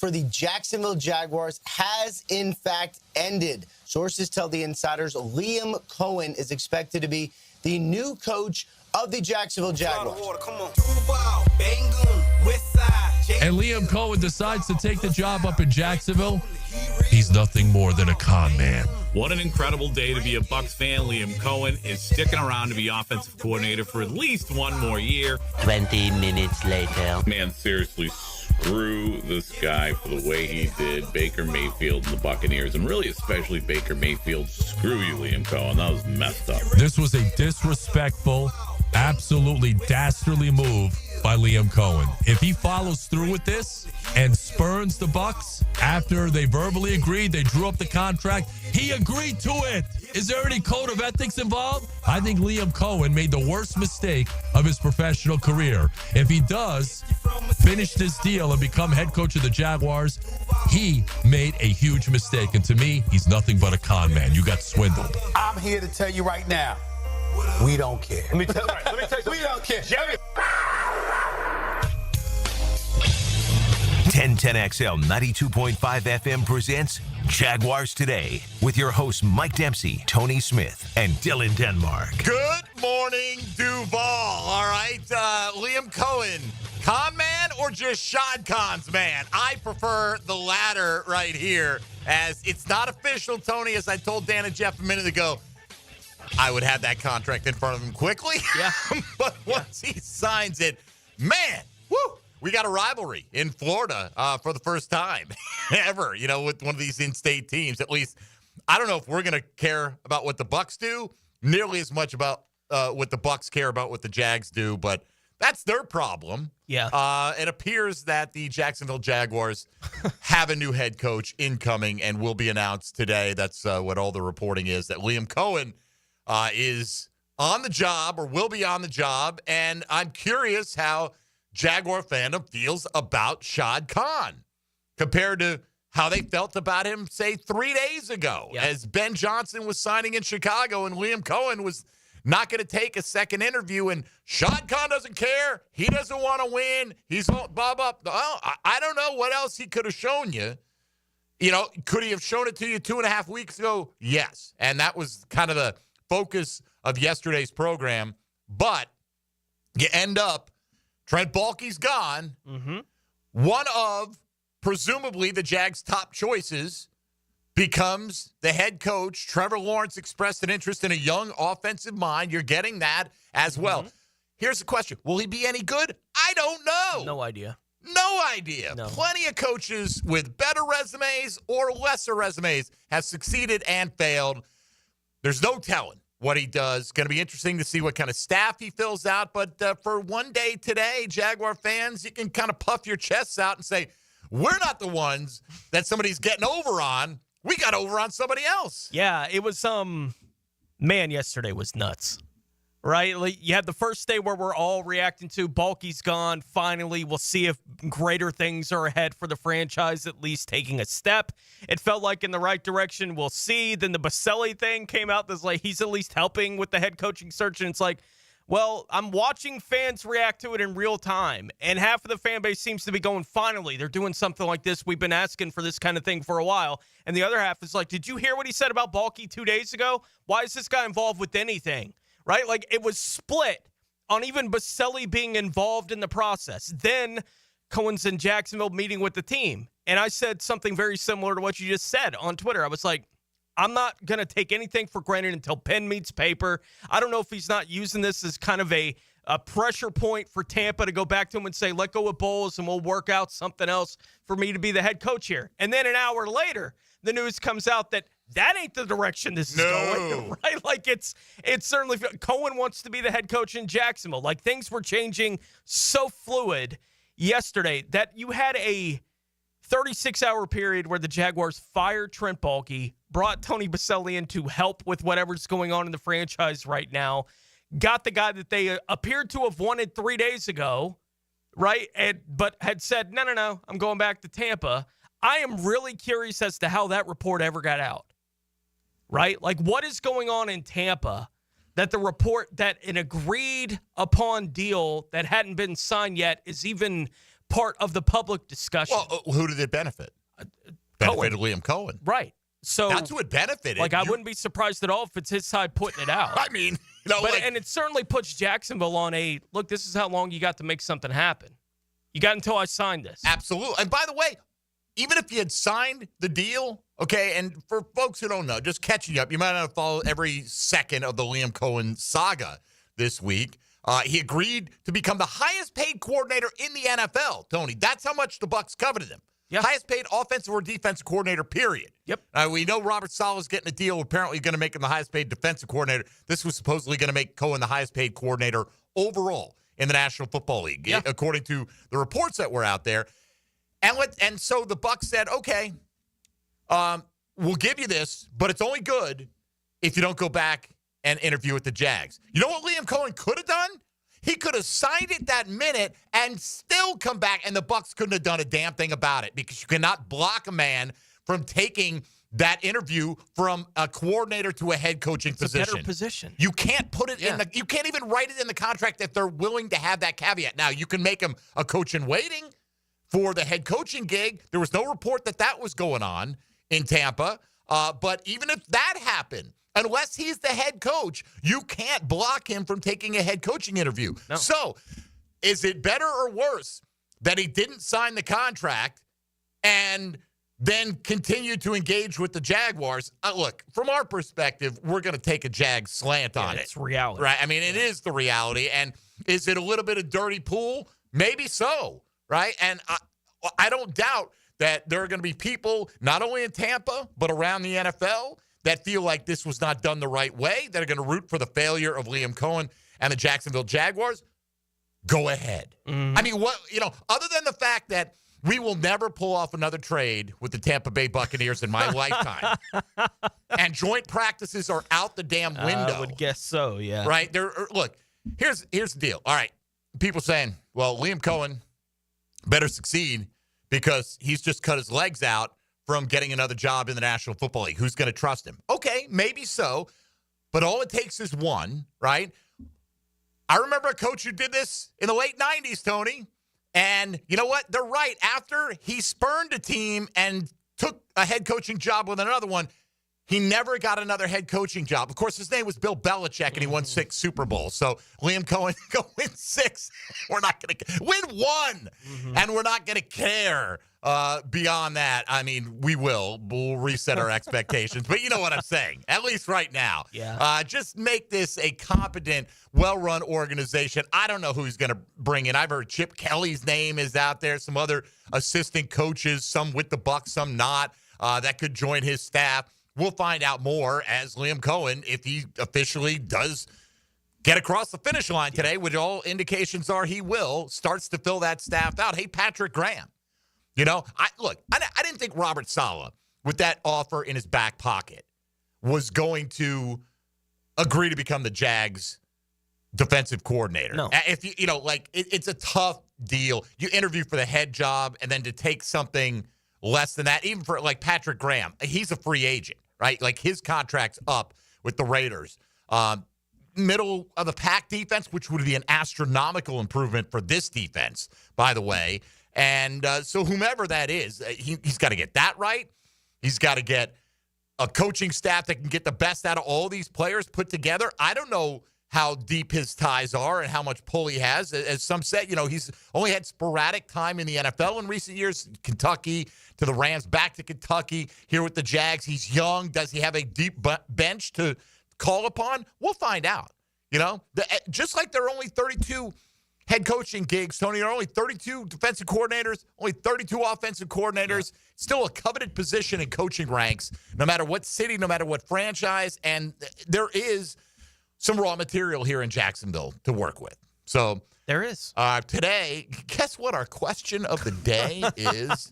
for the Jacksonville Jaguars has, in fact, ended. Sources tell the insiders Liam Cohen is expected to be the new coach of the Jacksonville Jaguars. And Liam Cohen decides to take the job up in Jacksonville. He's nothing more than a con man. What an incredible day to be a Bucs fan. Liam Cohen is sticking around to be offensive coordinator for at least one more year. 20 minutes later. Man, seriously, screw this guy for the way he did Baker Mayfield and the Buccaneers, and really especially Baker Mayfield. Screw you, Liam Cohen. That was messed up. This was a disrespectful, absolutely dastardly move by Liam Cohen. If he follows through with this and spurns the Bucs after they verbally agreed, they drew up the contract, he agreed to it. Is there any code of ethics involved? I think Liam Cohen made the worst mistake of his professional career. If he does finish this deal and become head coach of the Jaguars, he made a huge mistake. And to me, he's nothing but a con man. You got swindled. I'm here to tell you right now, we don't care. Let me tell you something. We don't care. 1010XL 92.5 FM presents Jaguars Today with your hosts Mike Dempsey, Tony Smith, and Dylan Denmark. Good morning, Duval. All right, Liam Cohen, con man or just Shad Khan's man? I prefer the latter right here, as it's not official, Tony. As I told Dan and Jeff a minute ago, I would have that contract in front of him quickly. Yeah. But once he signs it, man, woo! We got a rivalry in Florida for the first time ever, with one of these in-state teams. At least, I don't know if we're going to care about what the Bucs do nearly as much about what the Bucs care about what the Jags do, but that's their problem. Yeah. It appears that the Jacksonville Jaguars have a new head coach incoming and will be announced today. That's what all the reporting is, that Liam Cohen is on the job or will be on the job, and I'm curious how Jaguar fandom feels about Shad Khan compared to how they felt about him, say, 3 days ago, as Ben Johnson was signing in Chicago and Liam Cohen was not going to take a second interview, and Shad Khan doesn't care. He doesn't want to win. He's bob up. I don't know what else he could have shown you. Could he have shown it to you 2.5 weeks ago? Yes. And that was kind of the focus of yesterday's program. But you end up, Trent Baalke's gone. Mm-hmm. One of, presumably, the Jags' top choices becomes the head coach. Trevor Lawrence expressed an interest in a young offensive mind. You're getting that as well. Here's the question. Will he be any good? I don't know. No idea. No idea. No. Plenty of coaches with better resumes or lesser resumes have succeeded and failed. There's no telling what he does. Going to be interesting to see what kind of staff he fills out. But for one day today, Jaguar fans, you can kind of puff your chests out and say, we're not the ones that somebody's getting over on. We got over on somebody else. Yeah, it was, man, yesterday was nuts, right? Like, you had the first day where we're all reacting to Baalke's gone. Finally, we'll see if greater things are ahead for the franchise, at least taking a step. It felt like in the right direction. We'll see. Then the Boselli thing came out. That's like, he's at least helping with the head coaching search. And it's like, well, I'm watching fans react to it in real time, and half of the fan base seems to be going, finally, they're doing something like this. We've been asking for this kind of thing for a while. And the other half is like, did you hear what he said about Baalke 2 days ago? Why is this guy involved with anything? Right? Like, it was split on even Boselli being involved in the process. Then Cohen's in Jacksonville meeting with the team. And I said something very similar to what you just said on Twitter. I was like, I'm not going to take anything for granted until pen meets paper. I don't know if he's not using this as kind of a pressure point for Tampa to go back to him and say, let go with Bowles and we'll work out something else for me to be the head coach here. And then an hour later, the news comes out that ain't the direction this is going, right? Like, it's certainly, Cohen wants to be the head coach in Jacksonville. Like, things were changing so fluid yesterday that you had a 36-hour period where the Jaguars fired Trent Baalke, brought Tony Boselli in to help with whatever's going on in the franchise right now, got the guy that they appeared to have wanted 3 days ago, right? But had said, no, I'm going back to Tampa. I am really curious as to how that report ever got out, right? Like, what is going on in Tampa that the report that an agreed upon deal that hadn't been signed yet is even part of the public discussion. Well, who did it benefit? Benefited Liam Cohen. Right. So that's who it benefited. Like, I wouldn't be surprised at all if it's his side putting it out. I mean, and it certainly puts Jacksonville on a look. This is how long you got to make something happen. You got until I signed this. Absolutely. And by the way, even if you had signed the deal, okay, and for folks who don't know, just catching up, you might not have followed every second of the Liam Cohen saga this week. He agreed to become the highest paid coordinator in the NFL, Tony. That's how much the Bucs coveted him. Yeah. Highest paid offensive or defensive coordinator, period. Yep. We know Robert Saleh's getting a deal, apparently going to make him the highest paid defensive coordinator. This was supposedly going to make Cohen the highest paid coordinator overall in the National Football League, according to the reports that were out there. And so the Bucs said, okay, we'll give you this, but it's only good if you don't go back and interview with the Jags. You know what Liam Cohen could have done? He could have signed it that minute and still come back, and the Bucs couldn't have done a damn thing about it because you cannot block a man from taking that interview from a coordinator to a head coaching position. It's a better position. You can't put it in the – you can't even write it in the contract if they're willing to have that caveat. Now, you can make him a coach in waiting for the head coaching gig. There was no report that was going on in Tampa. But even if that happened, unless he's the head coach, you can't block him from taking a head coaching interview. No. So is it better or worse that he didn't sign the contract and then continue to engage with the Jaguars? Look, from our perspective, we're going to take a Jags slant on it. It's reality. Right? I mean, it is the reality. And is it a little bit of dirty pool? Maybe so, right? And I don't doubt that there are going to be people, not only in Tampa, but around the NFL, that feel like this was not done the right way, that are going to root for the failure of Liam Cohen and the Jacksonville Jaguars. Go ahead. Mm-hmm. I mean, other than the fact that we will never pull off another trade with the Tampa Bay Buccaneers in my lifetime, and joint practices are out the damn window. I would guess so, yeah. Right? Look, here's the deal. All right, people saying, well, Liam Cohen better succeed because he's just cut his legs out from getting another job in the National Football League. Who's going to trust him? Okay, maybe so, but all it takes is one, right? I remember a coach who did this in the late 90s, Tony, and you know what? They're right. After he spurned a team and took a head coaching job with another one, he never got another head coaching job. Of course, his name was Bill Belichick, and he won 6 Super Bowls. So Liam Cohen go win 6. We're not going to win 1, and we're not going to care beyond that. I mean, we'll reset our expectations, but you know what I'm saying. At least right now, just make this a competent, well-run organization. I don't know who he's going to bring in. I've heard Chip Kelly's name is out there. Some other assistant coaches, some with the Bucs, some not, that could join his staff. We'll find out more as Liam Cohen, if he officially does get across the finish line today, which all indications are he will, starts to fill that staff out. Hey, Patrick Graham, I didn't think Robert Saleh, with that offer in his back pocket, was going to agree to become the Jags defensive coordinator. No. If it's a tough deal. You interview for the head job, and then to take something less than that, even for like Patrick Graham, he's a free agent, right? Like his contract's up with the Raiders. Middle of the pack defense, which would be an astronomical improvement for this defense, by the way. And so whomever that is, he's got to get that right. He's got to get a coaching staff that can get the best out of all these players put together. I don't know how deep his ties are and how much pull he has. As some said, he's only had sporadic time in the NFL in recent years. Kentucky to the Rams, back to Kentucky, here with the Jags. He's young. Does he have a deep bench to call upon? We'll find out. Just like there are only 32 head coaching gigs, Tony, there are only 32 defensive coordinators, only 32 offensive coordinators. Yeah. Still a coveted position in coaching ranks, no matter what city, no matter what franchise. And there is some raw material here in Jacksonville to work with. So there is. Today, guess what our question of the day is?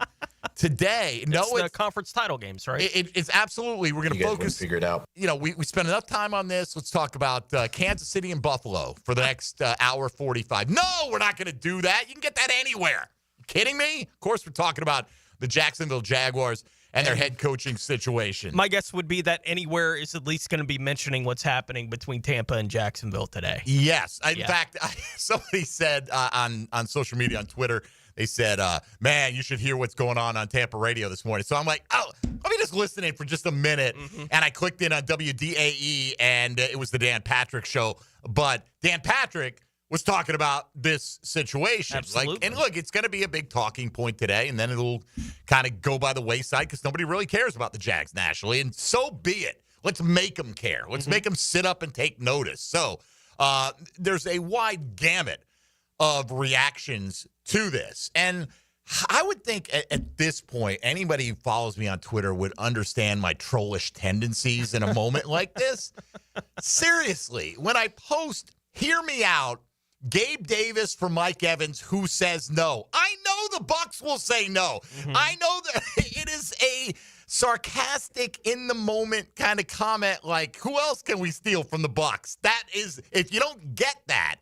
Today, it's the conference title games, right? It's absolutely. We're going to focus. Figure it out. We spent enough time on this. Let's talk about Kansas City and Buffalo for the next hour 45. No, we're not going to do that. You can get that anywhere. You kidding me? Of course, we're talking about the Jacksonville Jaguars and their head coaching situation. My guess would be that anywhere is at least going to be mentioning what's happening between Tampa and Jacksonville today. Yes. In fact, somebody said on social media, on Twitter, they said, man, you should hear what's going on Tampa radio this morning. So I'm like, oh, let me just listen in for just a minute. And I clicked in on WDAE, and it was the Dan Patrick show. But Dan Patrick was talking about this situation. Absolutely. And look, it's going to be a big talking point today, and then it'll kind of go by the wayside because nobody really cares about the Jags nationally, and so be it. Let's make them care. Let's make them sit up and take notice. So there's a wide gamut of reactions to this. And I would think at this point, anybody who follows me on Twitter would understand my trollish tendencies in a moment like this. Seriously, when I post, hear me out, Gabe Davis for Mike Evans, who says no. I know the Bucs will say no. I know that it is a sarcastic, in the moment kind of comment like, who else can we steal from the Bucs? That is, if you don't get that,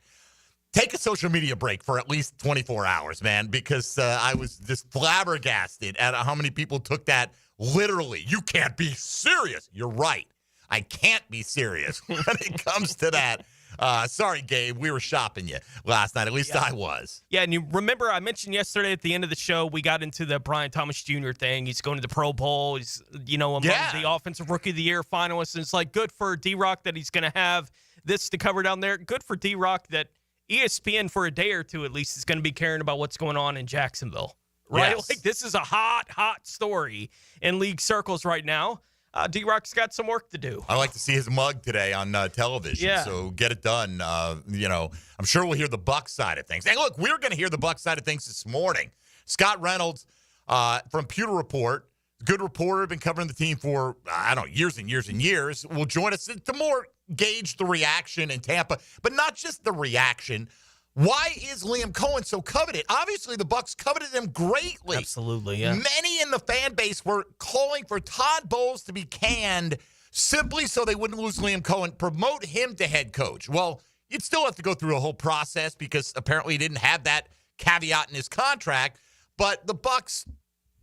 take a social media break for at least 24 hours, man, because I was just flabbergasted at how many people took that literally. You can't be serious. You're right. I can't be serious when it comes to that. Sorry, Gabe. We were shopping you last night. At least I was. Yeah, and you remember I mentioned yesterday at the end of the show, we got into the Brian Thomas Jr. thing. He's going to the Pro Bowl. He's, among the Offensive Rookie of the Year finalists. And it's like good for D-Rock that he's going to have this to cover down there. Good for D-Rock that ESPN for a day or two at least is going to be caring about what's going on in Jacksonville. Right? Yes. Like this is a hot story in league circles right now. D-Rock's got some work to do. I like to see his mug today on television. Yeah. So get it done. I'm sure we'll hear the Bucs side of things. And look, we're going to hear the Bucs side of things this morning. Scott Reynolds from Pewter Report, good reporter, been covering the team for, years and years and years, will join us to more gauge the reaction in Tampa. But not just the reaction. Why is Liam Cohen so coveted? Obviously, the Bucs coveted him greatly. Absolutely, yeah. Many in the fan base were calling for Todd Bowles to be canned simply so they wouldn't lose Liam Cohen, promote him to head coach. Well, you'd still have to go through a whole process because apparently he didn't have that caveat in his contract. But the Bucs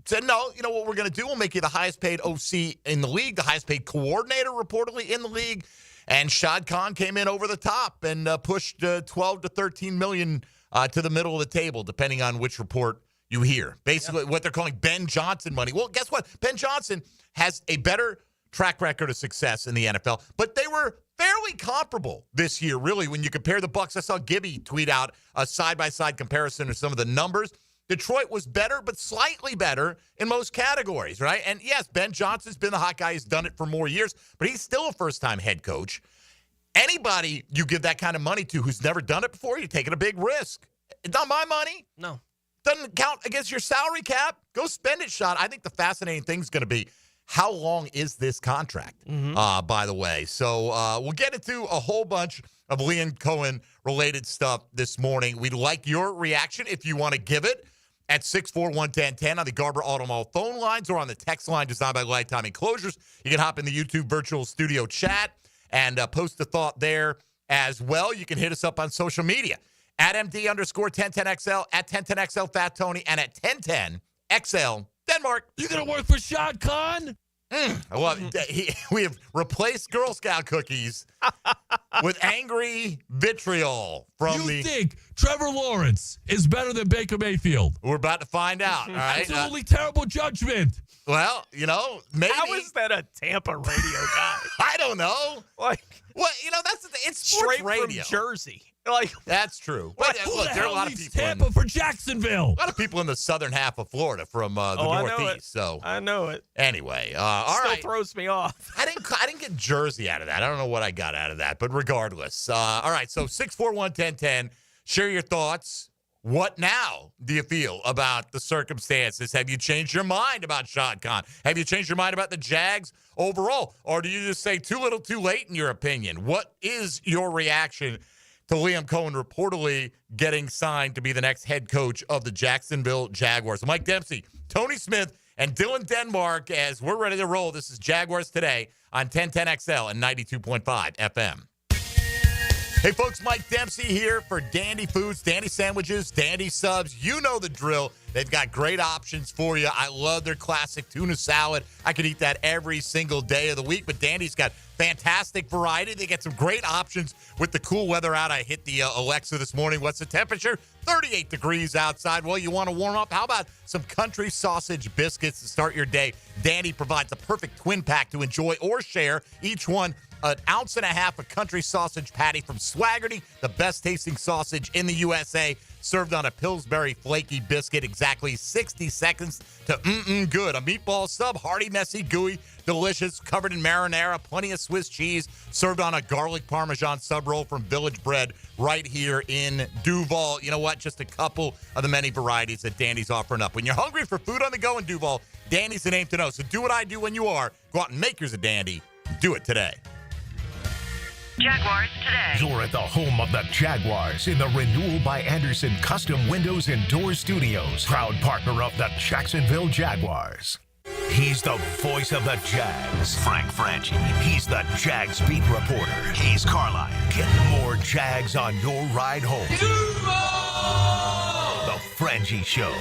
said, no, you know what we're going to do? We'll make you the highest paid OC in the league, the highest paid coordinator reportedly in the league. And Shad Khan came in over the top and pushed 12 to 13 million to the middle of the table, depending on which report you hear. Basically, what they're calling Ben Johnson money. Well, guess what? Ben Johnson has a better track record of success in the NFL, but they were fairly comparable this year, really, when you compare the Bucs. I saw Gibby tweet out a side-by-side comparison of some of the numbers. Detroit was better, but slightly better in most categories, right? And yes, Ben Johnson's been the hot guy. He's done it for more years, but he's still a first-time head coach. Anybody you give that kind of money to who's never done it before, you're taking a big risk. It's not my money. No. Doesn't count against your salary cap. Go spend it, Sean. I think the fascinating thing is going to be how long is this contract, by the way. So we'll get into a whole bunch of Liam Cohen-related stuff this morning. We'd like your reaction if you want to give it at 641-1010 on the Garber Auto Mall phone lines or on the text line designed by Lifetime Enclosures. You can hop in the YouTube virtual studio chat and post a thought there as well. You can hit us up on social media at MD_1010XL, at 1010XL Fat Tony, and at 1010XL Denmark. You going to work for Shad Khan? I love it. We have replaced Girl Scout cookies with angry vitriol from You think Trevor Lawrence is better than Baker Mayfield? We're about to find out, all right? Absolutely terrible judgment. Well, maybe. How is that a Tampa radio guy? I don't know. Like, well, that's the thing. It's sports straight radio. from Jersey. Like, that's true. But Who look, the there are a hell lot of leaves people. Tampa for Jacksonville? A lot of people in the southern half of Florida from the Northeast. So I know it. Anyway, all Still right. throws me off. I didn't get Jersey out of that. I don't know what I got out of that, but regardless. All right, so 641-1010. Share your thoughts. What now do you feel about the circumstances? Have you changed your mind about Shad Khan? Have you changed your mind about the Jags overall? Or do you just say too little too late in your opinion? What is your reaction to Liam Cohen reportedly getting signed to be the next head coach of the Jacksonville Jaguars? Mike Dempsey, Tony Smith, and Dylan Denmark as we're ready to roll. This is Jaguars Today on 1010XL and 92.5 FM. Hey, folks, Mike Dempsey here for Dandy Foods, Dandy Sandwiches, Dandy Subs. You know the drill. They've got great options for you. I love their classic tuna salad. I could eat that every single day of the week, but Dandy's got fantastic variety. They get some great options with the cool weather out. I hit the Alexa this morning. What's the temperature? 38 degrees outside. Well, you want to warm up? How about some country sausage biscuits to start your day? Dandy provides a perfect twin pack to enjoy or share. Each one an ounce and a half of country sausage patty from Swaggerty, the best tasting sausage in the USA, served on a Pillsbury flaky biscuit. Exactly 60 seconds to good. A meatball sub, hearty, messy, gooey, delicious, covered in marinara, plenty of Swiss cheese, served on a garlic Parmesan sub roll from Village Bread right here in Duval. You know what? Just a couple of the many varieties that Dandy's offering up. When you're hungry for food on the go in Duval, Dandy's the name to know. So do what I do when you are. Go out and make yours a Dandy. Do it today. Jaguars today. You're at the home of the Jaguars in the Renewal by Anderson Custom Windows and Doors Studios, proud partner of the Jacksonville Jaguars. He's the voice of the Jags, Frank Franchi. He's the Jags beat reporter. He's Carline. Get more Jags on your ride home. The Franchi Show,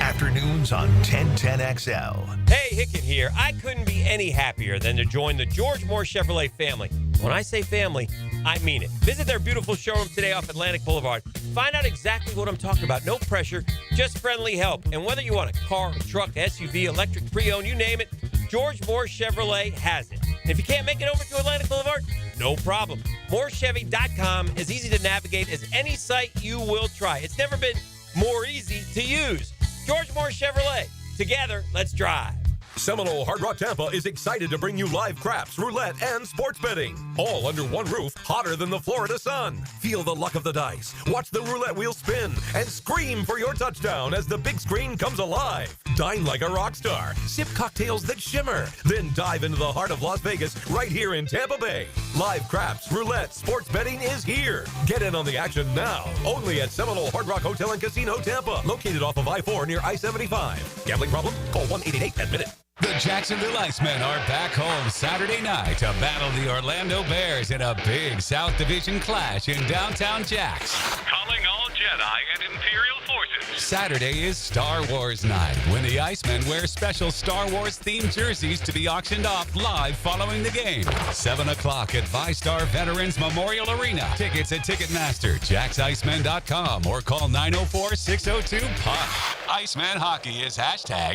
afternoons on 1010XL. Hey, Hicken here. I couldn't be any happier than to join the George Moore Chevrolet family. When I say family, I mean it. Visit their beautiful showroom today off Atlantic Boulevard. Find out exactly what I'm talking about. No pressure, just friendly help. And whether you want a car, a truck, SUV, electric, pre-owned, you name it, George Moore Chevrolet has it. And if you can't make it over to Atlantic Boulevard, no problem. MooreChevy.com is easy to navigate as any site you will try. It's never been more easy to use. George Moore Chevrolet. Together, let's drive. Seminole Hard Rock Tampa is excited to bring you live craps, roulette, and sports betting. All under one roof, hotter than the Florida sun. Feel the luck of the dice, watch the roulette wheel spin, and scream for your touchdown as the big screen comes alive. Dine like a rock star, sip cocktails that shimmer, then dive into the heart of Las Vegas right here in Tampa Bay. Live craps, roulette, sports betting is here. Get in on the action now. Only at Seminole Hard Rock Hotel and Casino Tampa, located off of I-4 near I-75. Gambling problem? Call 1-888-10-MINUTE. The Jacksonville Icemen are back home Saturday night to battle the Orlando Bears in a big South Division clash in downtown Jax. Calling all Jedi and Imperial forces. Saturday is Star Wars night when the Icemen wear special Star Wars themed jerseys to be auctioned off live following the game. 7 o'clock at ViStar Veterans Memorial Arena. Tickets at Ticketmaster, JacksIcemen.com, or call 904-602-PUCK. Iceman hockey is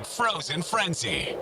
#Frozen Frenzy.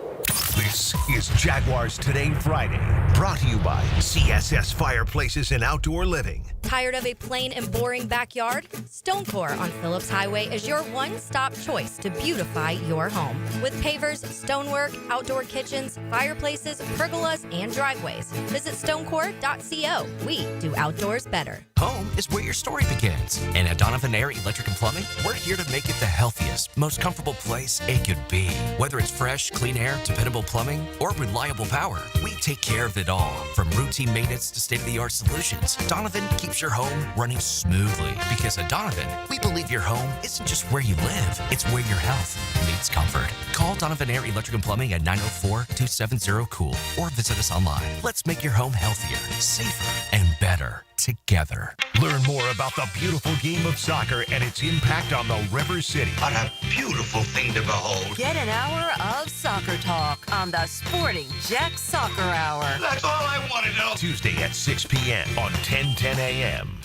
This is Jaguars Today Friday, brought to you by CSS Fireplaces and Outdoor Living. Tired of a plain and boring backyard? Stonecore on Phillips Highway is your one-stop choice to beautify your home. With pavers, stonework, outdoor kitchens, fireplaces, pergolas, and driveways. Visit stonecore.co. We do outdoors better. Home is where your story begins. And at Donovan Air Electric and Plumbing, we're here to make it the healthiest, most comfortable place it could be. Whether it's fresh, clean air, dependable plumbing, or reliable power, we take care of it all. From routine maintenance to state-of-the-art solutions, Donovan keeps your home running smoothly. Because at Donovan, we believe your home isn't just where you live, it's where your health meets comfort. Call Donovan Air Electric and Plumbing at 904-270-COOL or visit us online. Let's make your home healthier, safer, and better together. Learn more about the beautiful game of soccer and its impact on the River City. What a beautiful thing to behold. Get an hour of soccer talk on the Sporting Jack Soccer Hour. That's all I want to know. Tuesday at 6 p.m. on 1010 a.m.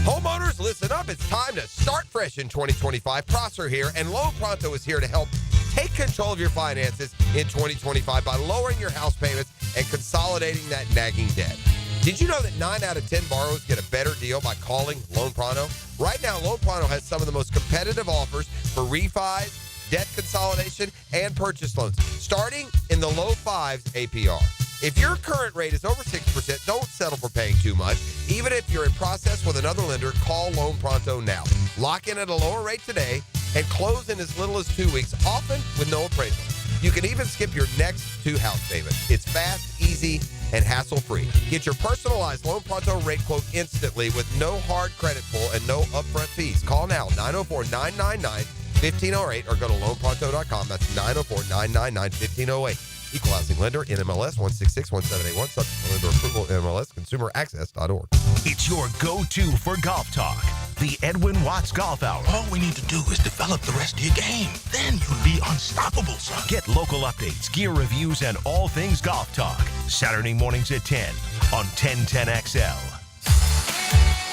Homeowners, listen up. It's time to start fresh in 2025. Prosser here, and Loan Pronto is here to help take control of your finances in 2025 by lowering your house payments and consolidating that nagging debt. Did you know that 9 out of 10 borrowers get a better deal by calling Loan Pronto? Right now, Loan Pronto has some of the most competitive offers for refis, debt consolidation, and purchase loans, starting in the low 5s APR. If your current rate is over 6%, don't settle for paying too much. Even if you're in process with another lender, call Loan Pronto now. Lock in at a lower rate today and close in as little as 2 weeks, often with no appraisal. You can even skip your next 2 house payments. It's fast, easy, and hassle-free. Get your personalized Loan Pronto rate quote instantly with no hard credit pull and no upfront fees. Call now, 904-999-1508, or go to loanpronto.com. That's 904-999-1508. Equal housing lender, NMLS 1661781, subject to lender approval, NMLS consumeraccess.org. It's your go-to for golf talk. The Edwin Watts Golf Hour. All we need to do is develop the rest of your game. Then you'll be unstoppable, son. Get local updates, gear reviews, and all things golf talk. Saturday mornings at 10 on 1010XL.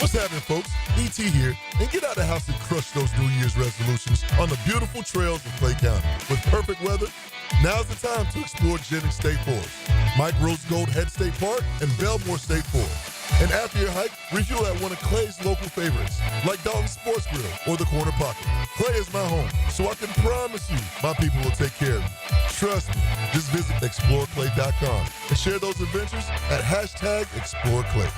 What's happening, folks? E.T. here, and get out of the house and crush those New Year's resolutions on the beautiful trails of Clay County. With perfect weather, now's the time to explore Jennings State Forest, Mike Rose Gold Head State Park, and Belmore State Forest. And after your hike, refuel at one of Clay's local favorites, like Dalton's Sports Grill or the Corner Pocket. Clay is my home, so I can promise you my people will take care of you. Trust me, just visit exploreclay.com and share those adventures at #ExploreClay.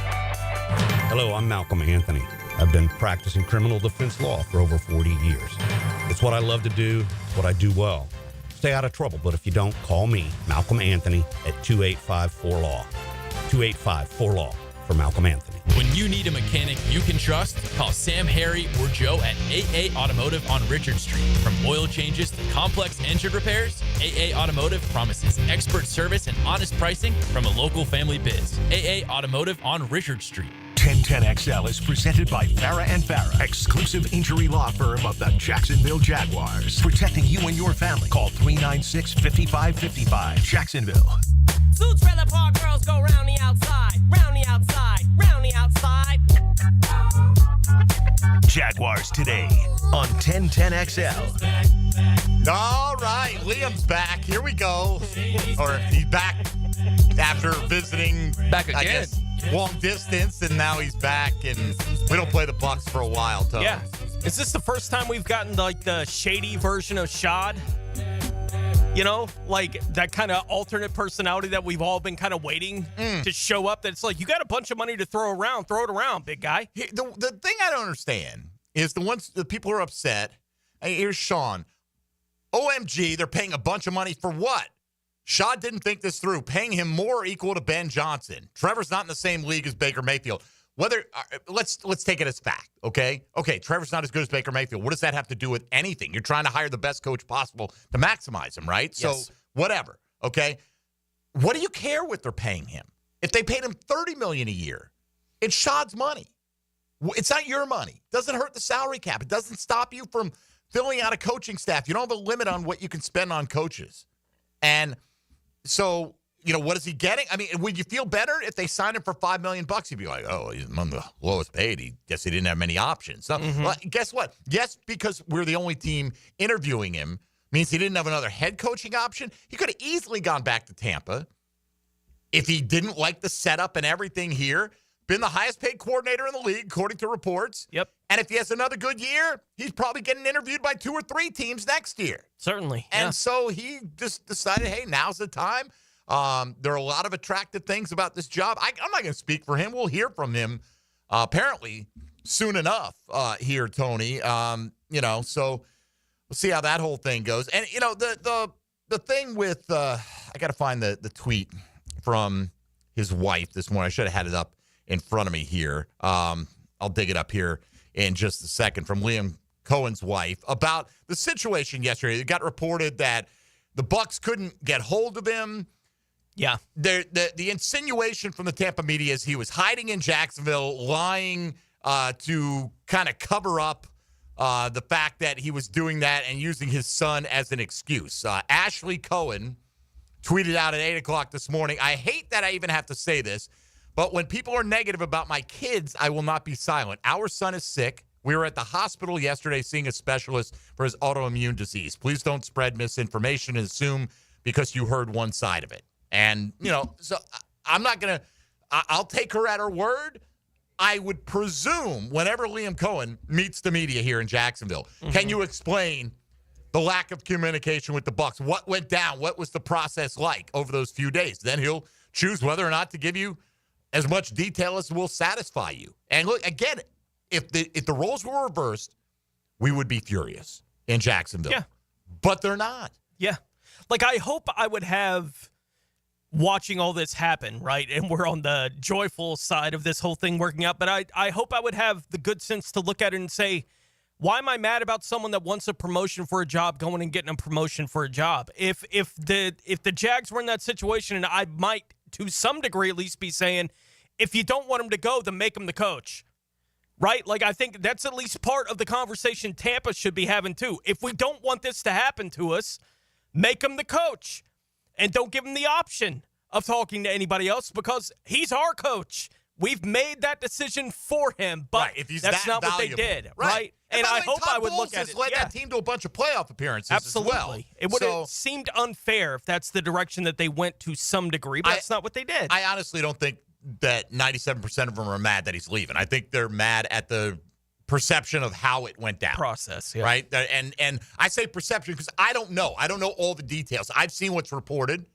Hello, I'm Malcolm Anthony. I've been practicing criminal defense law for over 40 years. It's what I love to do. It's what I do well. Stay out of trouble, but if you don't, call me, Malcolm Anthony, at 2854-LAW. 2854-LAW for Malcolm Anthony. When you need a mechanic you can trust, call Sam, Harry, or Joe at AA Automotive on Richard Street. From oil changes to complex engine repairs, AA Automotive promises expert service and honest pricing from a local family biz. AA Automotive on Richard Street. 1010XL is presented by Farah and Farah, exclusive injury law firm of the Jacksonville Jaguars. Protecting you and your family. Call 396-5555. Jacksonville. Two trailer park girls go round the outside, round the outside, round the outside. Jaguars today on 1010XL. All right, Liam's back. Here we go. Or he's back after visiting. Back again. I guess, long distance, and now he's back, and we don't play the Bucs for a while, Tony. Yeah. Is this the first time we've gotten like the shady version of Shad? You know, like that kind of alternate personality that we've all been kind of waiting to show up. That it's like, you got a bunch of money to throw around. Throw it around, big guy. The thing I don't understand is the people who are upset. Hey, here's Sean. OMG, they're paying a bunch of money for what? Shad didn't think this through. Paying him more equal to Ben Johnson. Trevor's not in the same league as Baker Mayfield. Let's take it as fact, okay? Okay, Trevor's not as good as Baker Mayfield. What does that have to do with anything? You're trying to hire the best coach possible to maximize him, right? Yes. So whatever, okay? What do you care what they're paying him? If they paid him $30 million a year, it's Shad's money. It's not your money. It doesn't hurt the salary cap. It doesn't stop you from filling out a coaching staff. You don't have a limit on what you can spend on coaches. And so, what is he getting? I mean, would you feel better if they signed him for $5 million? You'd be like, oh, he's among the lowest paid. Guess he didn't have many options. So, well, guess what? Yes, because we're the only team interviewing him means he didn't have another head coaching option. He could have easily gone back to Tampa if he didn't like the setup and everything here. Been the highest paid coordinator in the league, according to reports. Yep. And if he has another good year, he's probably getting interviewed by 2 or 3 teams next year. Certainly. And so he just decided, hey, now's the time. There are a lot of attractive things about this job. I'm not going to speak for him. We'll hear from him apparently soon enough here, Tony. So we'll see how that whole thing goes. And, the thing with I got to find the tweet from his wife this morning. I should have had it up in front of me here. I'll dig it up here in just a second from Liam Cohen's wife about the situation yesterday. It got reported that the Bucs couldn't get hold of him. Yeah. The insinuation from the Tampa media is he was hiding in Jacksonville, lying to kind of cover up the fact that he was doing that and using his son as an excuse. Ashley Coen tweeted out at 8 o'clock this morning, I hate that I even have to say this, but when people are negative about my kids, I will not be silent. Our son is sick. We were at the hospital yesterday seeing a specialist for his autoimmune disease. Please don't spread misinformation and assume because you heard one side of it. And, so I'm not going to – I'll take her at her word. I would presume whenever Liam Cohen meets the media here in Jacksonville, can you explain the lack of communication with the Bucs? What went down? What was the process like over those few days? Then he'll choose whether or not to give you as much detail as will satisfy you. And look, again, if the roles were reversed, we would be furious in Jacksonville. Yeah. But they're not. Yeah. Like, I hope I would have watching all this happen, right? And we're on the joyful side of this whole thing working out. But I hope I would have the good sense to look at it and say, Why am I mad about someone that wants a promotion for a job going and getting a promotion for a job? If the Jags were in that situation, and I might, to some degree at least, be saying, if you don't want him to go, then make him the coach. Right? Like, I think that's at least part of the conversation Tampa should be having, too. If we don't want this to happen to us, make him the coach. And don't give him the option of talking to anybody else because he's our coach. We've made that decision for him, but if he's that's not valuable. what they did, right? And I hope I would look at it. Led that team to a bunch of playoff appearances Absolutely. as well. It would have seemed unfair if that's the direction that they went to some degree, but that's not what they did. I honestly don't think that 97% of them are mad that he's leaving. I think they're mad at the perception of how it went down. Process, yeah. Right? And I say perception because I don't know. I don't know all the details. I've seen what's reported.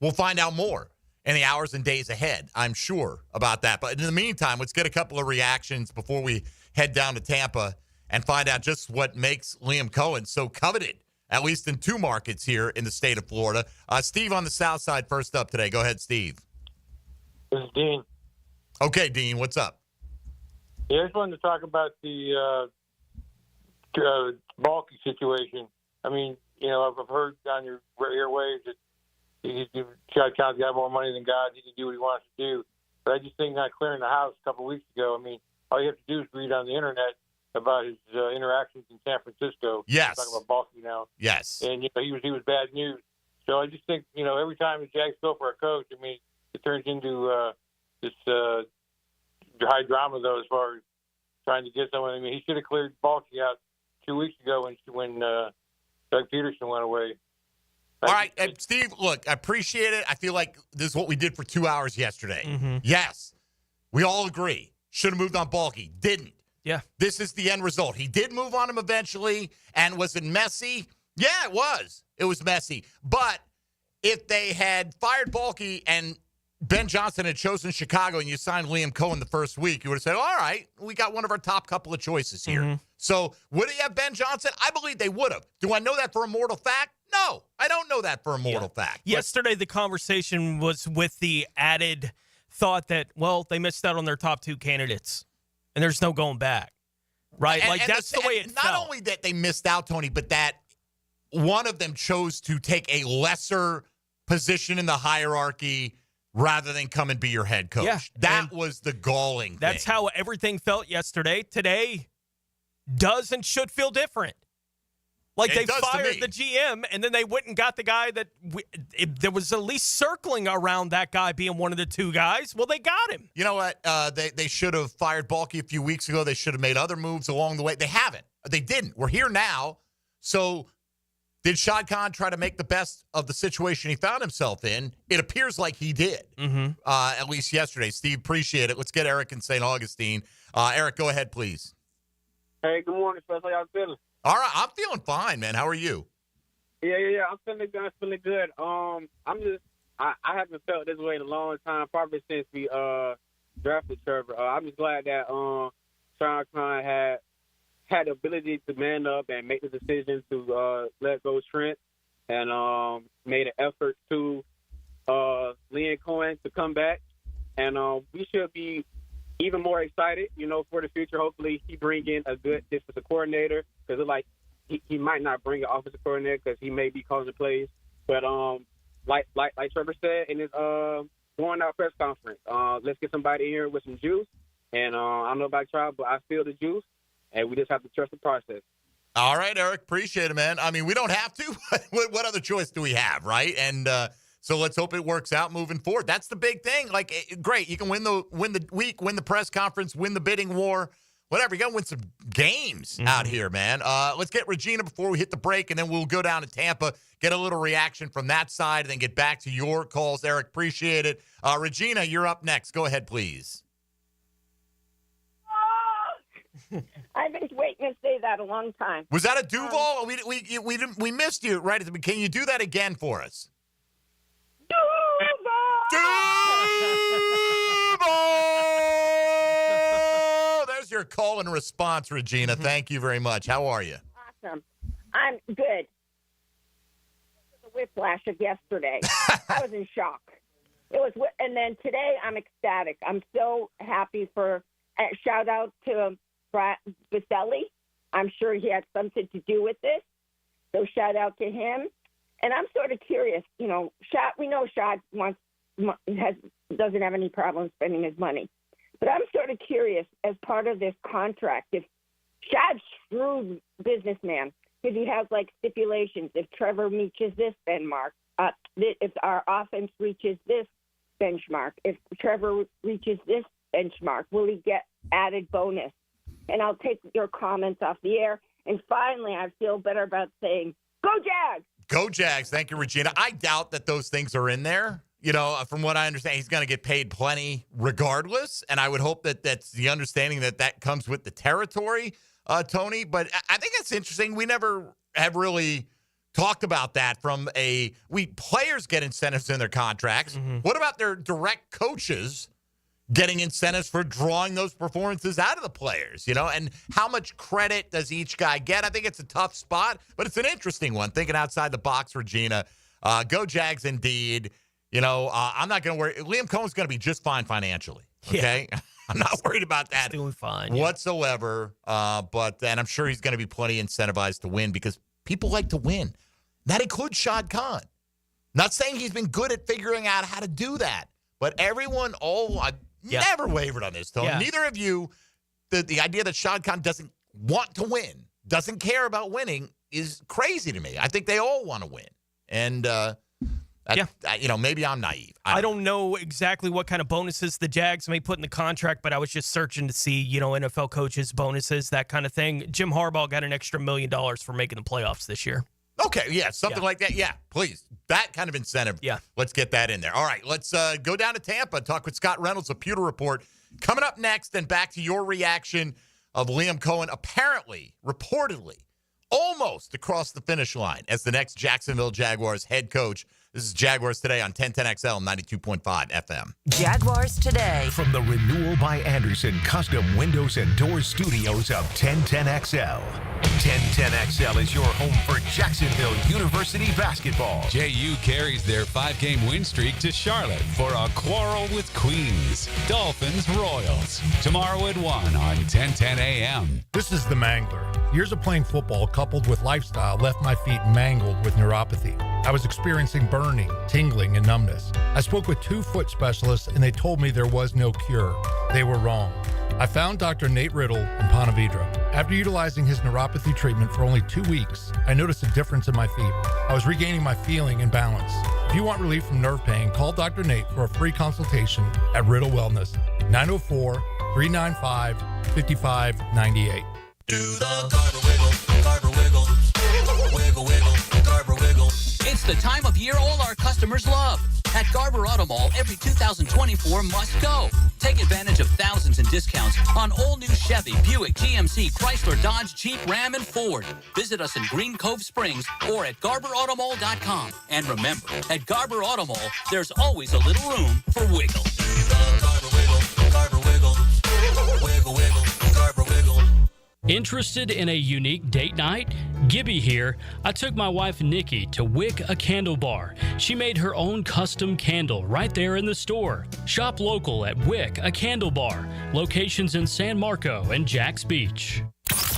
We'll find out more in the hours and days ahead, I'm sure, about that. But in the meantime, let's get a couple of reactions before we head down to Tampa and find out just what makes Liam Cohen so coveted, at least in two markets here in the state of Florida. Steve on the south side first up today. Go ahead, Steve. This is Dean. Okay, Dean, what's up? Yeah, I just wanted to talk about the Balky situation. I mean, I've heard on your airwaves that God's got more money than God. He can do what he wants to do. But I just think not clearing the house a couple of weeks ago. I mean, all you have to do is read on the internet about his interactions in San Francisco. Yes. Talking about Balky now. Yes. And he was bad news. So I just think every time the Jags go for a coach, I mean, it turns into this high drama though, as far as trying to get someone. I mean, he should have cleared Balky out 2 weeks ago when Doug Peterson went away. All right, Steve, look, I appreciate it. I feel like this is what we did for 2 hours yesterday. Mm-hmm. Yes, we all agree. Should have moved on Balky. Didn't. Yeah. This is the end result. He did move on him eventually, and was it messy? Yeah, it was. It was messy. But if they had fired Balky and Ben Johnson had chosen Chicago and you signed Liam Cohen the first week, you would have said, all right, we got one of our top couple of choices here. Mm-hmm. So would he have Ben Johnson? I believe they would have. Do I know that for a mortal fact? No, I don't know that for a mortal fact. Yesterday, the conversation was with the added thought that, well, they missed out on their top two candidates, and there's no going back, right? And that's the way it not felt. only that they missed out, Tony, but that one of them chose to take a lesser position in the hierarchy rather than come and be your head coach. Yeah, that was the galling That's thing. how everything felt yesterday. Today does and should feel different. Like It they does to fired me. the GM, and then they went and got the guy that there was at least circling around that guy being one of the two guys. Well, they got him. You know what? They should have fired Balky a few weeks ago. They should have made other moves along the way. They haven't. They didn't. We're here now. So did Shad Khan try to make the best of the situation he found himself in? It appears like he did, at least yesterday. Steve, appreciate it. Let's get Eric in St. Augustine. Eric, go ahead, please. Hey, good morning, Special. How y'all feeling? All right, I'm feeling fine, man. How are you? Yeah. I'm feeling good. I'm feeling good. I haven't felt this way in a long time, probably since we drafted Trevor. I'm just glad that Shad Khan had the ability to man up and make the decision to let go Trent, and made an effort to Liam Cohen to come back. And we should be even more excited, for the future. Hopefully he bring in a good defensive coordinator, because like he might not bring an offensive coordinator because he may be calling the plays. But like Trevor said in his going out press conference, let's get somebody in here with some juice. And I don't know about y'all, but I feel the juice, and we just have to trust the process. All right, Eric, appreciate it, man. I mean, we don't have to. What other choice do we have, right? And so let's hope it works out moving forward. That's the big thing. Like, great, you can win the week, win the press conference, win the bidding war, whatever. You got to win some games out here, man. Let's get Regina before we hit the break, and then we'll go down to Tampa, get a little reaction from that side, and then get back to your calls. Eric, appreciate it. Regina, you're up next. Go ahead, please. I've been waiting to say that a long time. Was that a Duval? We missed you right at the beginning. Can you do that again for us? Duval! There's your call and response, Regina. Thank you very much. How are you? Awesome. I'm good. The whiplash of yesterday. I was in shock. And then today I'm ecstatic. I'm so happy for. Shout out to Boselli. I'm sure he had something to do with this. So shout out to him. And I'm sort of curious, we know Shad doesn't have any problem spending his money. But I'm sort of curious, as part of this contract, if Shad's shrewd businessman, because he has like stipulations. If Trevor reaches this benchmark, if our offense reaches this benchmark, if Trevor reaches this benchmark, will he get added bonus? And I'll take your comments off the air. And finally, I feel better about saying, go Jags! Go Jags. Thank you, Regina. I doubt that those things are in there. From what I understand, he's going to get paid plenty regardless. And I would hope that that's the understanding that comes with the territory, Tony. But I think it's interesting. We never have really talked about that from players get incentives in their contracts. Mm-hmm. What about their direct coaches getting incentives for drawing those performances out of the players, and how much credit does each guy get? I think it's a tough spot, but it's an interesting one. Thinking outside the box, Regina. Go Jags indeed. I'm not going to worry. Liam Cohen's going to be just fine financially. Okay. Yeah. I'm not worried about that doing fine whatsoever. But I'm sure he's going to be plenty incentivized to win because people like to win. That includes Shad Khan. Not saying he's been good at figuring out how to do that, but everyone, never wavered on this, Tony. Yeah. Neither of you. The idea that Shad Khan doesn't want to win, doesn't care about winning is crazy to me. I think they all want to win. And, maybe I'm naive. I don't know exactly what kind of bonuses the Jags may put in the contract, but I was just searching to see, NFL coaches' bonuses, that kind of thing. Jim Harbaugh got an extra $1 million for making the playoffs this year. Okay, yeah, something like that. Yeah, please. That kind of incentive. Yeah. Let's get that in there. All right, let's go down to Tampa and talk with Scott Reynolds of Pewter Report. Coming up next, and back to your reaction of Liam Cohen reportedly, almost across the finish line as the next Jacksonville Jaguars head coach. This is Jaguars Today on 1010XL 92.5 FM. Jaguars Today. From the Renewal by Anderson Custom Windows and Doors Studios of 1010XL. 1010XL is your home for Jacksonville University basketball. JU carries their 5-game win streak to Charlotte for a quarrel with Queens. Dolphins Royals. Tomorrow at 1 on 1010 AM. This is the Mangler. Years of playing football coupled with lifestyle left my feet mangled with neuropathy. I was experiencing burning, tingling, and numbness. I spoke with 2 foot specialists, and they told me there was no cure. They were wrong. I found Dr. Nate Riddle in Ponte Vedra. After utilizing his neuropathy treatment for only 2 weeks, I noticed a difference in my feet. I was regaining my feeling and balance. If you want relief from nerve pain, call Dr. Nate for a free consultation at Riddle Wellness, 904-395-5598. Do the Garber wiggle, Garber wiggle, wiggle, wiggle, Garber wiggle. It's the time of year all our customers love. At Garber Auto Mall, every 2024 must go. Take advantage of thousands in discounts on all new Chevy, Buick, GMC, Chrysler, Dodge, Jeep, Ram, and Ford. Visit us in Green Cove Springs or at GarberAutomall.com. And remember, at Garber Auto Mall, there's always a little room for wiggle. Garber wiggle, Garber wiggle, wiggle, wiggle, Garber wiggle. Interested in a unique date night? Gibby here. I took my wife Nikki to Wick a Candle Bar. She made her own custom candle right there in the store. Shop local at Wick a Candle Bar. Locations in San Marco and Jacks Beach.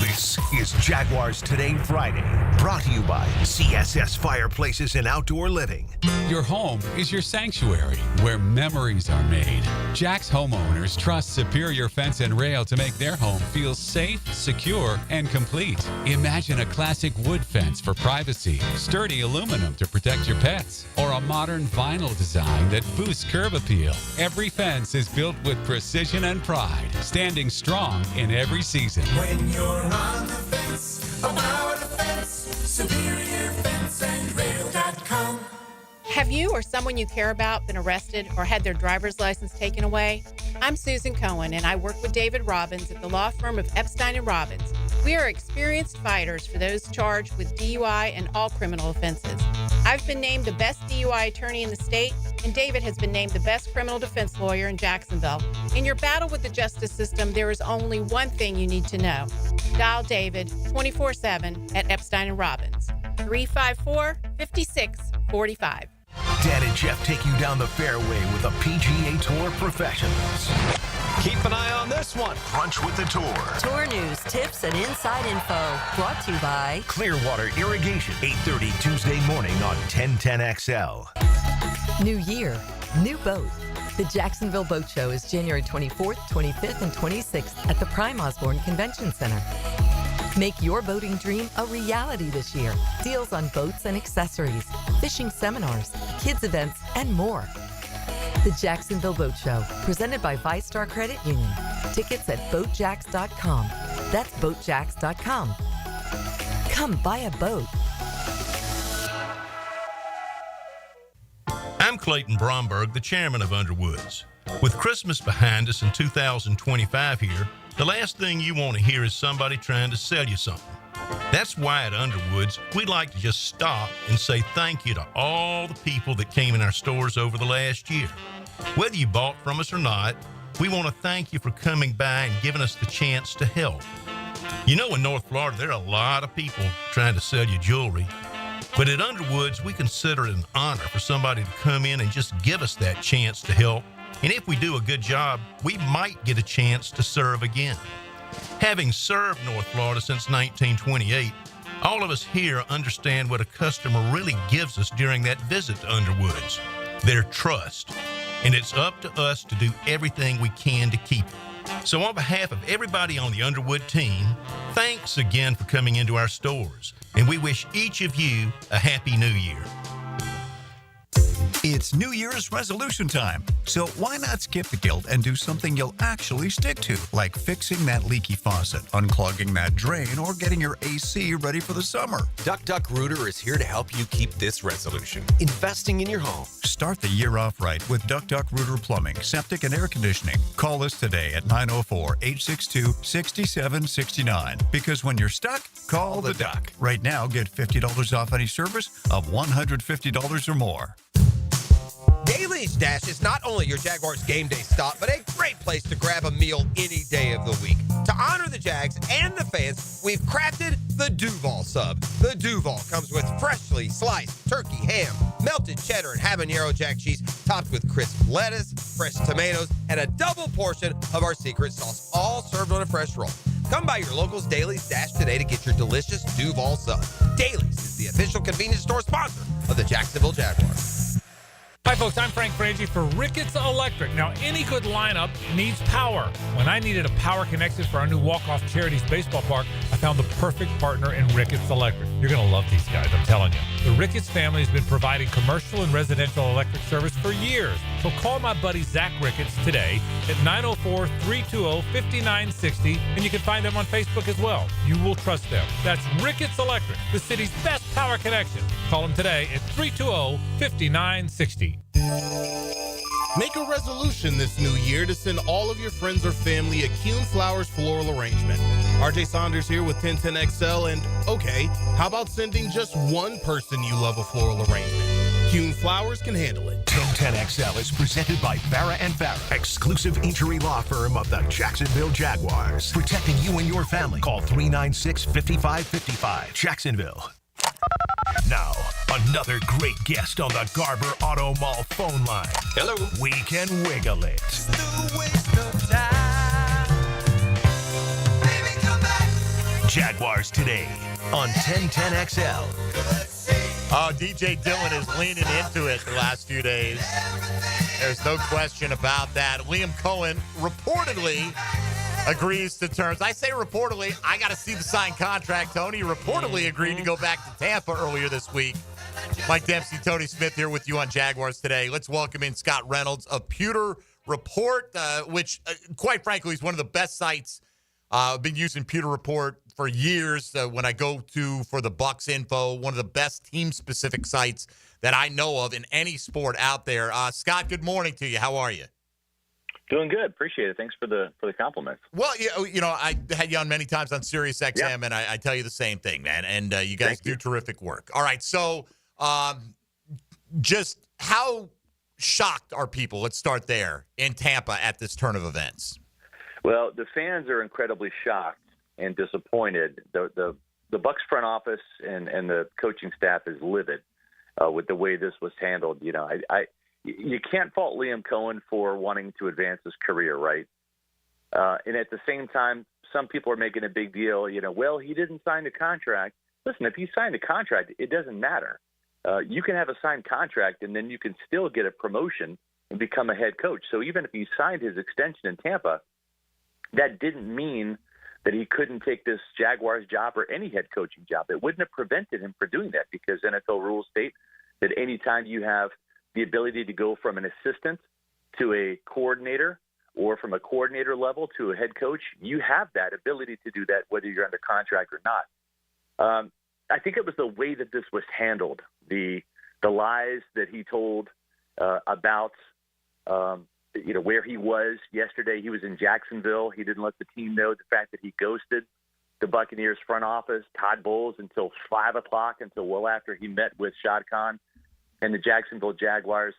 This is Jaguars Today Friday, brought to you by CSS Fireplaces and Outdoor Living. Your home is your sanctuary where memories are made. Jack's homeowners trust Superior Fence and Rail to make their home feel safe, secure, and complete. Imagine a classic wood fence for privacy, sturdy aluminum to protect your pets, or a modern vinyl design that boosts curb appeal. Every fence is built with precision and pride, standing strong in every season. When you're on the fence, about the fence, SuperiorFenceandRail.com. Have you or someone you care about been arrested or had their driver's license taken away? I'm Susan Coen, and I work with David Robbins at the law firm of Epstein & Robbins. We are experienced fighters for those charged with DUI and all criminal offenses. I've been named the best DUI attorney in the state, and David has been named the best criminal defense lawyer in Jacksonville. In your battle with the justice system, there is only one thing you need to know. Dial David 24/7 at Epstein & Robbins, 354-5645. Dan and Jeff take you down the fairway with the PGA Tour professionals. Keep an eye on this one. Crunch with the Tour. Tour news, tips, and inside info brought to you by Clearwater Irrigation, 8:30 Tuesday morning on 1010XL. New year, new boat. The Jacksonville Boat Show is January 24th, 25th, and 26th at the Prime Osborne Convention Center. Make your boating dream a reality this year. Deals on boats and accessories, fishing seminars, kids events, and more. The Jacksonville Boat Show, presented by ViStar Credit Union. Tickets at boatjacks.com. That's boatjacks.com. Come buy a boat. I'm Clayton Bromberg, the chairman of Underwoods. With Christmas behind us and 2025 here, the last thing you want to hear is somebody trying to sell you something. That's why at Underwoods, we'd like to just stop and say thank you to all the people that came in our stores over the last year. Whether you bought from us or not, we want to thank you for coming by and giving us the chance to help. You know, in North Florida, there are a lot of people trying to sell you jewelry. But at Underwoods, we consider it an honor for somebody to come in and just give us that chance to help. And if we do a good job, we might get a chance to serve again. Having served North Florida since 1928, all of us here understand what a customer really gives us during that visit to Underwoods, their trust. And it's up to us to do everything we can to keep it. So on behalf of everybody on the Underwood team, thanks again for coming into our stores. And we wish each of you a Happy New Year. It's New Year's resolution time, so why not skip the guilt and do something you'll actually stick to, like fixing that leaky faucet, unclogging that drain, or getting your AC ready for the summer. Duck Rooter is here to help you keep this resolution. Investing in your home. Start the year off right with Duck Rooter Plumbing, Septic, and Air Conditioning. Call us today at 904-862-6769, because when you're stuck, call the Duck. Right now, get $50 off any service of $150 or more. Daly's Dash is not only your Jaguars game day stop, but a great place to grab a meal any day of the week. To honor the Jags and the fans, we've crafted the Duval Sub. The Duval comes with freshly sliced turkey, ham, melted cheddar, and habanero jack cheese, topped with crisp lettuce, fresh tomatoes, and a double portion of our secret sauce, all served on a fresh roll. Come by your local's Daly's Dash today to get your delicious Duval Sub. Daly's is the official convenience store sponsor of the Jacksonville Jaguars. Hi, folks. I'm Frank Frangie for Ricketts Electric. Now, any good lineup needs power. When I needed a power connection for our new Walk-Off Charities baseball park, I found the perfect partner in Ricketts Electric. You're going to love these guys, I'm telling you. The Ricketts family has been providing commercial and residential electric service for years. So call my buddy Zach Ricketts today at 904-320-5960, and you can find them on Facebook as well. You will trust them. That's Ricketts Electric, the city's best power connection. Call them today at 320-5960. Make a resolution this new year to send all of your friends or family a Coen Flowers floral arrangement. RJ Saunders here with 1010XL, and okay, how about sending just one person you love a floral arrangement? Coen Flowers can handle it. 1010XL is presented by Farah & Farah, exclusive injury law firm of the Jacksonville Jaguars. Protecting you and your family. Call 396-5555. Jacksonville. Now, another great guest on the Garber Auto Mall phone line. Hello. We can wiggle it. Jaguars today on 1010XL. Oh, DJ Dillon is leaning into it the last few days. There's no question about that. Liam Cohen reportedly agrees to terms. I say reportedly. I got to see the signed contract, Tony. Reportedly agreed to go back to Tampa earlier this week. Mike Dempsey, Tony Smith here with you on Jaguars Today. Let's welcome in Scott Reynolds of Pewter Report, which, quite frankly, is one of the best sites. I've been using Pewter Report for years when I go to for the Bucs info, one of the best team-specific sites that I know of in any sport out there. Scott, good morning to you. How are you? Doing good. Appreciate it. Thanks for the compliments. Well, you know, I had you on many times on Sirius XM, and I tell you the same thing, man. And you guys do terrific work. All right, so just how shocked are people? Let's start there in Tampa at this turn of events. Well, the fans are incredibly shocked and disappointed. The Bucs front office and the coaching staff is livid. with the way this was handled. You know, you can't fault Liam Cohen for wanting to advance his career, right? And at the same time, some people are making a big deal, you know, well, he didn't sign the contract. Listen, if he signed a contract, it doesn't matter. You can have a signed contract, and then you can still get a promotion and become a head coach. So even if he signed his extension in Tampa, that didn't mean that he couldn't take this Jaguars job or any head coaching job. It wouldn't have prevented him from doing that, because NFL rules state that anytime you have the ability to go from an assistant to a coordinator, or from a coordinator level to a head coach, you have that ability to do that whether you're under contract or not. I think it was the way that this was handled, the lies that he told about where he was yesterday. He was in Jacksonville. He didn't let the team know. The fact that he ghosted the Buccaneers front office, Todd Bowles, until 5 o'clock, until well after he met with Shad Khan and the Jacksonville Jaguars.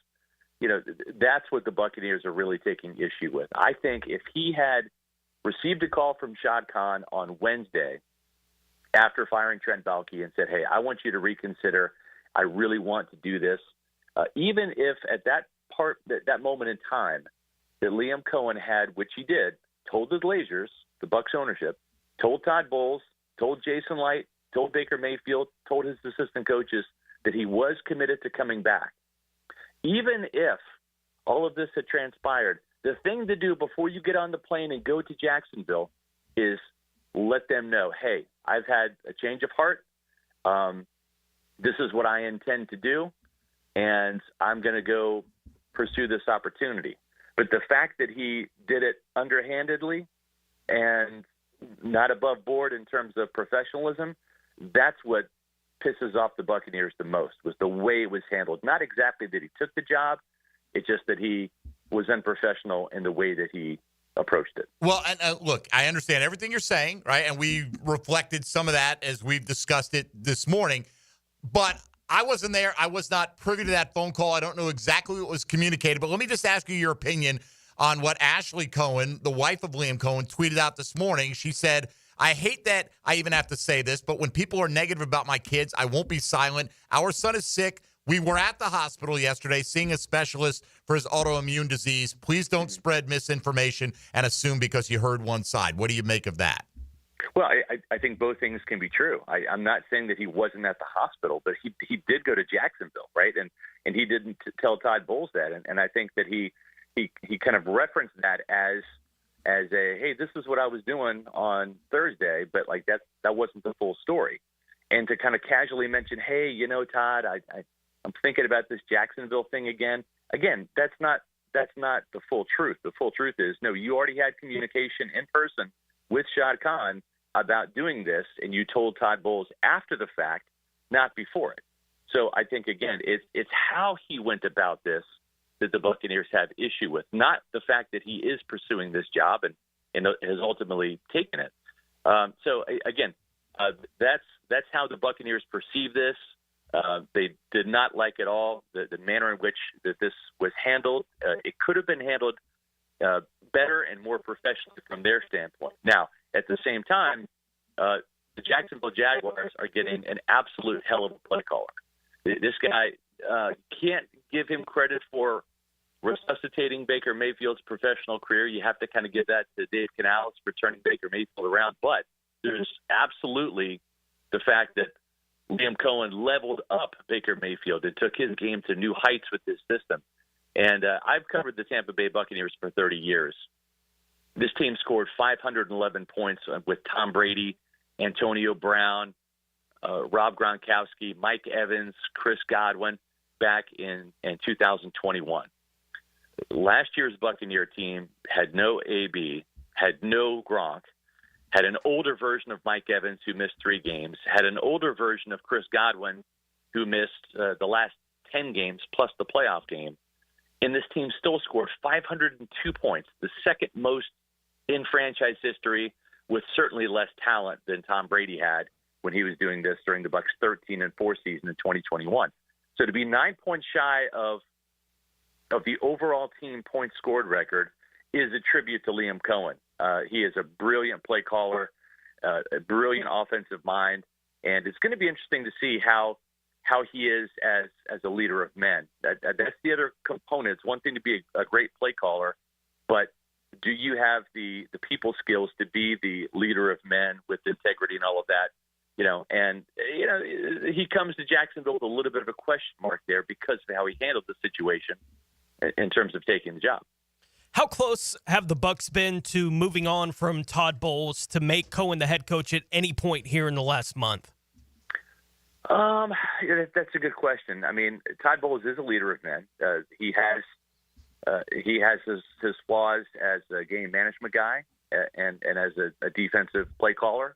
You know, that's what the Buccaneers are really taking issue with. I think if he had received a call from Shad Khan on Wednesday after firing Trent Baalke and said, hey, I want you to reconsider, I really want to do this, even if at that moment in time that Liam Cohen had, which he did, told the Glazers, the Bucs ownership, told Todd Bowles, told Jason Light, told Baker Mayfield, told his assistant coaches that he was committed to coming back. Even if all of this had transpired, the thing to do before you get on the plane and go to Jacksonville is let them know, hey, I've had a change of heart. This is what I intend to do, and I'm going to go pursue this opportunity. But the fact that he did it underhandedly and not above board in terms of professionalism, that's what pisses off the Buccaneers the most, was the way it was handled. Not exactly that he took the job, it's just that he was unprofessional in the way that he approached it. Well, and look, I understand everything you're saying, right? And we reflected some of that as we've discussed it this morning. But I wasn't there. I was not privy to that phone call. I don't know exactly what was communicated. But let me just ask you your opinion on what Ashley Cohen, the wife of Liam Cohen, tweeted out this morning. She said, I hate that I even have to say this, but when people are negative about my kids, I won't be silent. Our son is sick. We were at the hospital yesterday seeing a specialist for his autoimmune disease. Please don't spread misinformation and assume because you heard one side. What do you make of that? Well, I think both things can be true. I'm not saying that he wasn't at the hospital, but he did go to Jacksonville, right? And he didn't tell Todd Bowles that. And I think that he kind of referenced that as a, hey, this is what I was doing on Thursday, but like that wasn't the full story. And to kind of casually mention, hey, you know, Todd, I'm thinking about this Jacksonville thing again. Again, that's not the full truth. The full truth is, no, you already had communication in person with Shad Khan about doing this, and you told Todd Bowles after the fact, not before it. So I think, again, it's how he went about this that the Buccaneers have issue with, not the fact that he is pursuing this job and has ultimately taken it. So again, that's how the Buccaneers perceive this. They did not like at all the manner in which that this was handled. It could have been handled better and more professionally from their standpoint. Now, at the same time, the Jacksonville Jaguars are getting an absolute hell of a play caller. This guy, can't give him credit for resuscitating Baker Mayfield's professional career. You have to kind of give that to Dave Canales for turning Baker Mayfield around. But there's absolutely the fact that Liam Cohen leveled up Baker Mayfield and took his game to new heights with his system. And I've covered the Tampa Bay Buccaneers for 30 years. This team scored 511 points with Tom Brady, Antonio Brown, Rob Gronkowski, Mike Evans, Chris Godwin back in 2021. Last year's Buccaneer team had no AB, had no Gronk, had an older version of Mike Evans who missed 3 games, had an older version of Chris Godwin who missed the last 10 games plus the playoff game. And this team still scored 502 points, the second most in franchise history, with certainly less talent than Tom Brady had when he was doing this during the Bucs' 13-4 season in 2021. So to be 9 points shy of the overall team points scored record is a tribute to Liam Cohen. He is a brilliant play caller, a brilliant offensive mind, and it's going to be interesting to see how how he is as a leader of men. That's the other component. It's one thing to be a great play caller, but do you have the people skills to be the leader of men with integrity and all of that? And he comes to Jacksonville with a little bit of a question mark there because of how he handled the situation in terms of taking the job. How close have the Bucs been to moving on from Todd Bowles to make Coen the head coach at any point here in the last month? That's a good question. I mean, Todd Bowles is a leader of men. He has his flaws as a game management guy and as a defensive play caller.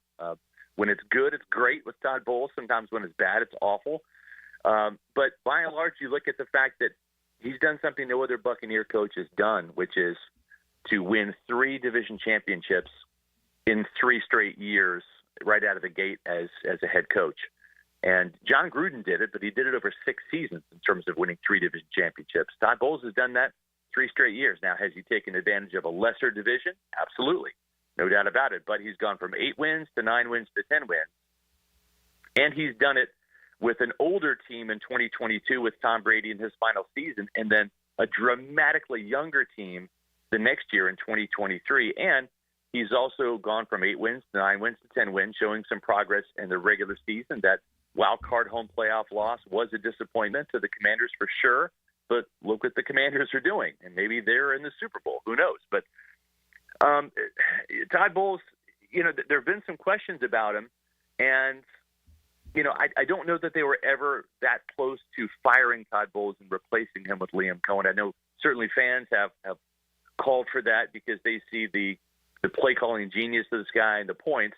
When it's good, it's great with Todd Bowles. Sometimes when it's bad, it's awful. But by and large, you look at the fact that he's done something no other Buccaneer coach has done, which is to win 3 division championships in 3 straight years right out of the gate as a head coach. And John Gruden did it, but he did it over 6 seasons in terms of winning 3 division championships. Todd Bowles has done that 3 straight years. Now, has he taken advantage of a lesser division? Absolutely. No doubt about it. But he's gone from 8 wins to 9 wins to 10 wins. And he's done it with an older team in 2022 with Tom Brady in his final season, and then a dramatically younger team the next year in 2023. And he's also gone from 8 wins to 9 wins to 10 wins, showing some progress in the regular season. That wild card home playoff loss was a disappointment to the Commanders for sure, but look what the Commanders are doing, and maybe they're in the Super Bowl. Who knows? But Todd Bowles, there have been some questions about him, and I don't know that they were ever that close to firing Todd Bowles and replacing him with Liam Cohen. I know certainly fans have called for that because they see the play calling genius of this guy and the points,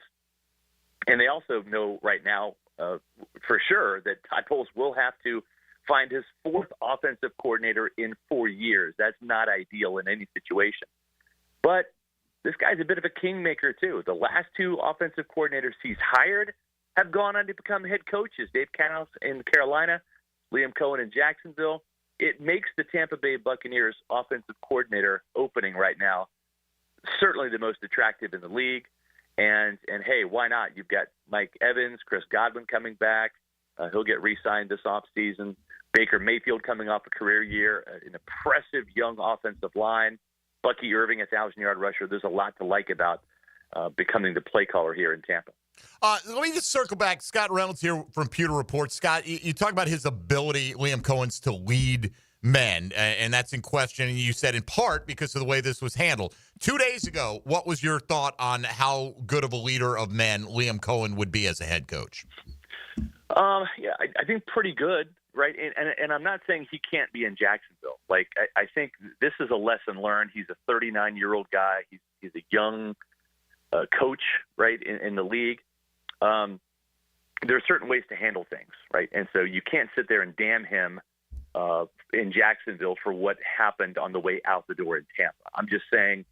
and they also know right now for sure that Todd Bowles will have to find his 4th offensive coordinator in 4 years. That's not ideal in any situation. But this guy's a bit of a kingmaker, too. The last 2 offensive coordinators he's hired have gone on to become head coaches. Dave Canales in Carolina, Liam Cohen in Jacksonville. It makes the Tampa Bay Buccaneers offensive coordinator opening right now certainly the most attractive in the league. And hey, why not? You've got Mike Evans, Chris Godwin coming back. He'll get re-signed this offseason. Baker Mayfield coming off a career year, an impressive young offensive line. Bucky Irving, a 1,000-yard rusher. There's a lot to like about becoming the play caller here in Tampa. Let me just circle back. Scott Reynolds here from Pewter Report. Scott, you talk about his ability, Liam Cohen's, to lead men, and that's in question. And you said in part because of the way this was handled. 2 days ago, what was your thought on how good of a leader of men Liam Cohen would be as a head coach? Yeah, I think pretty good, right? And I'm not saying he can't be in Jacksonville. Like, I think this is a lesson learned. He's a 39-year-old guy. He's a young coach, right, in the league. There are certain ways to handle things, right? And so you can't sit there and damn him in Jacksonville for what happened on the way out the door in Tampa. I'm just saying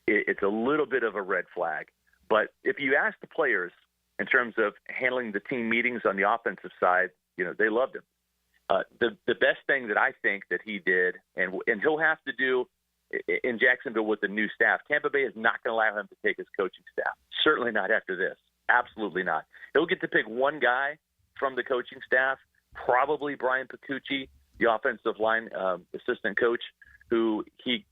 it's a little bit of a red flag. But if you ask the players in terms of handling the team meetings on the offensive side, they loved him. The best thing that I think that he did, and he'll have to do in Jacksonville with the new staff, Tampa Bay is not going to allow him to take his coaching staff. Certainly not after this. Absolutely not. He'll get to pick one guy from the coaching staff, probably Brian Picucci, the offensive line assistant coach, who he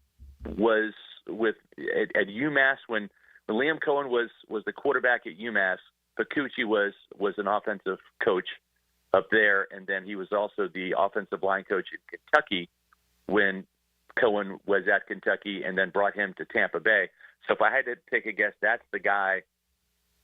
was with at UMass when Liam Cohen was the quarterback at UMass. Picucci was an offensive coach up there, and then he was also the offensive line coach in Kentucky when Cohen was at Kentucky, and then brought him to Tampa Bay. So if I had to take a guess, that's the guy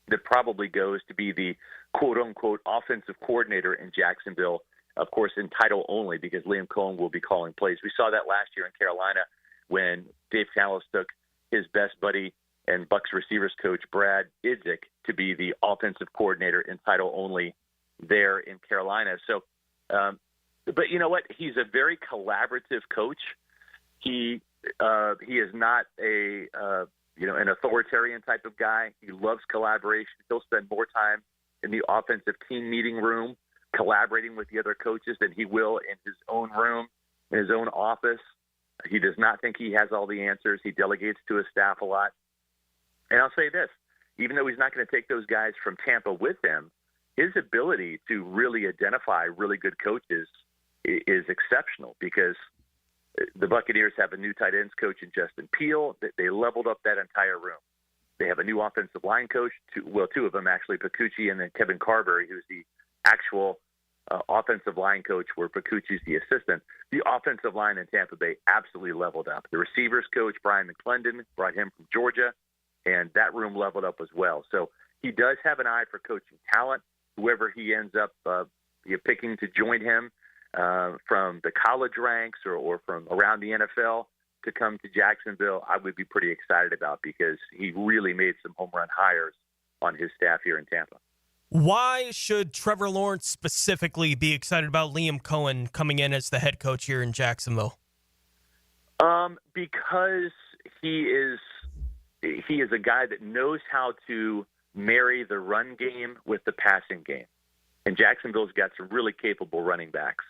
that probably goes to be the quote-unquote offensive coordinator in Jacksonville, of course, in title only, because Liam Cohen will be calling plays. We saw that last year in Carolina when Dave Canales took his best buddy and Bucs receivers coach Brad Idzik to be the offensive coordinator in title only there in Carolina. So, but you know what? He's a very collaborative coach. He is not an authoritarian type of guy. He loves collaboration. He'll spend more time in the offensive team meeting room collaborating with the other coaches than he will in his own room, in his own office. He does not think he has all the answers. He delegates to his staff a lot. And I'll say this, even though he's not going to take those guys from Tampa with him, his ability to really identify really good coaches is exceptional because the Buccaneers have a new tight ends coach in Justin Peele. They leveled up that entire room. They have a new offensive line coach, two of them actually, Pacucci and then Kevin Carberry, who's the actual offensive line coach where Pacucci's the assistant. The offensive line in Tampa Bay absolutely leveled up. The receivers coach, Brian McClendon, brought him from Georgia, and that room leveled up as well. So he does have an eye for coaching talent. Whoever he ends up picking to join him from the college ranks or from around the NFL to come to Jacksonville, I would be pretty excited about because he really made some home run hires on his staff here in Tampa. Why should Trevor Lawrence specifically be excited about Liam Cohen coming in as the head coach here in Jacksonville? Because he is a guy that knows how to marry the run game with the passing game. And Jacksonville's got some really capable running backs.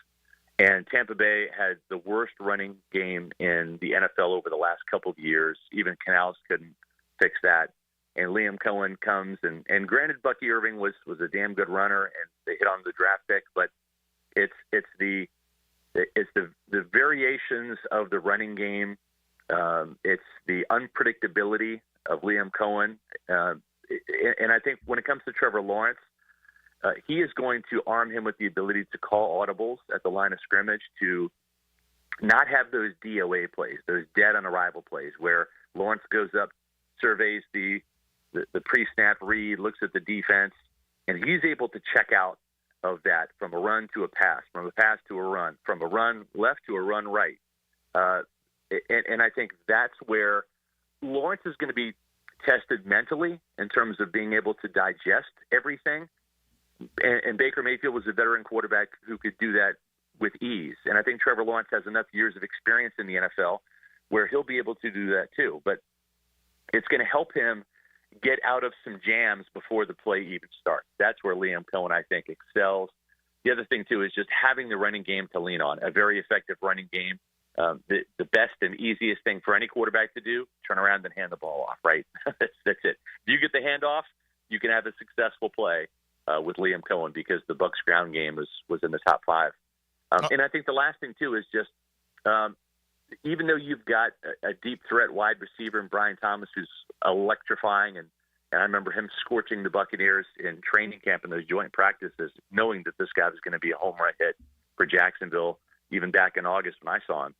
And Tampa Bay had the worst running game in the NFL over the last couple of years. Even Canales couldn't fix that. And Liam Cohen comes, and granted, Bucky Irving was a damn good runner, and they hit on the draft pick, but it's the variations of the running game. It's the unpredictability of Liam Cohen. And I think when it comes to Trevor Lawrence, he is going to arm him with the ability to call audibles at the line of scrimmage, to not have those DOA plays, those dead on arrival plays, where Lawrence goes up, surveys the pre-snap read, looks at the defense, and he's able to check out of that from a run to a pass, from a pass to a run, from a run left to a run right. And I think that's where Lawrence is going to be tested mentally in terms of being able to digest everything. And Baker Mayfield was a veteran quarterback who could do that with ease. And I think Trevor Lawrence has enough years of experience in the NFL where he'll be able to do that too. But it's going to help him get out of some jams before the play even starts. That's where Liam Cohen, I think, excels. The other thing, too, is just having the running game to lean on, a very effective running game. The best and easiest thing for any quarterback to do, turn around and hand the ball off, right? That's it. If you get the handoff, you can have a successful play with Liam Cohen because the Bucs ground game was in the top 5. And I think the last thing, too, is just even though you've got a deep threat wide receiver in Brian Thomas who's electrifying, and I remember him scorching the Buccaneers in training camp in those joint practices, knowing that this guy was going to be a home run hit for Jacksonville, even back in August when I saw him.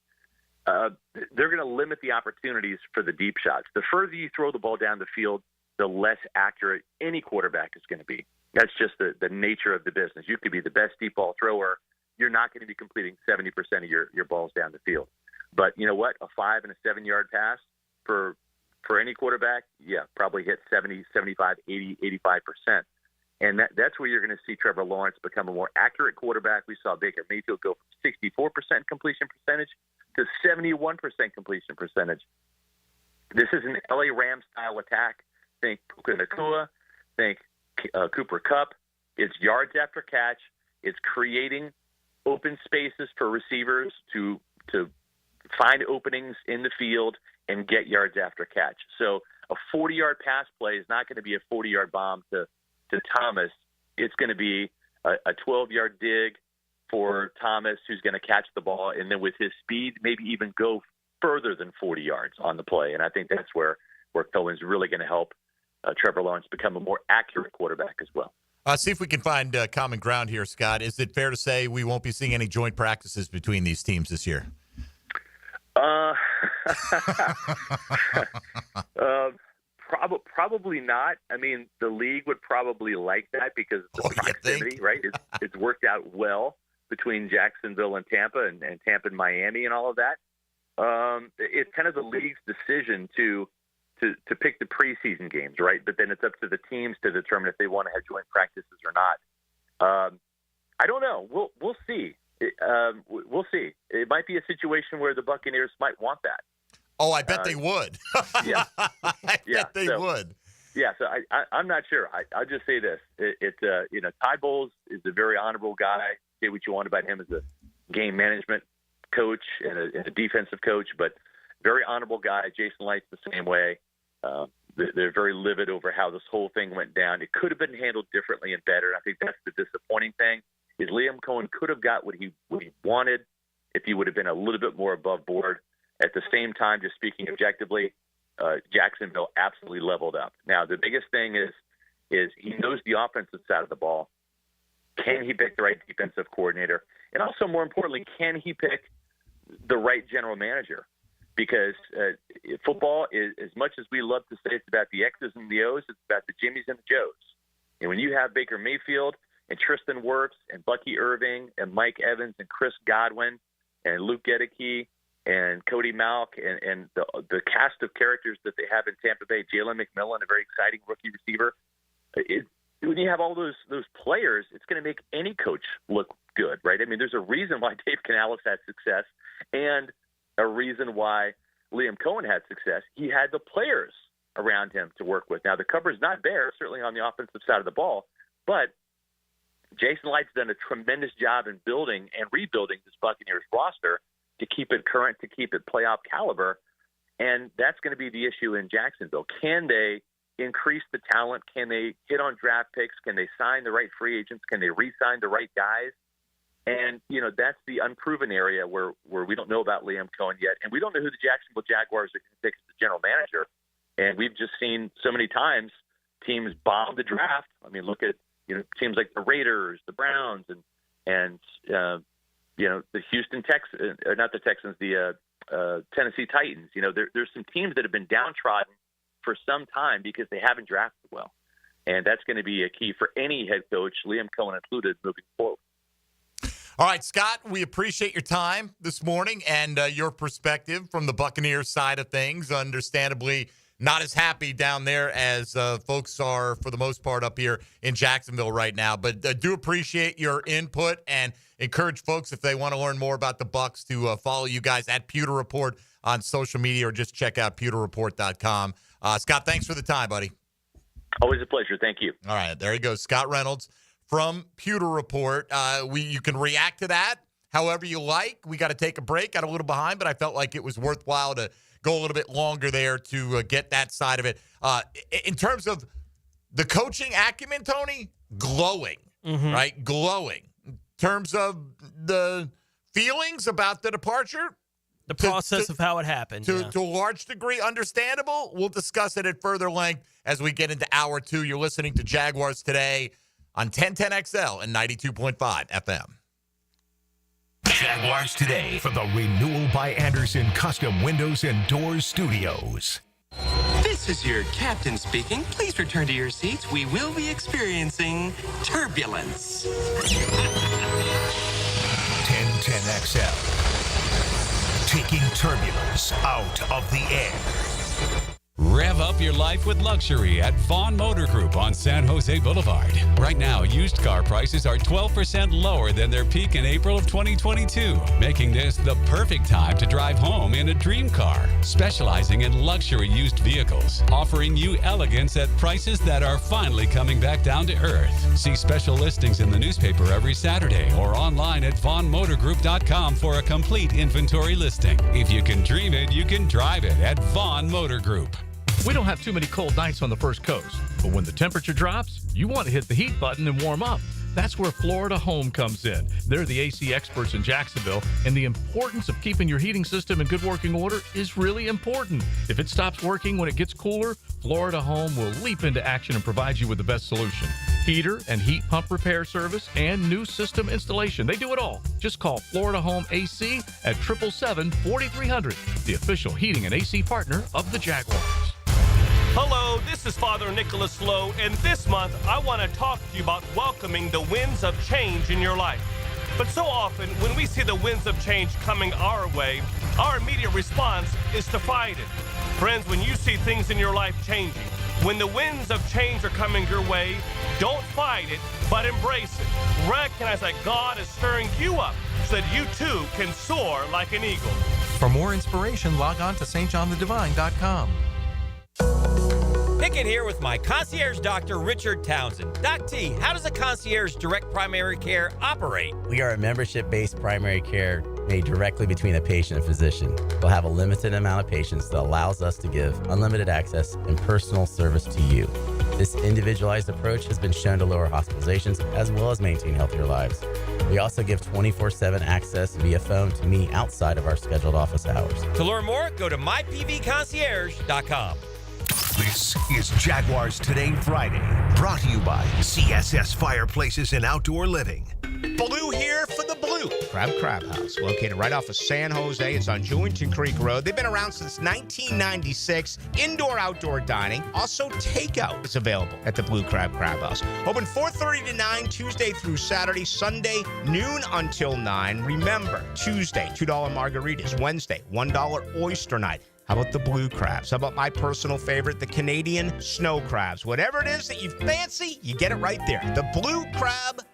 They're going to limit the opportunities for the deep shots. The further you throw the ball down the field, the less accurate any quarterback is going to be. That's just the nature of the business. You could be the best deep ball thrower. You're not going to be completing 70% of your balls down the field. But you know what? A 5 and a 7 yard pass for any quarterback, probably hit 70, 75, 80, 85%. And that's where you're going to see Trevor Lawrence become a more accurate quarterback. We saw Baker Mayfield go from 64% completion percentage to 71% completion percentage. This is an LA Rams style attack. Think Puka Nacua, think Cooper Kupp. It's yards after catch. It's creating open spaces for receivers to find openings in the field and get yards after catch. So a 40-yard pass play is not going to be a 40-yard bomb to Thomas. It's going to be a 12-yard dig for Thomas, who's going to catch the ball, and then with his speed, maybe even go further than 40 yards on the play. And I think that's where Cohen's really going to help Trevor Lawrence become a more accurate quarterback as well. See if we can find common ground here, Scott. Is it fair to say we won't be seeing any joint practices between these teams this year? Probably not. I mean, the league would probably like that because of the proximity, right? It's worked out well between Jacksonville and Tampa and Tampa and Miami and all of that. It's kind of the league's decision to pick the preseason games, right? But then it's up to the teams to determine if they want to have joint practices or not. I don't know. We'll see. We'll see. It might be a situation where the Buccaneers might want that. Oh, I bet they would. Yeah, I bet they would. Yeah, so I'm not sure. I'll just say this: Todd Bowles is a very honorable guy. Say what you want about him as a game management coach and a defensive coach, but very honorable guy. Jason Light's the same way. They're very livid over how this whole thing went down. It could have been handled differently and better. And I think that's the disappointing thing is Liam Cohen could have got what he wanted if he would have been a little bit more above board. At the same time, just speaking objectively, Jacksonville absolutely leveled up. Now, the biggest thing is he knows the offensive side of the ball. Can he pick the right defensive coordinator? And also, more importantly, can he pick the right general manager? Because football is, as much as we love to say it's about the X's and the O's, it's about the Jimmies and the Joes. And when you have Baker Mayfield and Tristan Wirfs and Bucky Irving and Mike Evans and Chris Godwin and Luke Gedeke and Cody Malk and the cast of characters that they have in Tampa Bay, Jalen McMillan, a very exciting rookie receiver, when you have all those players, it's going to make any coach look good, right? I mean, there's a reason why Dave Canales had success and a reason why Liam Cohen had success. He had the players around him to work with. Now, the cover's not bare, certainly on the offensive side of the ball, but Jason Light's done a tremendous job in building and rebuilding this Buccaneers roster to keep it current, to keep it playoff caliber, and that's going to be the issue in Jacksonville. Can they increase the talent? Can they hit on draft picks? Can they sign the right free agents? Can they re-sign the right guys? And, that's the unproven area where we don't know about Liam Cohen yet. And we don't know who the Jacksonville Jaguars are going to pick as the general manager. And we've just seen so many times teams bomb the draft. I mean, look at, teams like the Raiders, the Browns, and the Houston Texans, or not the Texans, the Tennessee Titans. There's some teams that have been downtrodden for some time because they haven't drafted well. And that's going to be a key for any head coach, Liam Cohen included, moving forward. All right, Scott, we appreciate your time this morning and your perspective from the Buccaneers side of things. Understandably, not as happy down there as folks are, for the most part, up here in Jacksonville right now. But do appreciate your input and encourage folks, if they want to learn more about the Bucs, to follow you guys at Pewter Report on social media or just check out pewterreport.com. Scott, thanks for the time, buddy. Always a pleasure. Thank you. All right, there he goes, Scott Reynolds from Pewter Report. You can react to that however you like. We got to take a break. Got a little behind, but I felt like it was worthwhile to go a little bit longer there to get that side of it. In terms of the coaching acumen, Tony, glowing, right? Glowing. In terms of the feelings about the departure, the process of how it happened. To a large degree, understandable. We'll discuss it at further length as we get into hour 2. You're listening to Jaguars Today on 1010XL and 92.5 FM. Jaguars Today from the Renewal by Anderson Custom Windows and Doors Studios. This is your captain speaking. Please return to your seats. We will be experiencing turbulence. 1010XL. Taking turbulence out of the air. Rev up your life with luxury at Vaughn Motor Group on San Jose Boulevard. Right now, used car prices are 12% lower than their peak in April of 2022, making this the perfect time to drive home in a dream car. Specializing in luxury used vehicles, offering you elegance at prices that are finally coming back down to earth. See special listings in the newspaper every Saturday or online at vaughnmotorgroup.com for a complete inventory listing. If you can dream it, you can drive it at Vaughn Motor Group. We don't have too many cold nights on the First Coast, but when the temperature drops, you want to hit the heat button and warm up. That's where Florida Home comes in. They're the AC experts in Jacksonville, and the importance of keeping your heating system in good working order is really important. If it stops working when it gets cooler, Florida Home will leap into action and provide you with the best solution. Heater and heat pump repair service and new system installation. They do it all. Just call Florida Home AC at 777-4300, the official heating and AC partner of the Jaguars. Hello, this is Father Nicholas Lowe, and this month I want to talk to you about welcoming the winds of change in your life. But so often, when we see the winds of change coming our way, our immediate response is to fight it. Friends, when you see things in your life changing, when the winds of change are coming your way, don't fight it, but embrace it. Recognize that God is stirring you up so that you too can soar like an eagle. For more inspiration, log on to stjohnthedivine.com. Pickett here with my concierge doctor, Richard Townsend. Doc T, how does a concierge direct primary care operate? We are a membership-based primary care made directly between a patient and physician. We'll have a limited amount of patients that allows us to give unlimited access and personal service to you. This individualized approach has been shown to lower hospitalizations as well as maintain healthier lives. We also give 24/7 access via phone to me outside of our scheduled office hours. To learn more, go to mypvconcierge.com. This is Jaguars Today Friday, brought to you by CSS Fireplaces and Outdoor Living. Blue here for the Blue Crab House, located right off of San Jose. It's on Jewington Creek Road. They've been around since 1996. Indoor-outdoor dining. Also, takeout is available at the Blue Crab House. Open 4:30 to 9, Tuesday through Saturday. Sunday, noon until 9. Remember, Tuesday, $2 margaritas. Wednesday, $1 oyster night. How about the blue crabs? How about my personal favorite, the Canadian snow crabs? Whatever it is that you fancy, you get it right there. The Blue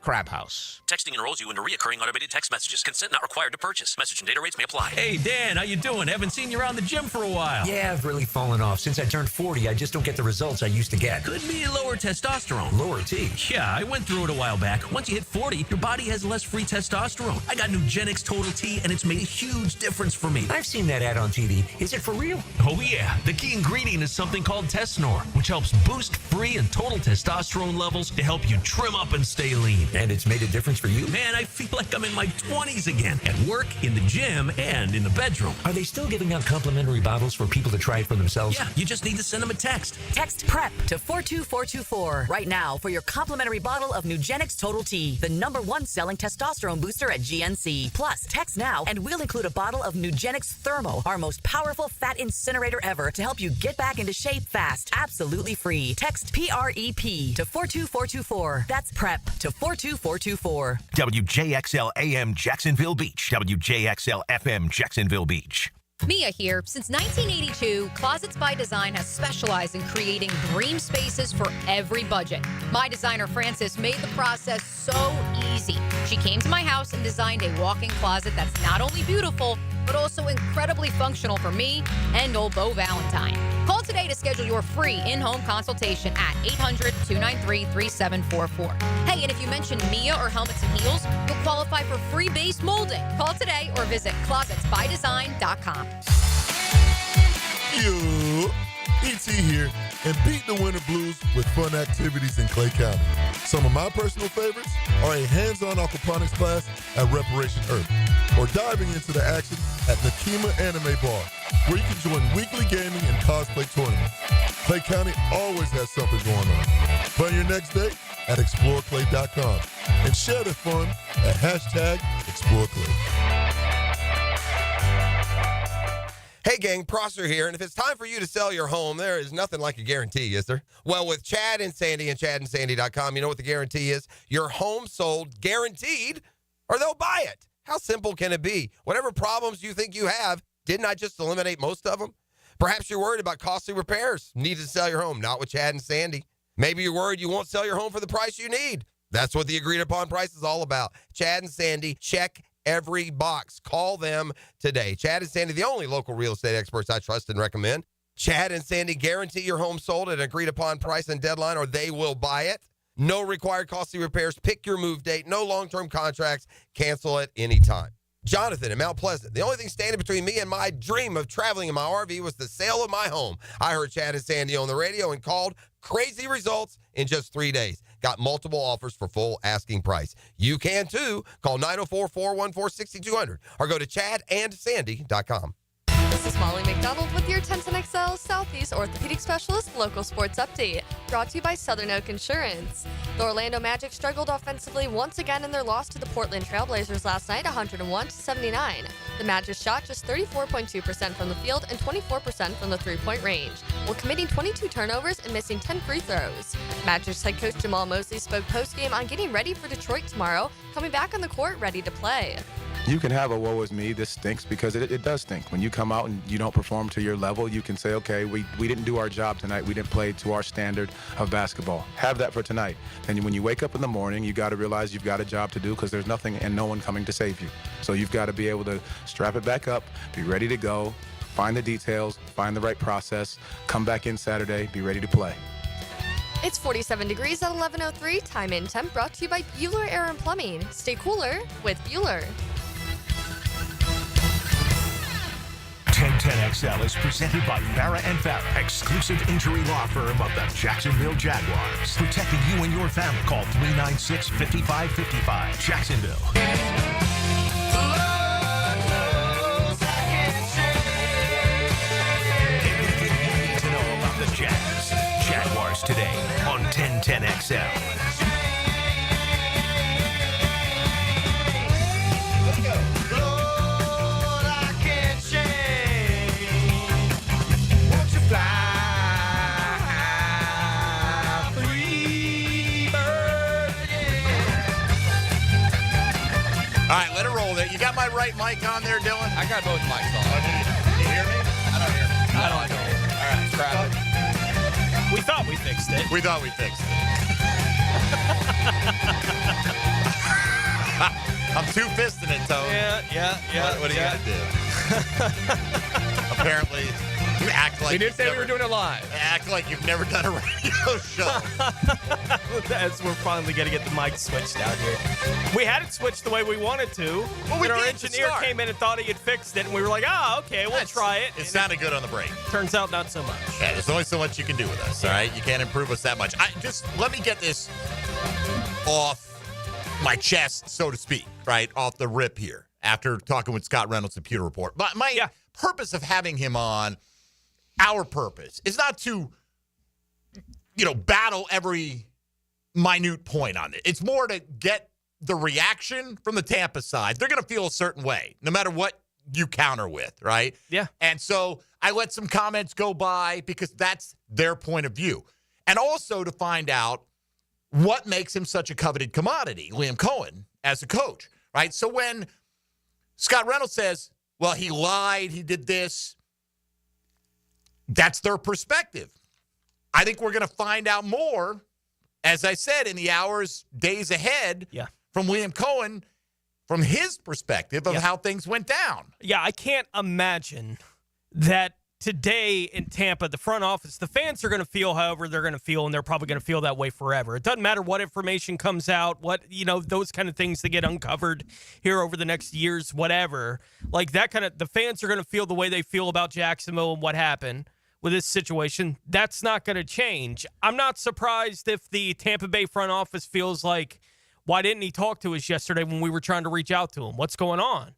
Crab House. Texting enrolls you into recurring automated text messages. Consent not required to purchase. Message and data rates may apply. Hey, Dan, how you doing? Haven't seen you around the gym for a while. Yeah, I've really fallen off. Since I turned 40, I just don't get the results I used to get. Could be lower testosterone. Lower T. Yeah, I went through it a while back. Once you hit 40, your body has less free testosterone. I got Nugenix Total T, and it's made a huge difference for me. I've seen that ad on TV. Is it for real? Oh, yeah. The key ingredient is something called Tesnor, which helps boost free and total testosterone levels to help you trim up and stay lean. And it's made a difference for you? Man, I feel like I'm in my 20s again. At work, in the gym, and in the bedroom. Are they still giving out complimentary bottles for people to try it for themselves? Yeah, you just need to send them a text. Text PREP to 42424 right now for your complimentary bottle of Nugenix Total T, the #1 selling testosterone booster at GNC. Plus, text now and we'll include a bottle of Nugenix Thermo, our most powerful fat incinerator ever, to help you get back into shape fast. Absolutely free. Text PREP to 42424. That's PREP to 42424. WJXL AM Jacksonville Beach. WJXL FM Jacksonville Beach. Mia here. Since 1982, Closets by Design has specialized in creating dream spaces for every budget. My designer, Frances, made the process so easy. She came to my house and designed a walk-in closet that's not only beautiful, but also incredibly functional for me and old Beau Valentine. Call today to schedule your free in-home consultation at 800-293-3744. Hey, and if you mention Mia or Helmets and Heels, you'll qualify for free base molding. Call today or visit closetsbydesign.com. Yo, E.T. here, and beat the winter blues with fun activities in Clay County. Some of my personal favorites are a hands-on aquaponics class at Reparation Earth, or diving into the action at Nakima Anime Bar, where you can join weekly gaming and cosplay tournaments. Clay County always has something going on. Plan your next date at exploreclay.com and share the fun at #ExploreClay. Hey gang, Prosser here, and if it's time for you to sell your home, there is nothing like a guarantee, is there? Well, with Chad and Sandy and chadandsandy.com, you know what the guarantee is? Your home sold guaranteed, or they'll buy it. How simple can it be? Whatever problems you think you have, didn't I just eliminate most of them? Perhaps you're worried about costly repairs, need to sell your home, not with Chad and Sandy. Maybe you're worried you won't sell your home for the price you need. That's what the agreed upon price is all about. Chad and Sandy, check every box. Call them today. Chad and Sandy, the only local real estate experts I trust and recommend. Chad and Sandy guarantee your home sold at an agreed upon price and deadline, or they will buy it. No required costly repairs. Pick your move date. No long-term contracts. Cancel at any time. Jonathan in Mount Pleasant. The only thing standing between me and my dream of traveling in my RV was the sale of my home. I heard Chad and Sandy on the radio and called. Crazy results in just 3 days. Got multiple offers for full asking price. You can too. Call 904-414-6200 or go to chadandsandy.com. This is Molly McDonald with your 1010XL Southeast Orthopedic Specialist Local Sports Update, brought to you by Southern Oak Insurance. The Orlando Magic struggled offensively once again in their loss to the Portland Trailblazers last night, 101-79. The Magic shot just 34.2% from the field and 24% from the three-point range, while committing 22 turnovers and missing 10 free throws. Magic's head coach Jamal Mosley spoke post-game on getting ready for Detroit tomorrow, coming back on the court ready to play. You can have a woe is me, this stinks, because it does stink. When you come out and you don't perform to your level, you can say, okay, we didn't do our job tonight. We didn't play to our standard of basketball. Have that for tonight. And when you wake up in the morning, you got to realize you've got a job to do because there's nothing and no one coming to save you. So you've got to be able to strap it back up, be ready to go, find the details, find the right process, come back in Saturday, be ready to play. It's 47 degrees at 11:03. Time in temp brought to you by Bueller Air and Plumbing. Stay cooler with Bueller. 1010XL is presented by Farah and Farah, exclusive injury law firm of the Jacksonville Jaguars. Protecting you and your family. Call 396-5555. Jacksonville. Everything you need to know about the Jags. Jaguars today on 1010XL. All right, let it roll there. You got my right mic on there, Dylan? I got both mics on. You hear me? I don't hear. I don't know. All right, scrap it. We thought we fixed it. We thought we fixed it. I'm two-fisting it, Tone. Yeah. What are you going to do? Apparently, you act like We did say we were doing it live. Act like you've never done a radio show. As we're finally going to get the mic switched out here. We had it switched the way we wanted to. Well, we and our did to engineer start. came in and thought he had fixed it, and we were like, okay, we'll try it. It sounded good on the break. Turns out not so much. Yeah, there's only so much you can do with us, all right? You can't improve us that much. Let me get this off my chest, so to speak, right? Off the rip here after talking with Scott Reynolds at Pewter Report. But my purpose of having him on, our purpose, is not to, battle every minute point on it. It's more to get the reaction from the Tampa side. They're going to feel a certain way, no matter what you counter with, right? Yeah. And so I let some comments go by because that's their point of view. And also to find out what makes him such a coveted commodity, Liam Cohen, as a coach, right? So when Scott Reynolds says, well, he lied, he did this, that's their perspective. I think we're going to find out more, as I said, in the hours, days ahead from Liam Cohen, from his perspective of how things went down. Yeah, I can't imagine that today in Tampa, the front office, the fans are going to feel however they're going to feel, and they're probably going to feel that way forever. It doesn't matter what information comes out, what, those kind of things that get uncovered here over the next years, whatever. Like that the fans are going to feel the way they feel about Jacksonville and what happened with this situation. That's not going to change. I'm not surprised if the Tampa Bay front office feels like, why didn't he talk to us yesterday when we were trying to reach out to him? What's going on?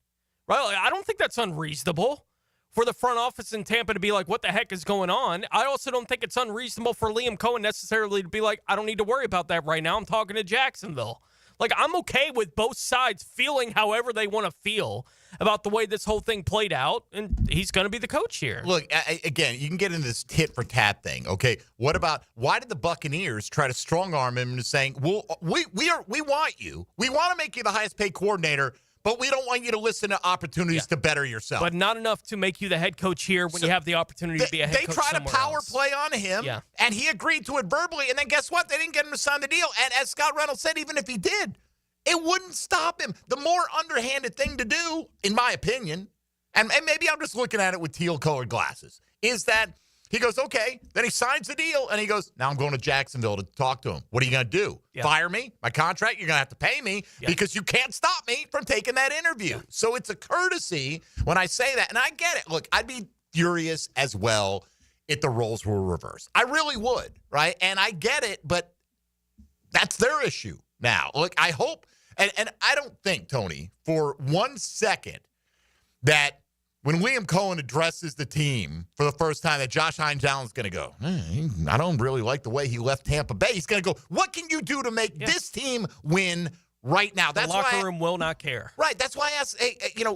Right? Like, I don't think that's unreasonable for the front office in Tampa to be like, what the heck is going on? I also don't think it's unreasonable for Liam Cohen necessarily to be like, I don't need to worry about that right now. I'm talking to Jacksonville. Like, I'm okay with both sides feeling however they want to feel about the way this whole thing played out, and he's going to be the coach here. Look, again, you can get into this tit for tat thing, okay? What about, why did the Buccaneers try to strong-arm him into saying, well, we want you. We want to make you the highest-paid coordinator, but we don't want you to listen to opportunities to better yourself. But not enough to make you the head coach here when you have the opportunity to be a head coach They tried to power else. play on him, and he agreed to it verbally, and then guess what? They didn't get him to sign the deal. And as Scott Reynolds said, even if he did, it wouldn't stop him. The more underhanded thing to do, in my opinion, and maybe I'm just looking at it with teal-colored glasses, is that he goes, okay, then he signs the deal, and he goes, now I'm going to Jacksonville to talk to him. What are you going to do? Fire me? My contract? You're going to have to pay me because you can't stop me from taking that interview. So it's a courtesy when I say that, and I get it. Look, I'd be furious as well if the roles were reversed. I really would, right? And I get it, but that's their issue now. Look, I hope, and I don't think, Tony, for 1 second that when Liam Cohen addresses the team for the first time, that Josh Hines Allen's going to go, I don't really like the way he left Tampa Bay. He's going to go, what can you do to make this team win right now? The locker room will not care. Right. That's why I asked,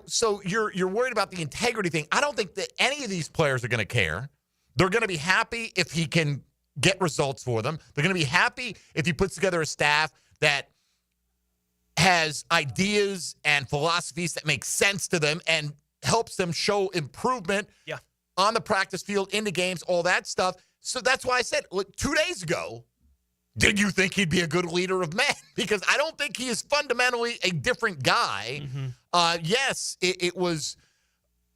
so you're worried about the integrity thing. I don't think that any of these players are going to care. They're going to be happy if he can get results for them. They're going to be happy if he puts together a staff that has ideas and philosophies that make sense to them and helps them show improvement on the practice field, in the games, all that stuff. So that's why I said, look, 2 days ago, did you think he'd be a good leader of men? Because I don't think he is fundamentally a different guy. Yes, it was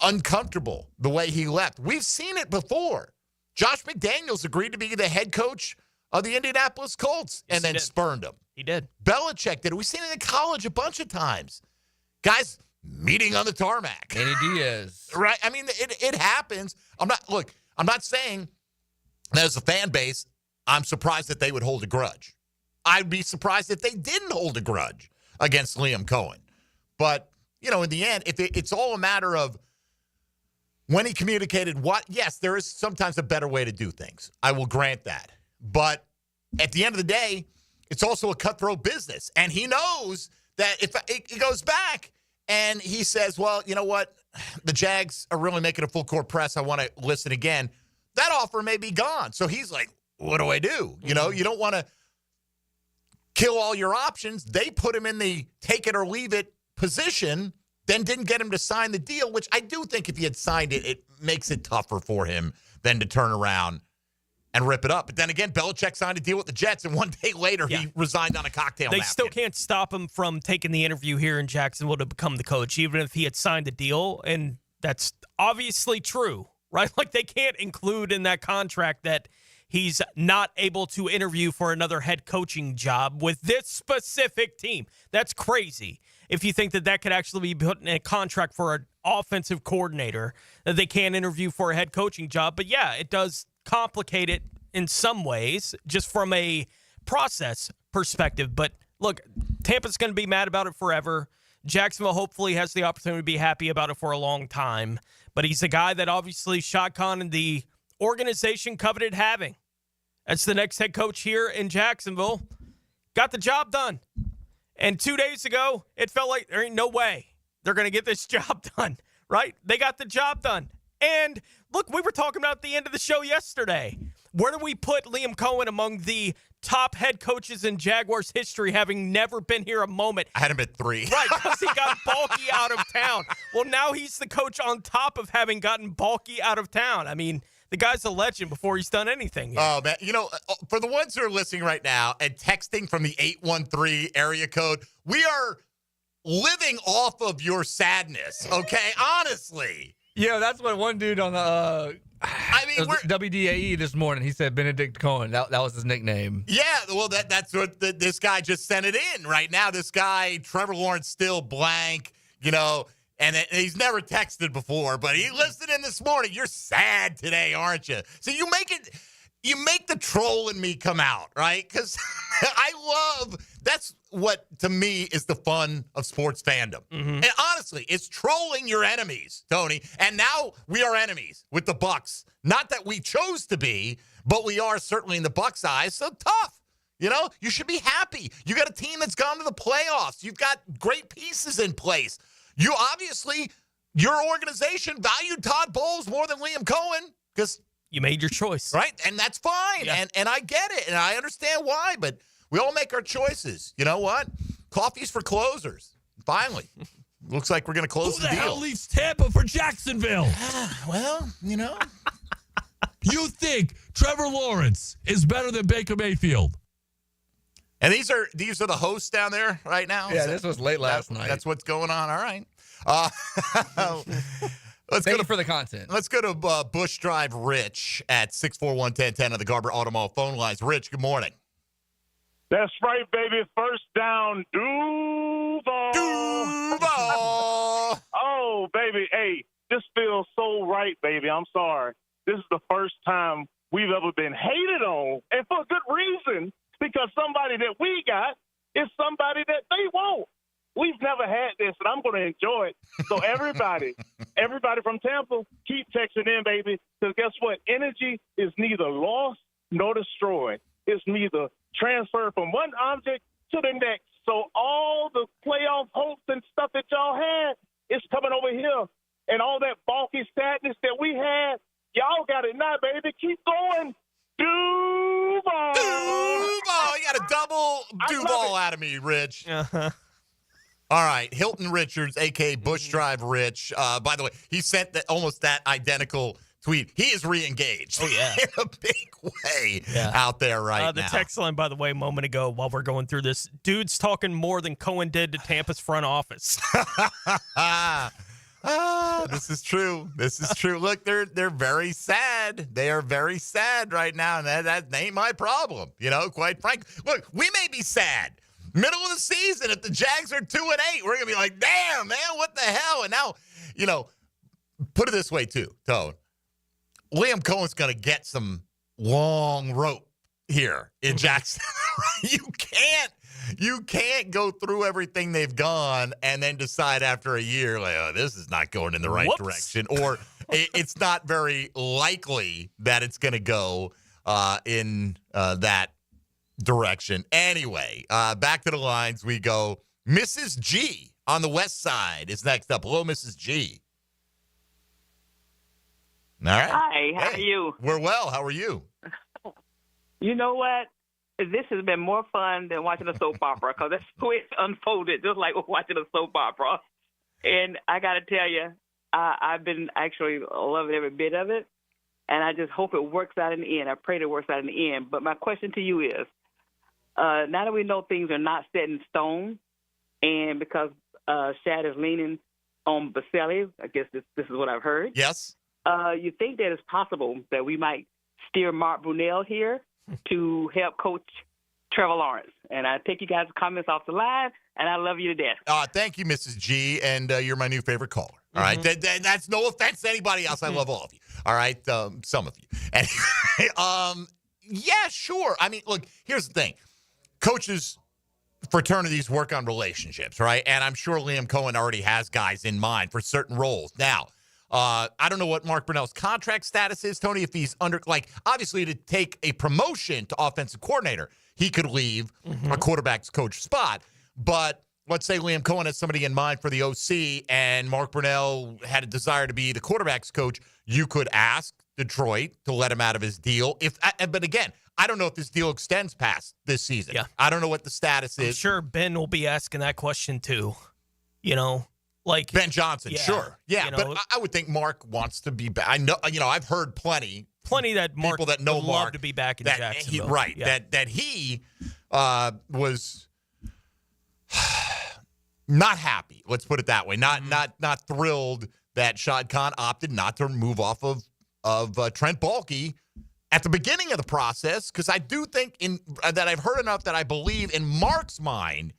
uncomfortable the way he left. We've seen it before. Josh McDaniels agreed to be the head coach of the Indianapolis Colts and then spurned him. He did. Belichick did it. We've seen it in college a bunch of times. Guys meeting on the tarmac. Manny Diaz. Right? I mean, it happens. I'm not saying that as a fan base, I'm surprised that they would hold a grudge. I'd be surprised if they didn't hold a grudge against Liam Cohen. But, in the end, if it's all a matter of when he communicated what, yes, there is sometimes a better way to do things. I will grant that. But at the end of the day, it's also a cutthroat business. And he knows that if he goes back and he says, well, you know what? The Jags are really making a full court press. I want to listen again. That offer may be gone. So he's like, what do I do? You don't want to kill all your options. They put him in the take it or leave it position, then didn't get him to sign the deal, which I do think if he had signed it, it makes it tougher for him than to turn around and rip it up. But then again, Belichick signed a deal with the Jets, and one day later he resigned on a cocktail napkin. They still can't stop him from taking the interview here in Jacksonville to become the coach, even if he had signed a deal, and that's obviously true, right? Like, they can't include in that contract that he's not able to interview for another head coaching job with this specific team. That's crazy. If you think that could actually be put in a contract for an offensive coordinator, that they can't interview for a head coaching job. But yeah, it does complicate it in some ways, just from a process perspective. But look, Tampa's going to be mad about it forever. Jacksonville hopefully has the opportunity to be happy about it for a long time. But he's a guy that obviously Shad Khan and the organization coveted having. That's the next head coach here in Jacksonville. Got the job done. And 2 days ago, it felt like there ain't no way they're going to get this job done, right? They got the job done. And look, we were talking about at the end of the show yesterday. Where do we put Liam Cohen among the top head coaches in Jaguars history, having never been here a moment? I had him at 3. Right, because he got bulky out of town. Well, now he's the coach on top of having gotten bulky out of town. I mean, the guy's a legend before he's done anything here. Oh, man. For the ones who are listening right now and texting from the 813 area code, we are living off of your sadness, okay? Honestly. Yeah, that's what one dude on the WDAE this morning, he said Benedict Cohen. That was his nickname. Yeah, well, that's what this guy just sent it in right now. This guy, Trevor Lawrence, still blank, and he's never texted before, but he listened in this morning. You're sad today, aren't you? So you make the troll in me come out, right? Because that's what, to me, is the fun of sports fandom. Mm-hmm. And honestly, it's trolling your enemies, Tony. And now we are enemies with the Bucs. Not that we chose to be, but we are certainly in the Bucs' eyes. So tough. You should be happy. You got a team that's gone to the playoffs. You've got great pieces in place. You obviously, your organization valued Todd Bowles more than Liam Cohen because you made your choice, right? And that's fine, and I get it, and I understand why. But we all make our choices. You know what? Coffee's for closers. Finally, looks like we're going to close the deal. Who the hell leaves Tampa for Jacksonville? Well, You think Trevor Lawrence is better than Baker Mayfield? And these are the hosts down there right now? Yeah, this was late last night. That's what's going on. All right. Thank you for the content. Let's go to Bush Drive Rich at 641-1010 on the Garber Automotive phone lines. Rich, good morning. That's right, baby. First down, Duval. Oh, baby. Hey, this feels so right, baby. I'm sorry. This is the first time we've ever been hated on, and for good reason. Because somebody that we got is somebody that they won't. We've never had this, and I'm going to enjoy it. So everybody from Tampa, keep texting in, baby. Because guess what? Energy is neither lost nor destroyed. It's neither transferred from one object to the next. So all the playoff hopes and stuff that y'all had is coming over here. And all that bulky sadness that we had, y'all got it now, baby. Keep going. Duval! You got a double Duval out of me, Rich. Uh-huh. All right, Hilton Richards, a.k.a. Bush Drive Rich. By the way, he sent almost that identical tweet. He is re-engaged. Oh, yeah. In a big way out there right the now. text line, by the way, a moment ago while we're going through this, dude's talking more than Cohen did to Tampa's front office. This is true. This is true. Look, they're very sad. They are very sad right now, and that ain't my problem, quite frankly. Look, we may be sad middle of the seaon, if the Jags are 2-8, we're going to be like, damn, man, what the hell? And now, put it this way, too, Tone. Liam Cohen's going to get some long rope here in Jackson. You can't go through everything they've gone and then decide after a year, like, oh, this is not going in the right direction. Or it's not very likely that it's going to go in that direction. Anyway, back to the lines we go. Mrs. G on the west side is next up. Hello, Mrs. G. All right. Hi, how are you? We're well. How are you? You know what? This has been more fun than watching a soap opera because that's the way it's unfolded, just like watching a soap opera. And I got to tell you, I've been actually loving every bit of it, and I just hope it works out in the end. I pray that it works out in the end. But my question to you is, now that we know things are not set in stone, and because Shad is leaning on Boselli, I guess this is what I've heard. Yes. You think that it's possible that we might steer Mark Brunell here to help coach Trevor Lawrence? And I take you guys' comments off the line, and I love you to death. Thank you, Mrs. G, and you're my new favorite caller. All right? That's no offense to anybody else. I love all of you. All right? Some of you. Anyway, yeah, sure. I mean, look, here's the thing. Coaches, fraternities work on relationships, right? And I'm sure Liam Cohen already has guys in mind for certain roles. Now, I don't know what Mark Brunell's contract status is, Tony, if he's under, obviously to take a promotion to offensive coordinator, he could leave a quarterback's coach spot. But let's say Liam Cohen has somebody in mind for the OC and Mark Brunell had a desire to be the quarterback's coach, you could ask Detroit to let him out of his deal. But again, I don't know if this deal extends past this season. Yeah. I don't know what the status is. I'm sure Ben will be asking that question too, Like Ben Johnson, sure. Yeah, but I would think Mark wants to be back. I know, I've heard plenty that Mark people that know would Mark love to be back in Jacksonville. That he was not happy. Let's put it that way. Not thrilled that Shad Khan opted not to move off of Trent Baalke at the beginning of the process, because I do think that I've heard enough that I believe in Mark's mind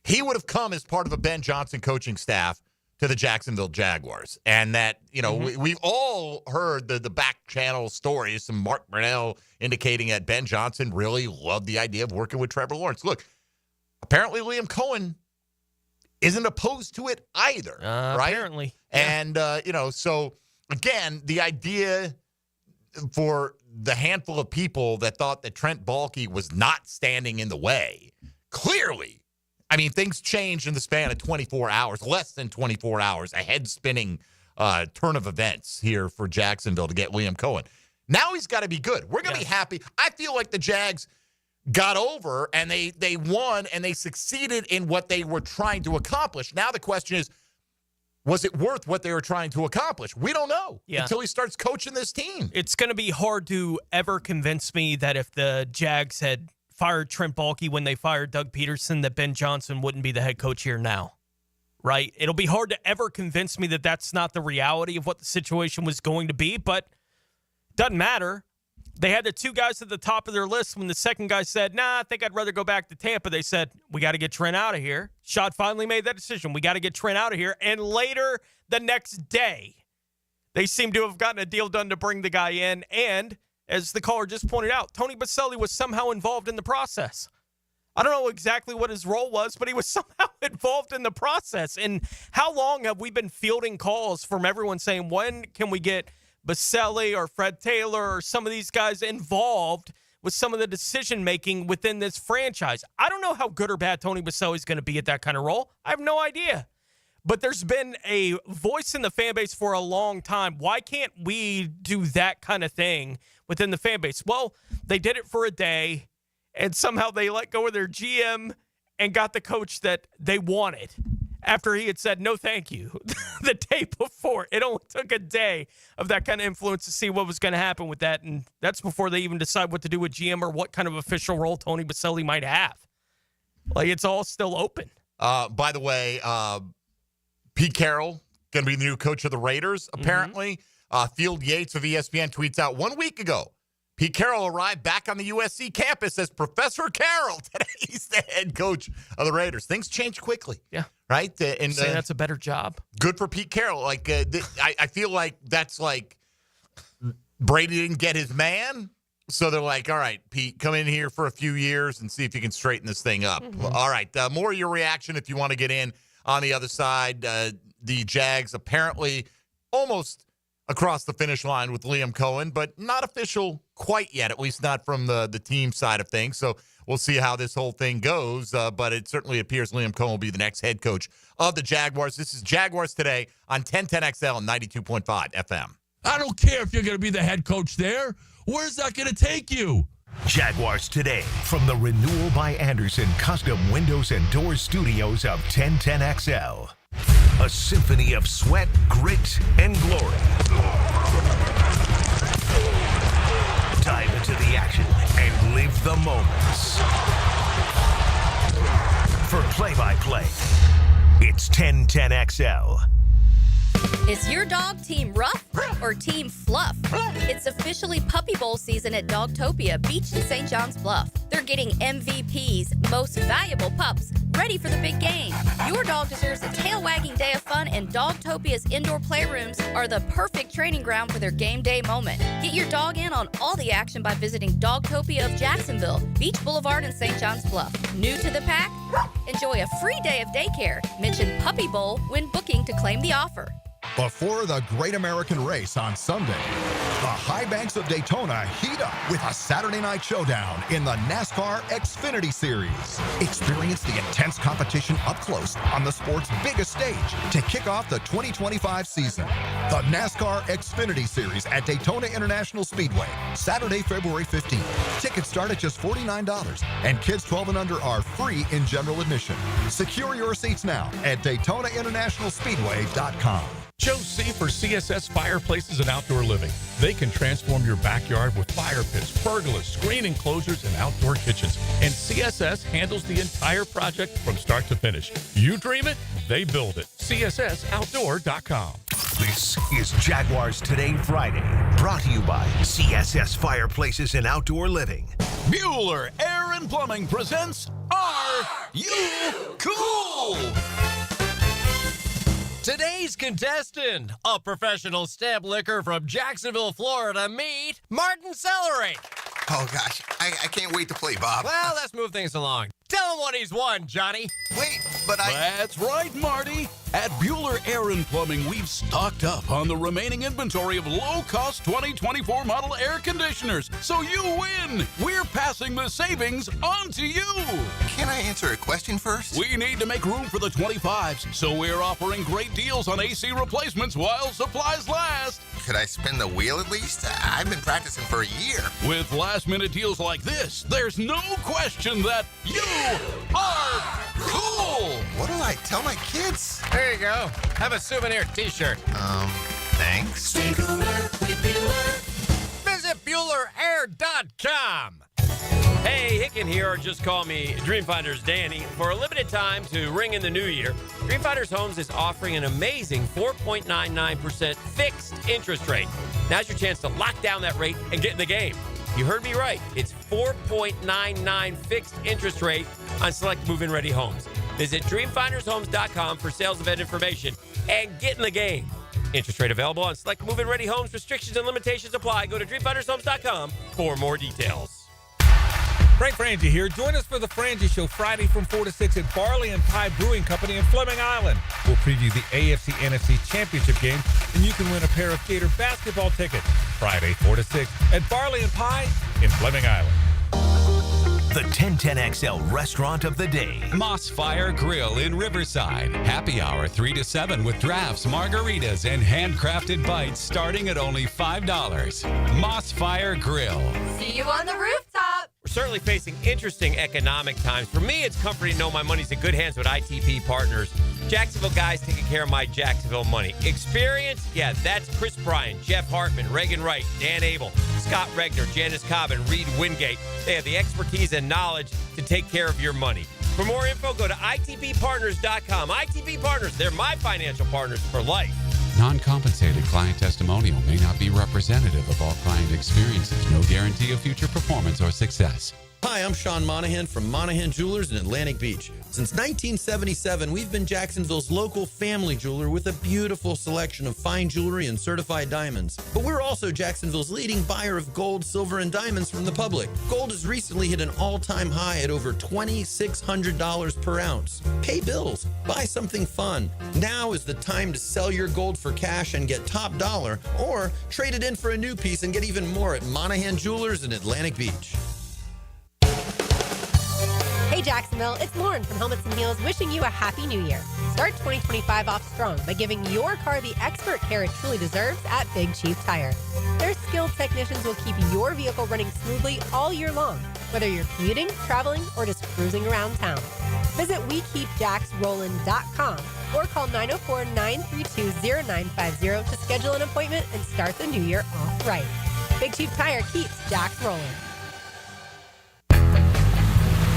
he would have come as part of a Ben Johnson coaching staff to the Jacksonville Jaguars. And that, we've all heard the back channel stories, some Mark Brunell indicating that Ben Johnson really loved the idea of working with Trevor Lawrence. Look, apparently Liam Cohen isn't opposed to it either, right? Apparently. And, so, again, the idea for the handful of people that thought that Trent Baalke was not standing in the way, clearly, I mean, things changed in the span of 24 hours, less than 24 hours, a head-spinning turn of events here for Jacksonville to get Liam Cohen. Now he's got to be good. We're going to be happy. I feel like the Jags got over, and they won, and they succeeded in what they were trying to accomplish. Now the question is, was it worth what they were trying to accomplish? We don't know until he starts coaching this team. It's going to be hard to ever convince me that if the Jags had fired Trent Baalke when they fired Doug Peterson, that Ben Johnson wouldn't be the head coach here now, right? It'll be hard to ever convince me that that's not the reality of what the situation was going to be, but doesn't matter. They had the two guys at the top of their list. When the second guy said, I think I'd rather go back to Tampa, they said, we got to get Trent out of here. Shad finally made that decision. We got to get Trent out of here. And later the next day, they seem to have gotten a deal done to bring the guy in. And as the caller just pointed out, Tony Boselli was somehow involved in the process. I don't know exactly what his role was, but he was somehow involved in the process. And how long have we been fielding calls from everyone saying, when can we get Boselli or Fred Taylor or some of these guys involved with some of the decision-making within this franchise? I don't know how good or bad Tony Boselli is going to be at that kind of role. I have no idea. But there's been a voice in the fan base for a long time. Why can't we do that kind of thing within the fan base? Well, they did it for a day, and somehow they let go of their GM and got the coach that they wanted after he had said, no, thank you, the day before. It only took a day of that kind of influence to see what was going to happen with that, and that's before they even decide what to do with GM or what kind of official role Tony Boselli might have. Like, it's all still open. By the way, Pete Carroll going to be the new coach of the Raiders, apparently. Field Yates of ESPN tweets out 1 week ago, Pete Carroll arrived back on the USC campus as Professor Carroll. Today he's the head coach of the Raiders. Things change quickly. Yeah. Right? And say that's a better job. Good for Pete Carroll. Like I feel like that's like Brady didn't get his man. So they're like, all right, Pete, come in here for a few years and see if you can straighten this thing up. All right. More of your reaction if you want to get in on the other side. The Jags apparently almost across the finish line with Liam Cohen, but not official quite yet, at least not from the team side of things. So we'll see how this whole thing goes. But it certainly appears Liam Cohen will be the next head coach of the Jaguars. This is Jaguars Today on 1010XL and 92.5 FM. I don't care if you're going to be the head coach there. Where's that going to take you? Jaguars Today from the Renewal by Andersen Custom Windows and Doors Studios of 1010XL. A symphony of sweat, grit, and glory. Dive into the action and live the moments. For play-by-play, it's 1010XL. Is your dog Team Rough or Team Fluff? It's officially Puppy Bowl season at Dogtopia Beach in St. John's Bluff. They're getting MVPs, most valuable pups, ready for the big game. Your dog deserves a tail-wagging day of fun, and Dogtopia's indoor playrooms are the perfect training ground for their game day moment. Get your dog in on all the action by visiting Dogtopia of Jacksonville, Beach Boulevard in St. John's Bluff. New to the pack? Enjoy a free day of daycare. Mention Puppy Bowl when booking to claim the offer. Before the Great American Race on Sunday, the high banks of Daytona heat up with a Saturday night showdown in the NASCAR Xfinity Series. Experience the intense competition up close on the sport's biggest stage to kick off the 2025 season. The NASCAR Xfinity Series at Daytona International Speedway, Saturday, February 15th. Tickets start at just $49, and kids 12 and under are free in general admission. Secure your seats now at DaytonaInternationalSpeedway.com. Choose C for CSS Fireplaces and Outdoor Living. They can transform your backyard with fire pits, pergolas, screen enclosures, and outdoor kitchens. And CSS handles the entire project from start to finish. You dream it, they build it. CSSOutdoor.com. This is Jaguars Today Friday, brought to you by CSS Fireplaces and Outdoor Living. Bueller Air and Plumbing presents Are You Cool? Today's contestant, a professional stamp licker from Jacksonville, Florida, meet Martin Celery. Oh, gosh. I can't wait to play, Bob. Well, let's move things along. Tell him what he's won, Johnny. Wait, but That's right, Marty. At Bueller Air and Plumbing, we've stocked up on the remaining inventory of low-cost 2024 model air conditioners. So you win. We're passing the savings on to you. Can I answer a question first? We need to make room for the 25s, so we're offering great deals on AC replacements while supplies last. Could I spin the wheel at least? I've been practicing for a year. With last-minute deals like this, there's no question that you are cool. What do I tell my kids? There you go. Have a souvenir t-shirt. Thanks. Stay cooler with Bueller. Visit BuellerAir.com. Hey, Hicken here, or just call me Dreamfinders Danny. For a limited time to ring in the new year, Dreamfinders Homes is offering an amazing 4.99% fixed interest rate. Now's your chance to lock down that rate and get in the game. You heard me right. It's 4.99 fixed interest rate on select move-in ready homes. Visit DreamfindersHomes.com for sales event information and get in the game. Interest rate available on select move-in ready homes. Restrictions and limitations apply. Go to DreamfindersHomes.com for more details. Frank Frangie here. Join us for the Frangie Show Friday from 4 to 6 at Barley and Pie Brewing Company in Fleming Island. We'll preview the AFC-NFC Championship game, and you can win a pair of Gator basketball tickets. Friday, 4 to 6 at Barley and Pie in Fleming Island. The 1010XL Restaurant of the Day. Moss Fire Grill in Riverside. Happy hour 3 to 7 with drafts, margaritas, and handcrafted bites starting at only $5. Moss Fire Grill. See you on the rooftop. We're certainly facing interesting economic times. For me, it's comforting to know my money's in good hands with ITP Partners. Jacksonville guys taking care of my Jacksonville money. Experience? Yeah, that's Chris Bryan, Jeff Hartman, Reagan Wright, Dan Abel, Scott Regner, Janice Cobb, and Reed Wingate. They have the expertise and knowledge to take care of your money. For more info, go to ITPPartners.com. ITP Partners, they're my financial partners for life. Non-compensated client testimonial may not be representative of all client experiences. No guarantee of future performance or success. Hi, I'm Sean Monahan from Monahan Jewelers in Atlantic Beach. Since 1977, we've been Jacksonville's local family jeweler with a beautiful selection of fine jewelry and certified diamonds. But we're also Jacksonville's leading buyer of gold, silver, and diamonds from the public. Gold has recently hit an all-time high at over $2,600 per ounce. Pay bills. Buy something fun. Now is the time to sell your gold for cash and get top dollar, or trade it in for a new piece and get even more at Monahan Jewelers in Atlantic Beach. Hey Jacksonville, it's Lauren from Helmets and Heels wishing you a happy new year. Start 2025 off strong by giving your car the expert care it truly deserves at Big Chief Tire. Their skilled technicians will keep your vehicle running smoothly all year long, whether you're commuting, traveling, or just cruising around town. Visit WeKeepJacksRollin.com or call 904-932-0950 to schedule an appointment and start the new year off right. Big Chief Tire keeps Jacks rolling.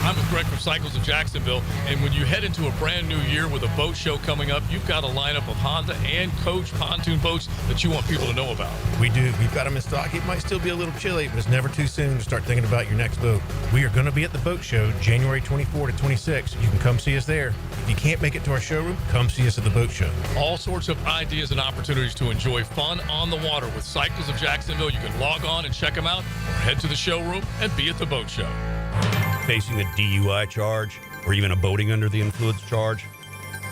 I'm with Greg from Cycles of Jacksonville, and when you head into a brand new year with a boat show coming up, you've got a lineup of Honda and Coach pontoon boats that you want people to know about. We do. We've got them in stock. It might still be a little chilly, but it's never too soon to start thinking about your next boat. We are going to be at the boat show January 24 to 26. You can come see us there. If you can't make it to our showroom, come see us at the boat show. All sorts of ideas and opportunities to enjoy fun on the water with Cycles of Jacksonville. You can log on and check them out, or head to the showroom and be at the boat show. Facing a DUI charge or even a boating under the influence charge?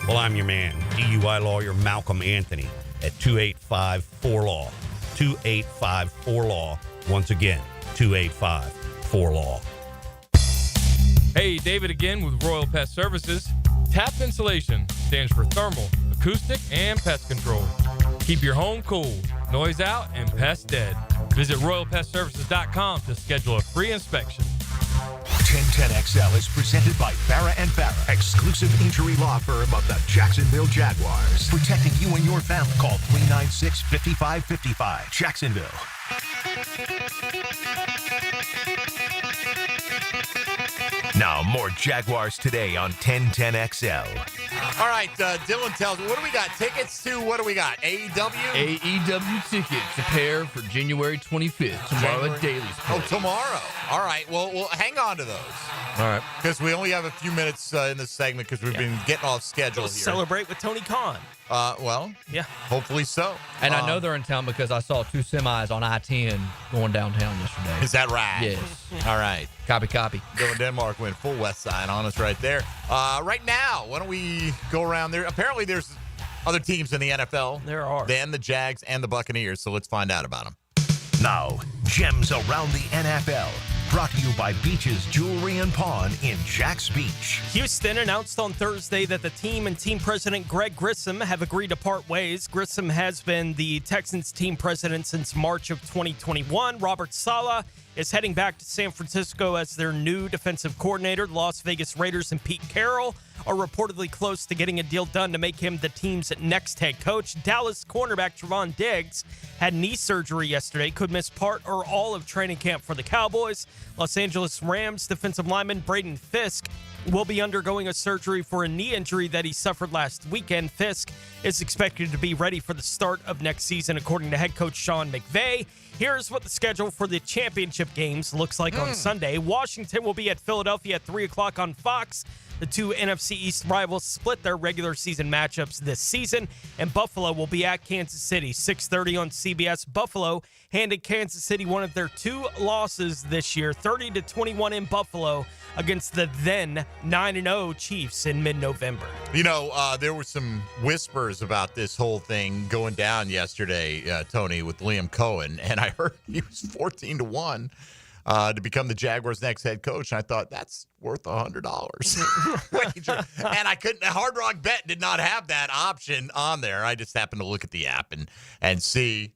Well, I'm your man, DUI lawyer Malcolm Anthony at 285-4LAW. 285-4LAW. Once again, 285-4LAW. Hey, David again with Royal Pest Services. TAP Insulation stands for thermal, acoustic, and pest control. Keep your home cool, noise out, and pests dead. Visit RoyalPestServices.com to schedule a free inspection. 1010XL is presented by Farrah & Farrah, exclusive injury law firm of the Jacksonville Jaguars. Protecting you and your family. Call 396-5555. Jacksonville. Now, more Jaguars today on 1010XL. All right, Dylan tells me, what do we got? Tickets to, what do we got? AEW? AEW tickets, a pair for January 25th, tomorrow at Daly's Place. Oh, tomorrow. All right, well, hang on to those. All right. Because we only have a few minutes in this segment because we've been getting off schedule here. Celebrate with Tony Khan. Well, yeah, hopefully so. And I know they're in town because I saw two semis on I-10 going downtown yesterday. Is that right? Yes. All right. Copy. Dylan Denmark went full West Side on us right there. Right now, why don't we go around there? Apparently, there's other teams in the NFL. There are. Then the Jags and the Buccaneers, so let's find out about them. Now, gems around the NFL. Brought to you by Beaches Jewelry and Pawn in Jax Beach. Houston announced on Thursday that the team and team president Greg Grissom have agreed to part ways. Grissom has been the Texans team president since March of 2021. Robert Saleh is heading back to San Francisco as their new defensive coordinator. The Las Vegas Raiders and Pete Carroll are reportedly close to getting a deal done to make him the team's next head coach. Dallas cornerback Trevon Diggs had knee surgery yesterday, could miss part or all of training camp for the Cowboys. Los Angeles Rams defensive lineman Braden Fisk will be undergoing a surgery for a knee injury that he suffered last weekend. Fisk is expected to be ready for the start of next season, according to head coach Sean McVay. Here's what the schedule for the championship games looks like on Sunday. Washington will be at Philadelphia at 3 o'clock on Fox. The two NFC East rivals split their regular season matchups this season, and Buffalo will be at Kansas City, 6:30 on CBS. Buffalo handed Kansas City one of their two losses this year, 30-21 in Buffalo against the then 9-0 Chiefs in mid-November. You know, there were some whispers about this whole thing going down yesterday, Tony, with Liam Cohen, and I heard he was 14-1. To become the Jaguars' next head coach. And I thought, that's worth $100. And I couldn't, Hard Rock Bet did not have that option on there. I just happened to look at the app and see.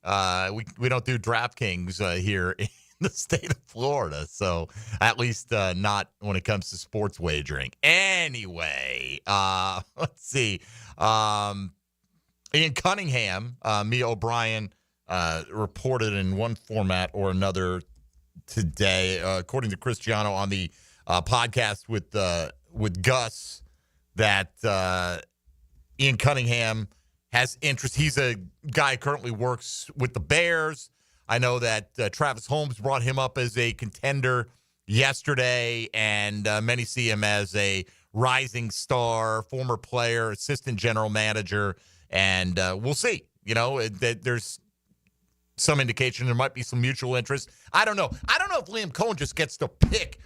We don't do DraftKings here in the state of Florida. So at least not when it comes to sports wagering. Anyway, let's see. Ian Cunningham, Mia O'Brien reported in one format or another today, according to Cristiano on the podcast with Gus, that Ian Cunningham has interest. He's a guy who currently works with the Bears. I know that Travis Holmes brought him up as a contender yesterday, and many see him as a rising star, former player, assistant general manager, and we'll see. There's some indication there might be some mutual interest. I don't know. I don't know if Liam Cohen just gets to pick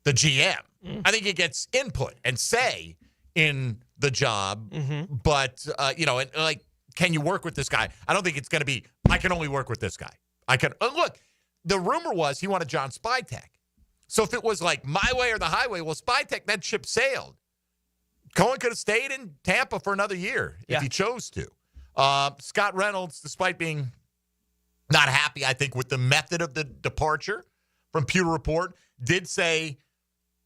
the GM. I think he gets input and say in the job, but, can you work with this guy? I don't think it's going to be, I can only work with this guy. Look, the rumor was he wanted John Spytek. So if it was like my way or the highway, well, Spytek, that ship sailed. Cohen could have stayed in Tampa for another year if he chose to. Scott Reynolds, despite being not happy, I think, with the method of the departure from Pewter Report, did say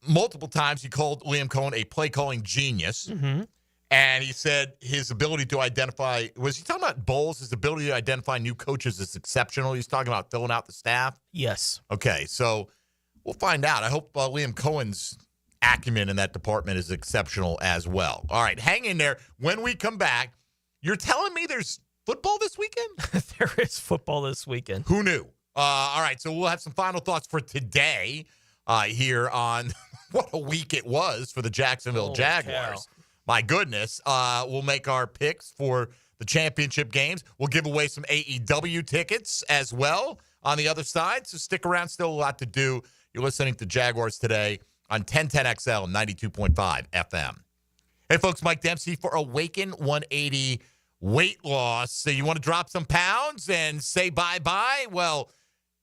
multiple times he called Liam Cohen a play-calling genius. And he said his ability to identify, was he talking about Bowles? His ability to identify new coaches is exceptional. He's talking about filling out the staff? Yes. Okay, so we'll find out. I hope Liam Cohen's acumen in that department is exceptional as well. All right, hang in there. When we come back, you're telling me there's football this weekend? There is football this weekend. Who knew? All right, so we'll have some final thoughts for today here on what a week it was for the Jacksonville Jaguars. Cow. My goodness. We'll make our picks for the championship games. We'll give away some AEW tickets as well on the other side. So stick around. Still a lot to do. You're listening to Jaguars Today on 1010XL 92.5 FM. Hey, folks, Mike Dempsey for Awaken 180 weight loss. So you want to drop some pounds and say bye-bye? Well,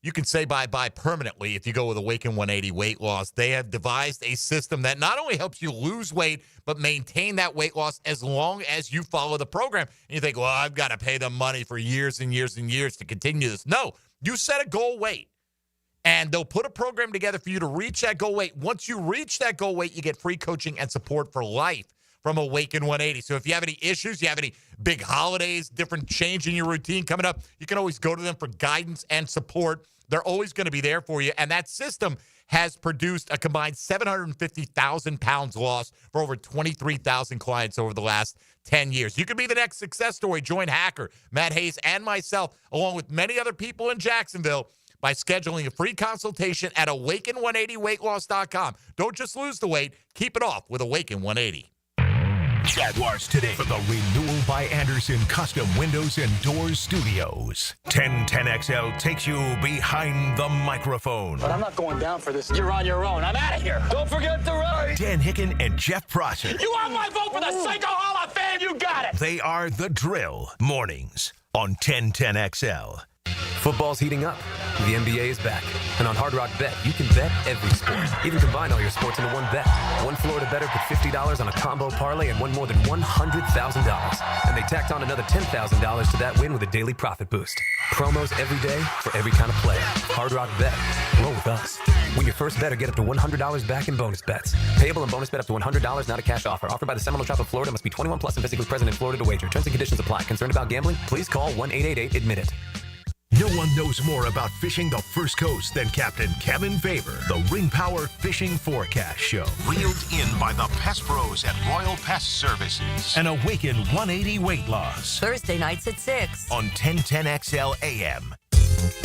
you can say bye-bye permanently if you go with Awaken 180 weight loss. They have devised a system that not only helps you lose weight, but maintain that weight loss as long as you follow the program. And you think, well, I've got to pay them money for years and years and years to continue this. No, you set a goal weight, and they'll put a program together for you to reach that goal weight. Once you reach that goal weight, you get free coaching and support for life from Awaken 180. So if you have any issues, you have any big holidays, different change in your routine coming up, you can always go to them for guidance and support. They're always going to be there for you. And that system has produced a combined 750,000 pounds lost for over 23,000 clients over the last 10 years. You could be the next success story. Join Hacker, Matt Hayes, and myself, along with many other people in Jacksonville, by scheduling a free consultation at Awaken180weightloss.com. Don't just lose the weight. Keep it off with Awaken 180. Jaguars Today for the Renewal by Anderson Custom Windows and Doors Studios. 1010XL takes you behind the microphone. But I'm not going down for this. You're on your own. I'm out of here. Don't forget the ride. Dan Hicken and Jeff Prosser. You want my vote for the Psycho Hall of Fame? You got it. They are The Drill. Mornings on 1010XL. Football's heating up. The NBA is back. And on Hard Rock Bet, you can bet every sport. Even combine all your sports into one bet. One Florida bettor put $50 on a combo parlay and won more than $100,000. And they tacked on another $10,000 to that win with a daily profit boost. Promos every day for every kind of player. Hard Rock Bet. Roll with us. Win your first bet or get up to $100 back in bonus bets. Payable and bonus bet up to $100, not a cash offer. Offered by the Seminole Tribe of Florida. Must be 21 plus and physically present in Florida to wager. Terms and conditions apply. Concerned about gambling? Please call 1-888-ADMIT-IT. No one knows more about fishing the First Coast than Captain Kevin Favor. The Ring Power Fishing Forecast Show. Reeled in by the Pest Pros at Royal Pest Services. An Awaken 180 weight loss. Thursday nights at 6. On 1010XL AM.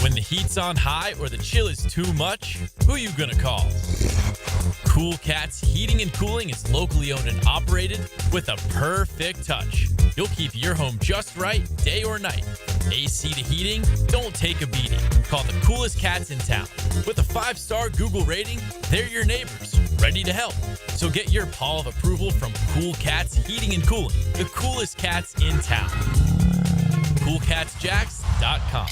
When the heat's on high or the chill is too much, who you gonna call? Cool Cats Heating and Cooling is locally owned and operated with a perfect touch. You'll keep your home just right, day or night. AC to heating, don't take a beating. Call the coolest cats in town. With a 5-star Google rating, they're your neighbors, ready to help. So get your paw of approval from Cool Cats Heating and Cooling, the coolest cats in town. CoolCatsJacks.com.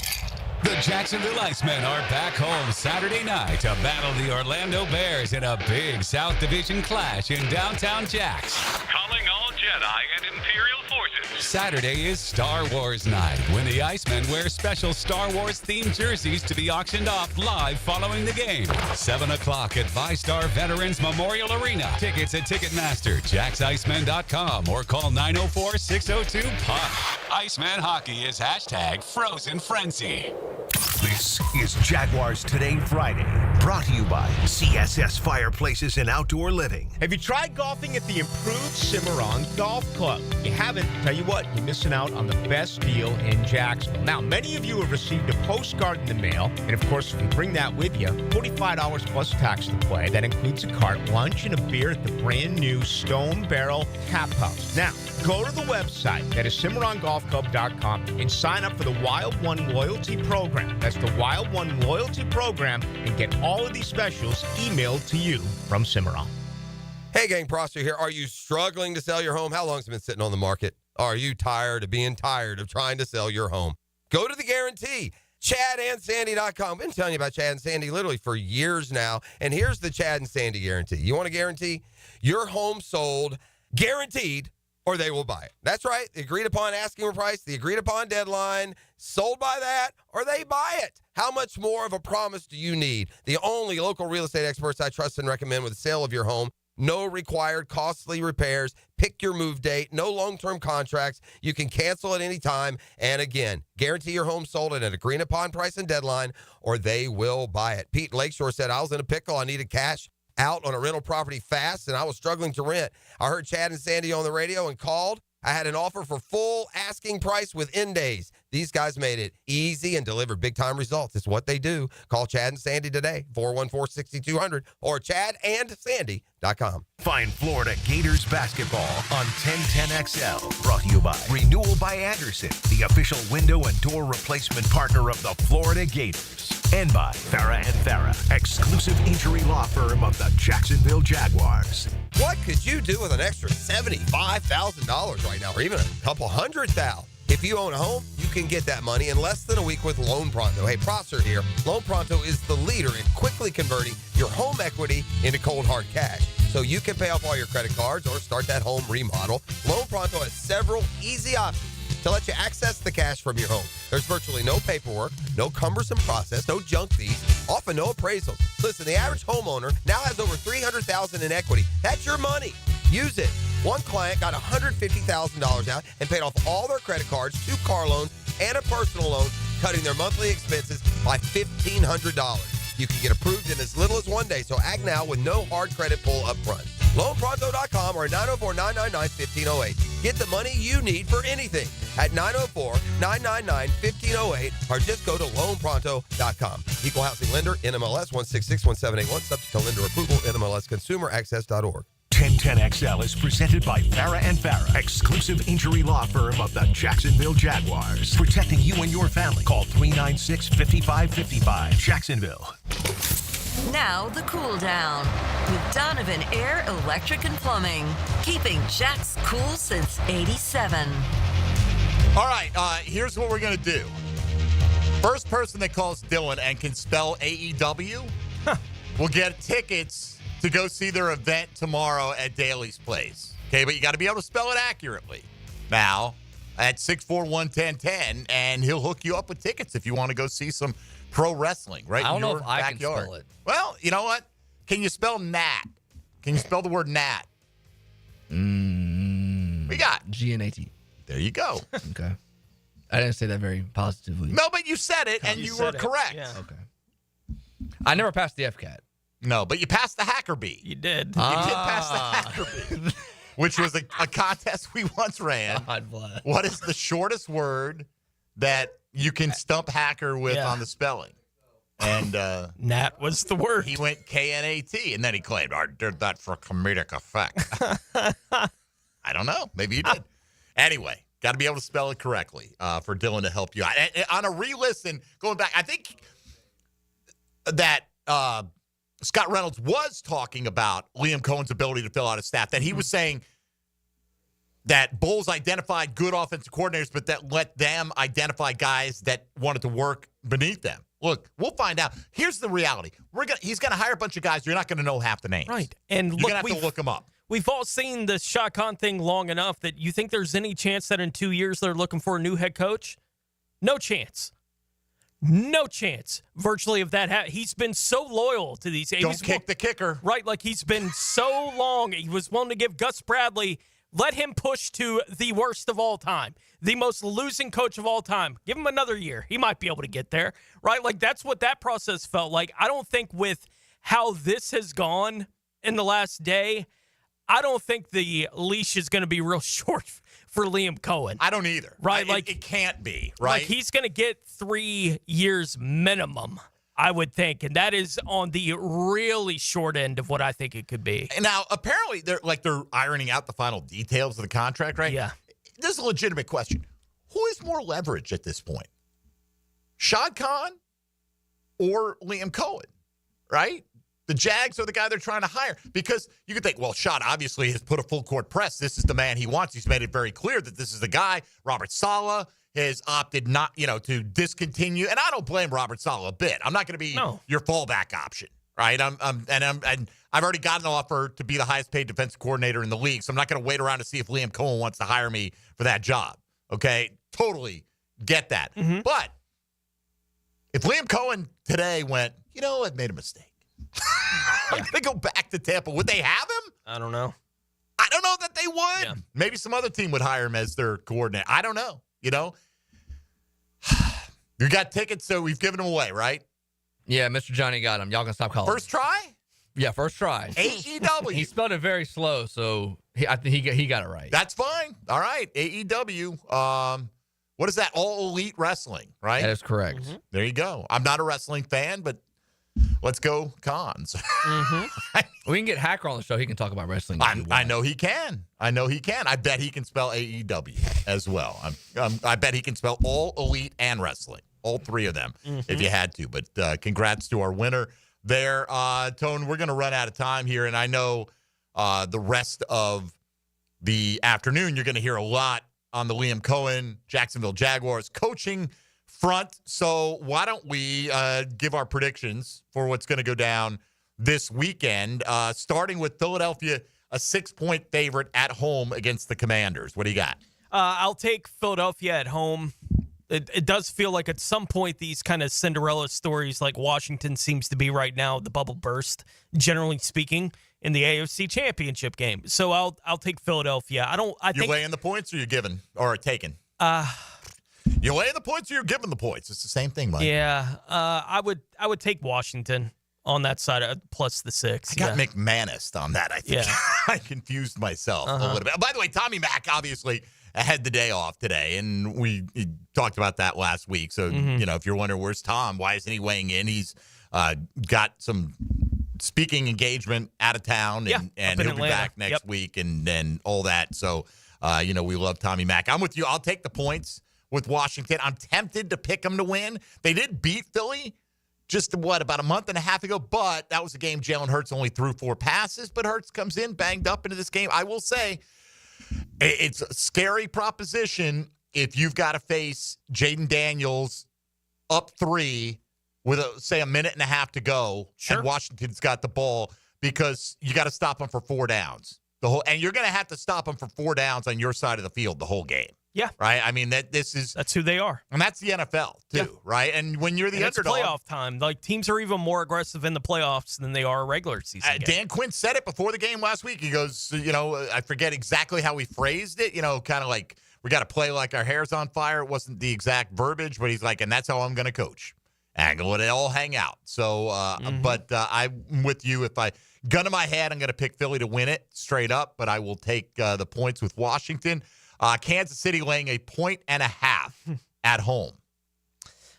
The Jacksonville Icemen are back home Saturday night to battle the Orlando Bears in a big South Division clash in downtown Jax. Calling all Jedi and Imperial forces. Saturday is Star Wars night, when the Icemen wear special Star Wars-themed jerseys to be auctioned off live following the game. 7 o'clock at ViStar Veterans Memorial Arena. Tickets at Ticketmaster, JacksIcemen.com, or call 904-602-PUCK. Iceman Hockey is #FrozenFrenzy. This is Jaguars Today Friday, brought to you by CSS Fireplaces and Outdoor Living. Have you tried golfing at the improved Cimarron Golf Club? If you haven't, tell you what, you're missing out on the best deal in Jacksonville. Now, many of you have received a postcard in the mail, and of course, if you bring that with you, $45 plus tax to play. That includes a cart, lunch, and a beer at the brand new Stone Barrel Tap House. Now, go to the website, that is CimarronGolfClub.com, and sign up for the Wild One Loyalty Program. That's the Wild One Loyalty Program, and get all of these specials emailed to you from Cimarron. Hey, gang, Prosser here. Are you struggling to sell your home? How long has it been sitting on the market? Are you tired of being tired of trying to sell your home? Go to the guarantee. ChadandSandy.com. I've been telling you about Chad and Sandy literally for years now. And here's the Chad and Sandy guarantee. You want a guarantee? Your home sold, guaranteed, or they will buy it. That's right. The agreed upon asking price, the agreed upon deadline, sold by that, or they buy it. How much more of a promise do you need? The only local real estate experts I trust and recommend with the sale of your home. No required costly repairs. Pick your move date. No long-term contracts. You can cancel at any time. And again, guarantee your home sold at an agreed upon price and deadline, or they will buy it. Pete in Lakeshore said, I was in a pickle. I needed cash out on a rental property fast, and I was struggling to rent. I heard Chad and Sandy on the radio and called. I had an offer for full asking price within days. These guys made it easy and delivered big-time results. It's what they do. Call Chad and Sandy today, 414-6200, or ChadandSandy.com. Find Florida Gators basketball on 1010XL. Brought to you by Renewal by Anderson, the official window and door replacement partner of the Florida Gators. And by Farah and Farah, exclusive injury law firm of the Jacksonville Jaguars. What could you do with an extra $75,000 right now, or even a couple $100,000? If you own a home, you can get that money in less than a week with Loan Pronto. Hey, Prosser here. Loan Pronto is the leader in quickly converting your home equity into cold, hard cash. So you can pay off all your credit cards or start that home remodel. Loan Pronto has several easy options to let you access the cash from your home. There's virtually no paperwork, no cumbersome process, no junk fees, often no appraisals. Listen, the average homeowner now has over $300,000 in equity. That's your money. Use it. One client got $150,000 out and paid off all their credit cards, 2 car loans, and a personal loan, cutting their monthly expenses by $1,500. You can get approved in as little as 1 day, so act now with no hard credit pull up front. LoanPronto.com or 904-999-1508. Get the money you need for anything at 904-999-1508 or just go to LoanPronto.com. Equal housing lender, NMLS 1661781, subject to lender approval, NMLSconsumeraccess.org. 1010XL is presented by Farah and Farah, exclusive injury law firm of the Jacksonville Jaguars. Protecting you and your family. Call 396-5555. Jacksonville. Now the cool down with Donovan Air, Electric and Plumbing, keeping Jack's cool since '87. All right, here's what we're gonna do. First person that calls Dylan and can spell AEW will get tickets to go see their event tomorrow at Daly's Place. Okay, but you got to be able to spell it accurately. Now, at 641-1010, and he'll hook you up with tickets if you want to go see some pro wrestling right in your backyard. I don't know if I can spell it. Well, you know what? Can you spell Nat? Can you spell the word Nat? We got G-N-A-T. There you go. Okay. I didn't say that very positively. No, but you said it, and you were correct. Yeah. Okay. I never passed the FCAT. No, but you passed the Hacker Bee. You did. You did pass the Hacker Bee, which was a contest we once ran. God bless. What is the shortest word that you can stump Hacker with on the spelling? And Nat was the word. He went K-N-A-T, and then he claimed, I did that for comedic effect. I don't know. Maybe you did. Anyway, got to be able to spell it correctly for Dylan to help you out. And on a re-listen, going back, I think that Scott Reynolds was talking about Liam Cohen's ability to fill out a staff, that he was saying that Bowles identified good offensive coordinators, but that let them identify guys that wanted to work beneath them. Look, we'll find out. Here's the reality. He's going to hire a bunch of guys. You're not going to know half the names. Right. And you're going to have to look them up. We've all seen the Shah Khan thing long enough that you think there's any chance that in 2 years they're looking for a new head coach? No chance. No chance, virtually, of that. He's been so loyal to these. Don't kick the kicker. Right, like he's been so long. He was willing to give Gus Bradley Let him push to the worst of all time, the most losing coach of all time. Give him another year. He might be able to get there, right? Like, that's what that process felt like. I don't think with how this has gone in the last day, I don't think the leash is going to be real short for Liam Cohen. I don't either. Right? It can't be, right? Like, he's going to get 3 years minimum, I would think, and that is on the really short end of what I think it could be. Now, apparently, they're ironing out the final details of the contract, right? Yeah. This is a legitimate question. Who has more leverage at this point? Shad Khan or Liam Cohen, right? The Jags are the guy they're trying to hire, because you could think, well, Shad obviously has put a full court press. This is the man he wants. He's made it very clear that this is the guy. Robert Saleh has opted not, to discontinue, and I don't blame Robert Saleh a bit. I'm not going to be your fallback option, right? I've already gotten an offer to be the highest paid defensive coordinator in the league, so I'm not going to wait around to see if Liam Cohen wants to hire me for that job. Okay, totally get that. Mm-hmm. But if Liam Cohen today went, I've made a mistake. I'm going to go back to Tampa. Would they have him? I don't know. I don't know that they would. Yeah. Maybe some other team would hire him as their coordinator. I don't know. You got tickets, so we've given them away, right? Yeah, Mr. Johnny got him. Y'all can stop calling. First try? Yeah, first try. AEW. He spelled it very slow, so I think he got it right. That's fine. All right. AEW. What is that? All Elite Wrestling, right? That is correct. Mm-hmm. There you go. I'm not a wrestling fan, but let's go Cons. Mm-hmm. We can get Hacker on the show. He can talk about wrestling. I know he can. I bet he can spell AEW as well. I bet he can spell All Elite and Wrestling. All three of them, if you had to. But congrats to our winner there. Tone, we're going to run out of time here, and I know the rest of the afternoon you're going to hear a lot on the Liam Cohen, Jacksonville Jaguars coaching front. So why don't we give our predictions for what's going to go down this weekend, starting with Philadelphia, a 6-point favorite at home against the Commanders. What do you got? I'll take Philadelphia at home. It does feel like at some point these kind of Cinderella stories like Washington seems to be right now, the bubble burst, generally speaking, in the AFC Championship game. So I'll take Philadelphia. You're laying the points, or you're giving or taking? You're laying the points, or you're giving the points. It's the same thing, Mike. Yeah, I would take Washington on that side, plus the 6. I got McManus on that, I think. Yeah. I confused myself a little bit. By the way, Tommy Mack obviously had the day off today, and we talked about that last week. So, if you're wondering, where's Tom? Why isn't he weighing in? He's got some speaking engagement out of town, and he'll be back next week and all that. So, we love Tommy Mack. I'm with you. I'll take the points with Washington. I'm tempted to pick them to win. They did beat Philly just, about a month and a half ago, but that was a game Jalen Hurts only threw 4 passes, but Hurts comes in banged up into this game. I will say it's a scary proposition if you've got to face Jaden Daniels up 3 with, a minute and a half to go, and Washington's got the ball, because you got to stop them for 4 downs. And you're going to have to stop them for 4 downs on your side of the field the whole game. Yeah. Right? I mean, that's who they are. And that's the NFL, too, right? And when you're the underdog. It's playoff time. Like, teams are even more aggressive in the playoffs than they are a regular season game. Dan Quinn said it before the game last week. He goes, I forget exactly how he phrased it, kind of like, we got to play like our hair's on fire. It wasn't the exact verbiage, but he's like, and that's how I'm going to coach. And let it all hang out. So, but I'm with you. If I gun to my head, I'm going to pick Philly to win it straight up, but I will take the points with Washington. Kansas City laying 1.5 points at home.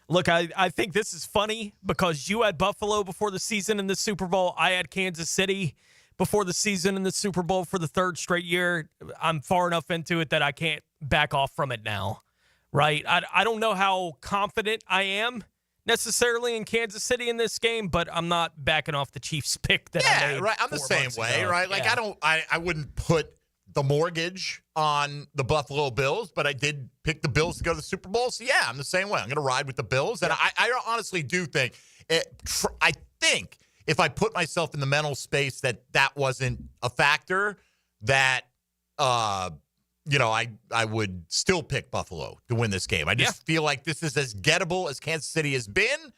Look, I think this is funny because you had Buffalo before the season in the Super Bowl. I had Kansas City before the season in the Super Bowl for the 3rd straight year. I'm far enough into it that I can't back off from it now, right? I don't know how confident I am necessarily in Kansas City in this game, but I'm not backing off the Chiefs pick that I made. Right. I'm the same way, right? Like, I wouldn't put the mortgage on the Buffalo Bills, but I did pick the Bills to go to the Super Bowl. So, I'm the same way. I'm going to ride with the Bills. And I honestly do think I think if I put myself in the mental space that wasn't a factor, that, I would still pick Buffalo to win this game. I just feel like this is as gettable as Kansas City has been.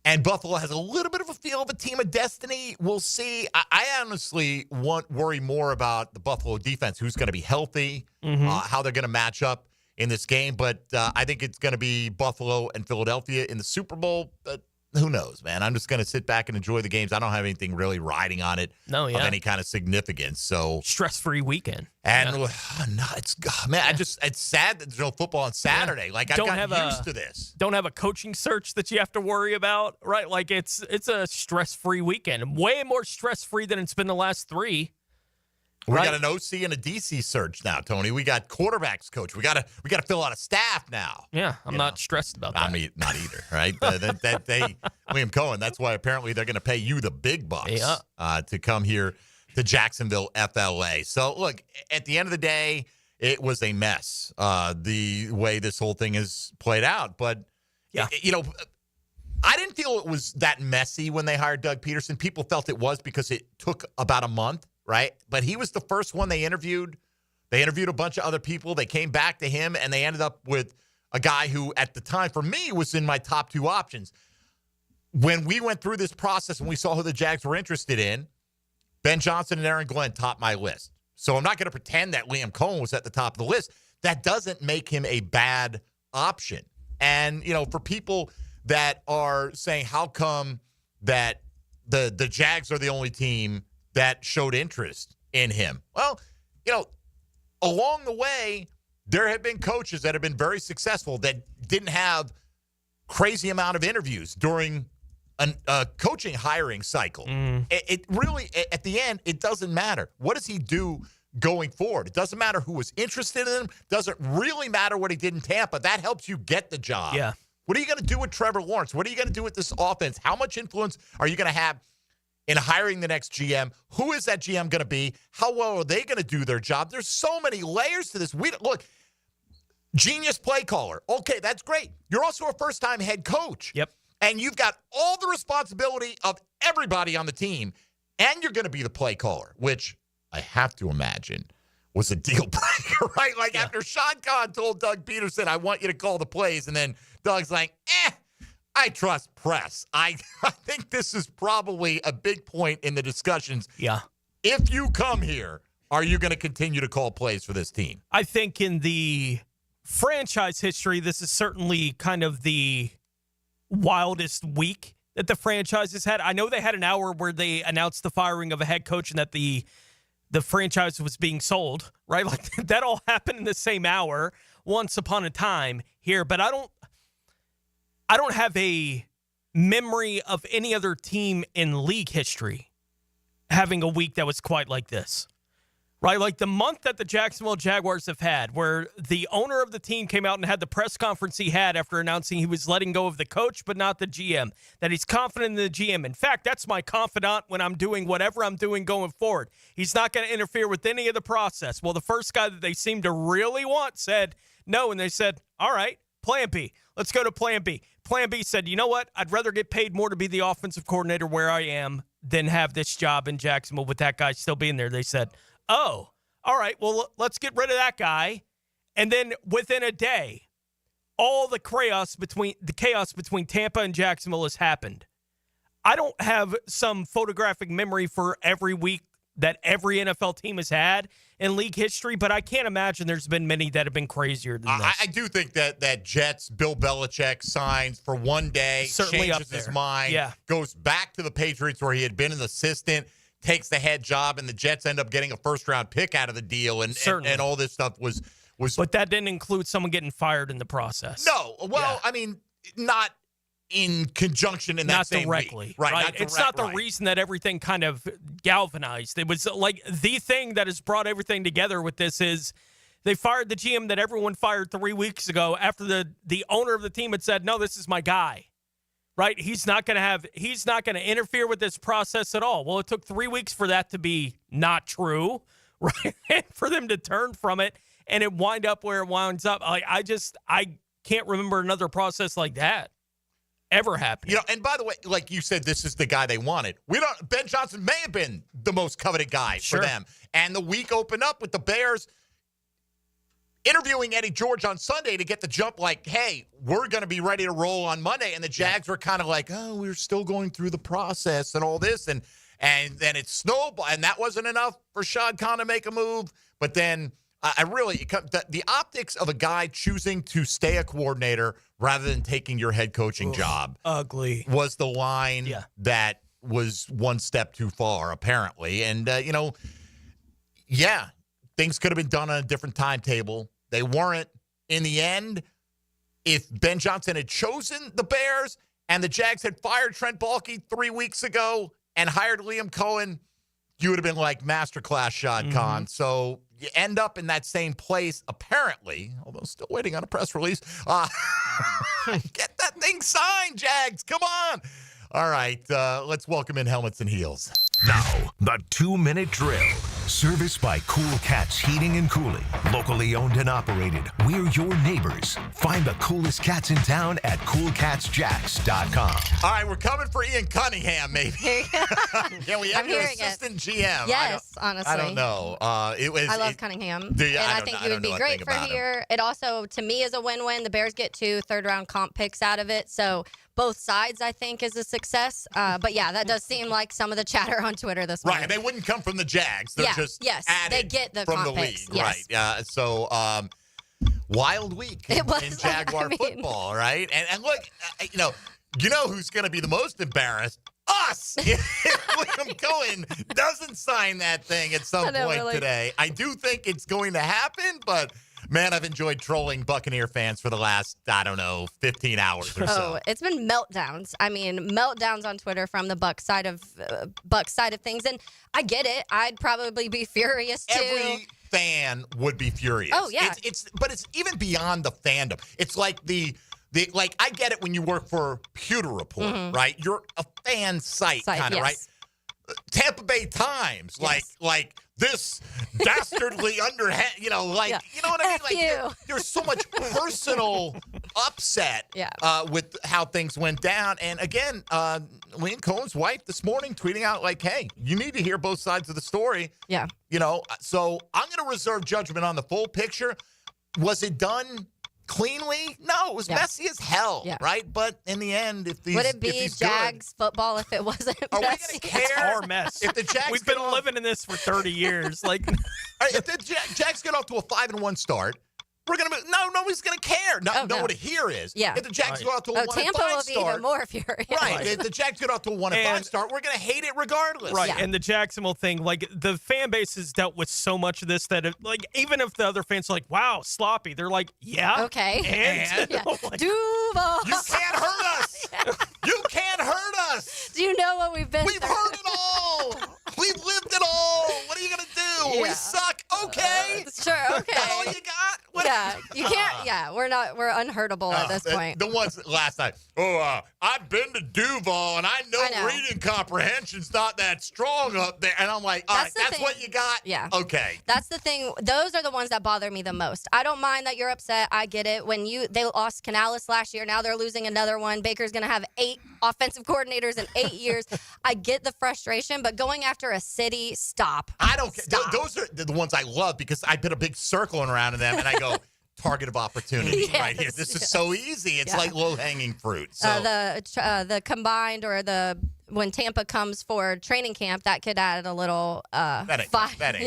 And Buffalo has a little bit of a feel of a team of destiny. We'll see. I honestly worry more about the Buffalo defense, who's going to be healthy, how they're going to match up in this game. But I think it's going to be Buffalo and Philadelphia in the Super Bowl. But who knows, man? I'm just going to sit back and enjoy the games. I don't have anything really riding on it of any kind of significance. So stress-free weekend. And it's sad that there's no football on Saturday. Like, I've gotten used to this. Don't have a coaching search that you have to worry about, right? Like, it's a stress-free weekend. Way more stress-free than it's been the last 3. We got an OC and a DC search now, Tony. We got quarterbacks coach. We got to fill out a staff now. Yeah, I'm not stressed about that. I'm not either, right? Liam Cohen, that's why apparently they're going to pay you the big bucks to come here to Jacksonville, FLA. So, look, at the end of the day, it was a mess, the way this whole thing is played out. But, I didn't feel it was that messy when they hired Doug Peterson. People felt it was because it took about a month. Right? But he was the first one they interviewed. They interviewed a bunch of other people. They came back to him, and they ended up with a guy who, at the time, for me, was in my top 2 options. When we went through this process and we saw who the Jags were interested in, Ben Johnson and Aaron Glenn topped my list. So I'm not going to pretend that Liam Cohen was at the top of the list. That doesn't make him a bad option. And, for people that are saying, how come that the Jags are the only team that showed interest in him? Well, along the way, there have been coaches that have been very successful that didn't have crazy amount of interviews during a coaching hiring cycle. It really, at the end, it doesn't matter. What does he do going forward? It doesn't matter who was interested in him. Doesn't really matter what he did in Tampa. That helps you get the job. Yeah. What are you going to do with Trevor Lawrence? What are you going to do with this offense? How much influence are you going to have in hiring the next GM? Who is that GM going to be? How well are they going to do their job? There's so many layers to this. Look, genius play caller. Okay, that's great. You're also a first-time head coach. Yep. And you've got all the responsibility of everybody on the team, and you're going to be the play caller, which I have to imagine was a deal breaker, right? Like after Sean Khan told Doug Peterson, I want you to call the plays, and then Doug's like, I trust press. I think this is probably a big point in the discussions. Yeah. If you come here, are you going to continue to call plays for this team? I think in the franchise history, this is certainly kind of the wildest week that the franchise has had. I know they had an hour where they announced the firing of a head coach and that the franchise was being sold, right? Like that all happened in the same hour once upon a time here, but I don't have a memory of any other team in league history having a week that was quite like this, right? Like the month that the Jacksonville Jaguars have had, where the owner of the team came out and had the press conference he had after announcing he was letting go of the coach, but not the GM, that he's confident in the GM. In fact, that's my confidant when I'm doing whatever I'm doing going forward. He's not going to interfere with any of the process. Well, the first guy that they seemed to really want said no, and they said, all right, plan B. Let's go to plan B. Plan B said, you know what? I'd rather get paid more to be the offensive coordinator where I am than have this job in Jacksonville with that guy still being there. They said, oh, all right, well, let's get rid of that guy. And then within a day, all the chaos between Tampa and Jacksonville has happened. I don't have some photographic memory for every week that every NFL team has had in league history, but I can't imagine there's been many that have been crazier than this. I do think that Jets, Bill Belichick signs for one day, certainly changes his mind, goes back to the Patriots where he had been an assistant, takes the head job, and the Jets end up getting a first-round pick out of the deal, and all this stuff was. But that didn't include someone getting fired in the process. No. Well, I mean, not in conjunction in that not same directly, week. Right. Not it's not the reason that everything kind of galvanized. It was like the thing that has brought everything together with this is they fired the GM that everyone fired 3 weeks ago after the owner of the team had said, no, this is my guy. Right? He's not going to interfere with this process at all. Well, it took 3 weeks for that to be not true, right? For them to turn from it and it wind up where it winds up. Like I can't remember another process like that ever happened. You know, and by the way, like you said, this is the guy they wanted. Ben Johnson may have been the most coveted guy for them. And the week opened up with the Bears. interviewing Eddie George on Sunday to get the jump like, hey, we're going to be ready to roll on Monday. And the Jags were kind of like, oh, we're still going through the process and all this. And then it snowballed. And that wasn't enough for Shad Khan to make a move. But then the optics of a guy choosing to stay a coordinator rather than taking your head coaching job ugly was the line that was one step too far, apparently. And, things could have been done on a different timetable. They weren't. In the end, if Ben Johnson had chosen the Bears and the Jags had fired Trent Baalke 3 weeks ago and hired Liam Cohen, you would have been like, masterclass, Shad Khan. So you end up in that same place, apparently, although still waiting on a press release. Get that thing signed, Jags. Come on. All right, let's welcome in Helmets and Heels. Now, the 2-minute drill. Serviced by Cool Cats Heating and Cooling. Locally owned and operated. We're your neighbors. Find the coolest cats in town at coolcatsjacks.com. All right, we're coming for Ian Cunningham, maybe. Can we have your assistant GM? Yes, honestly. I don't know. I love Cunningham. And I think he would be great for here. It also, to me, is a win-win. The Bears get 2 third-round comp picks out of it. So both sides, I think, is a success. But, yeah, that does seem like some of the chatter on Twitter this morning. Right, and they wouldn't come from the Jags. They're just added they get the from comp the picks. league. Yes. Right. So, wild week in Jaguar football, right? And look, you know who's going to be the most embarrassed? Us! Liam Cohen doesn't sign that thing at some point today. I do think it's going to happen, but man, I've enjoyed trolling Buccaneer fans for the last, 15 hours or so. Oh, it's been meltdowns. I mean, meltdowns on Twitter from the Bucs side of things, and I get it. I'd probably be furious too. Every fan would be furious. Oh yeah, but it's even beyond the fandom. It's like like I get it when you work for Pewter Report, right? You're a fan site kind of, right? Tampa Bay Times, like this dastardly underhand, you know what I mean? Like there's so much personal upset with how things went down. And again, Liam Cohen's wife this morning tweeting out like, hey, you need to hear both sides of the story. Yeah. So I'm going to reserve judgment on the full picture. Was it done cleanly? No, it was messy as hell, right? But in the end, would it be Jags football if it wasn't Are messy? we going to care? Our mess. If the Jags We've been living in this for 30 years. Like, if the Jags get off to a 5-1 start, we're gonna nobody's gonna care. Nobody here is. Yeah. If the Jags go out to a 1-5 Tampa will be start, even more furious. Right. If the Jags get out to a 1-5 start, we're gonna hate it regardless. Right. And the Jacksonville thing, like the fan base has dealt with so much of this that even if the other fans are like, wow, sloppy, they're like, yeah. Okay. And Duval. You can't hurt us. You can't hurt us. Do you know what we've been We've heard it all. We've lived it all. What are you gonna do? We suck. Okay. Sure. Okay. That all you got? Yeah. You can't. Yeah. We're unhurtable at this point. The ones last night. I've been to Duval and I know reading comprehension's not that strong up there. And I'm like, all right, that's what you got? Yeah. Okay. That's the thing. Those are the ones that bother me the most. I don't mind that you're upset. I get it. When they lost Canales last year, now they're losing another one. Baker's going to have 8 offensive coordinators in 8 years. I get the frustration, but going after a city, stop. I don't care. Those are the ones I love because I put a big circle around them and I go, target of opportunity right here. This is so easy. It's like low-hanging fruit. So the combined or when Tampa comes for training camp, that could add a little that ain't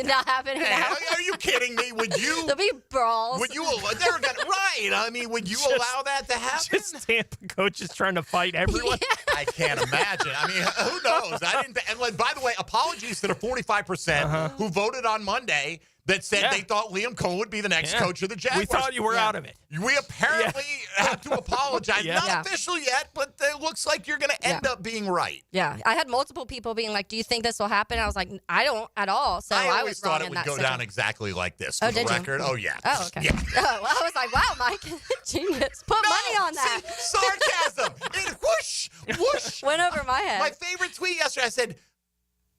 not happening. Hey, are you kidding me? Would you? There'll be brawls. Would you? Right. I mean, would you allow that to happen? Just Tampa coaches trying to fight everyone. Yeah. I can't imagine. I mean, who knows? I didn't. And by the way, apologies to the 45% who voted on Monday that said they thought Liam Cohen would be the next coach of the Jaguars. We thought you were out of it. We apparently have to apologize. Not official yet, but it looks like you're going to end up being right. Yeah. I had multiple people being like, do you think this will happen? I was like, I don't at all. So I always thought it would go down exactly like this. Oh, For the did you? record. Oh, yeah. Oh, okay. Yeah. Oh, I was like, wow, Mike, genius. Put money on that. See, sarcasm. It whoosh. Went over my head. My favorite tweet yesterday, I said,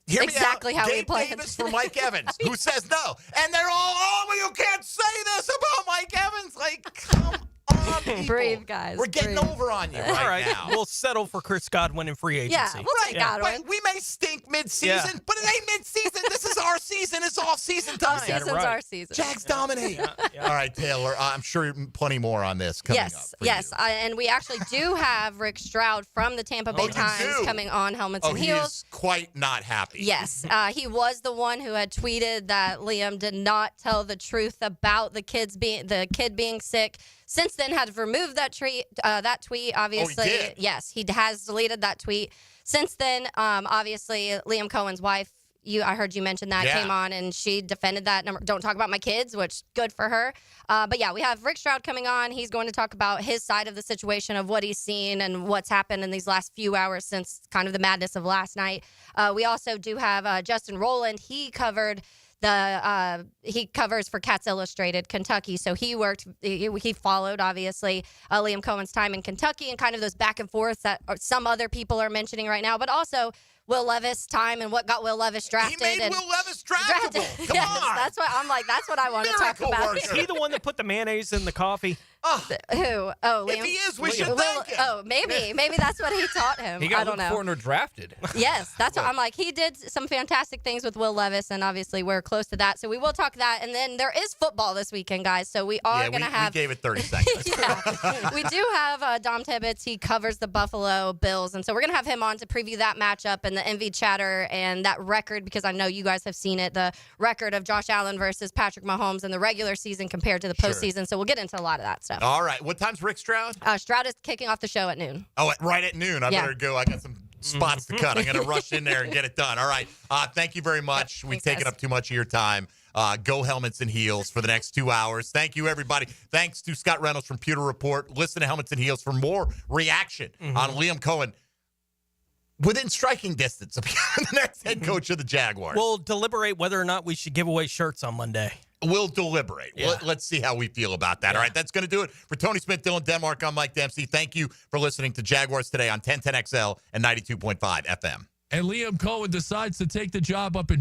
hear exactly me out. how Gabe we planned. Davis for Mike Evans, who says no. And they're all, well, you can't say this about Mike Evans. Like, come on. calm, people. Breathe, guys. We're getting breathe. over on you All right, now. We'll settle for Chris Godwin in free agency. Yeah, we'll take Godwin. We may stink mid-season, but it ain't mid-season. This is our season. It's off-season time. Off-season's our season. Jags dominate. All right, Taylor, I'm sure plenty more on this coming up. Yes. And we actually do have Rick Stroud from the Tampa Bay Times coming on Helmets and he Heels. is quite not happy. Yes, he was the one who had tweeted that Liam did not tell the truth about the kid being sick. Since then, has removed that tweet. Obviously, yes, he has deleted that tweet. Since then, obviously, Liam Cohen's wife. I heard you mention that came on and she defended that. Don't talk about my kids, which good for her. But yeah, we have Rick Stroud coming on. He's going to talk about his side of the situation of what he's seen and what's happened in these last few hours since kind of the madness of last night. We also do have Justin Rowland. He covers for Cats Illustrated Kentucky, so he followed obviously Liam Cohen's time in Kentucky and kind of those back and forth that some other people are mentioning right now, but also Will Levis time and what got Will Levis drafted. He made Will Levis draftable. Come on. That's what I'm like. That's what I want to talk about. Is he the one that put the mayonnaise in the coffee? Who? Oh, Liam. If he is, we should thank him. Oh, maybe that's what he taught him. He got I don't know. Corner drafted. Yes, that's what I'm like. He did some fantastic things with Will Levis, and obviously we're close to that. So we will talk that. And then there is football this weekend, guys. So we are going to have. We gave it 30 seconds. We do have Dom Tibbetts. He covers the Buffalo Bills, and so we're going to have him on to preview that matchup and the MV chatter and that record, because I know you guys have seen it, the record of Josh Allen versus Patrick Mahomes in the regular season compared to the postseason. So we'll get into a lot of that stuff. All right. What time's Rick Stroud? Stroud is kicking off the show at noon. Oh, right at noon. I better go. I got some spots to cut. I'm going to rush in there and get it done. All right. Thank you very much. We've taken up too much of your time. Go Helmets and Heels for the next 2 hours. Thank you, everybody. Thanks to Scott Reynolds from Pewter Report. Listen to Helmets and Heels for more reaction on Liam Cohen within striking distance of the next head coach of the Jaguars. We'll deliberate whether or not we should give away shirts on Monday. We'll deliberate. Yeah. Let's see how we feel about that. All right, that's going to do it. For Tony Smith, Dylan Denmark, I'm Mike Dempsey. Thank you for listening to Jaguars Today on 1010XL and 92.5 FM. And Liam Cohen decides to take the job up in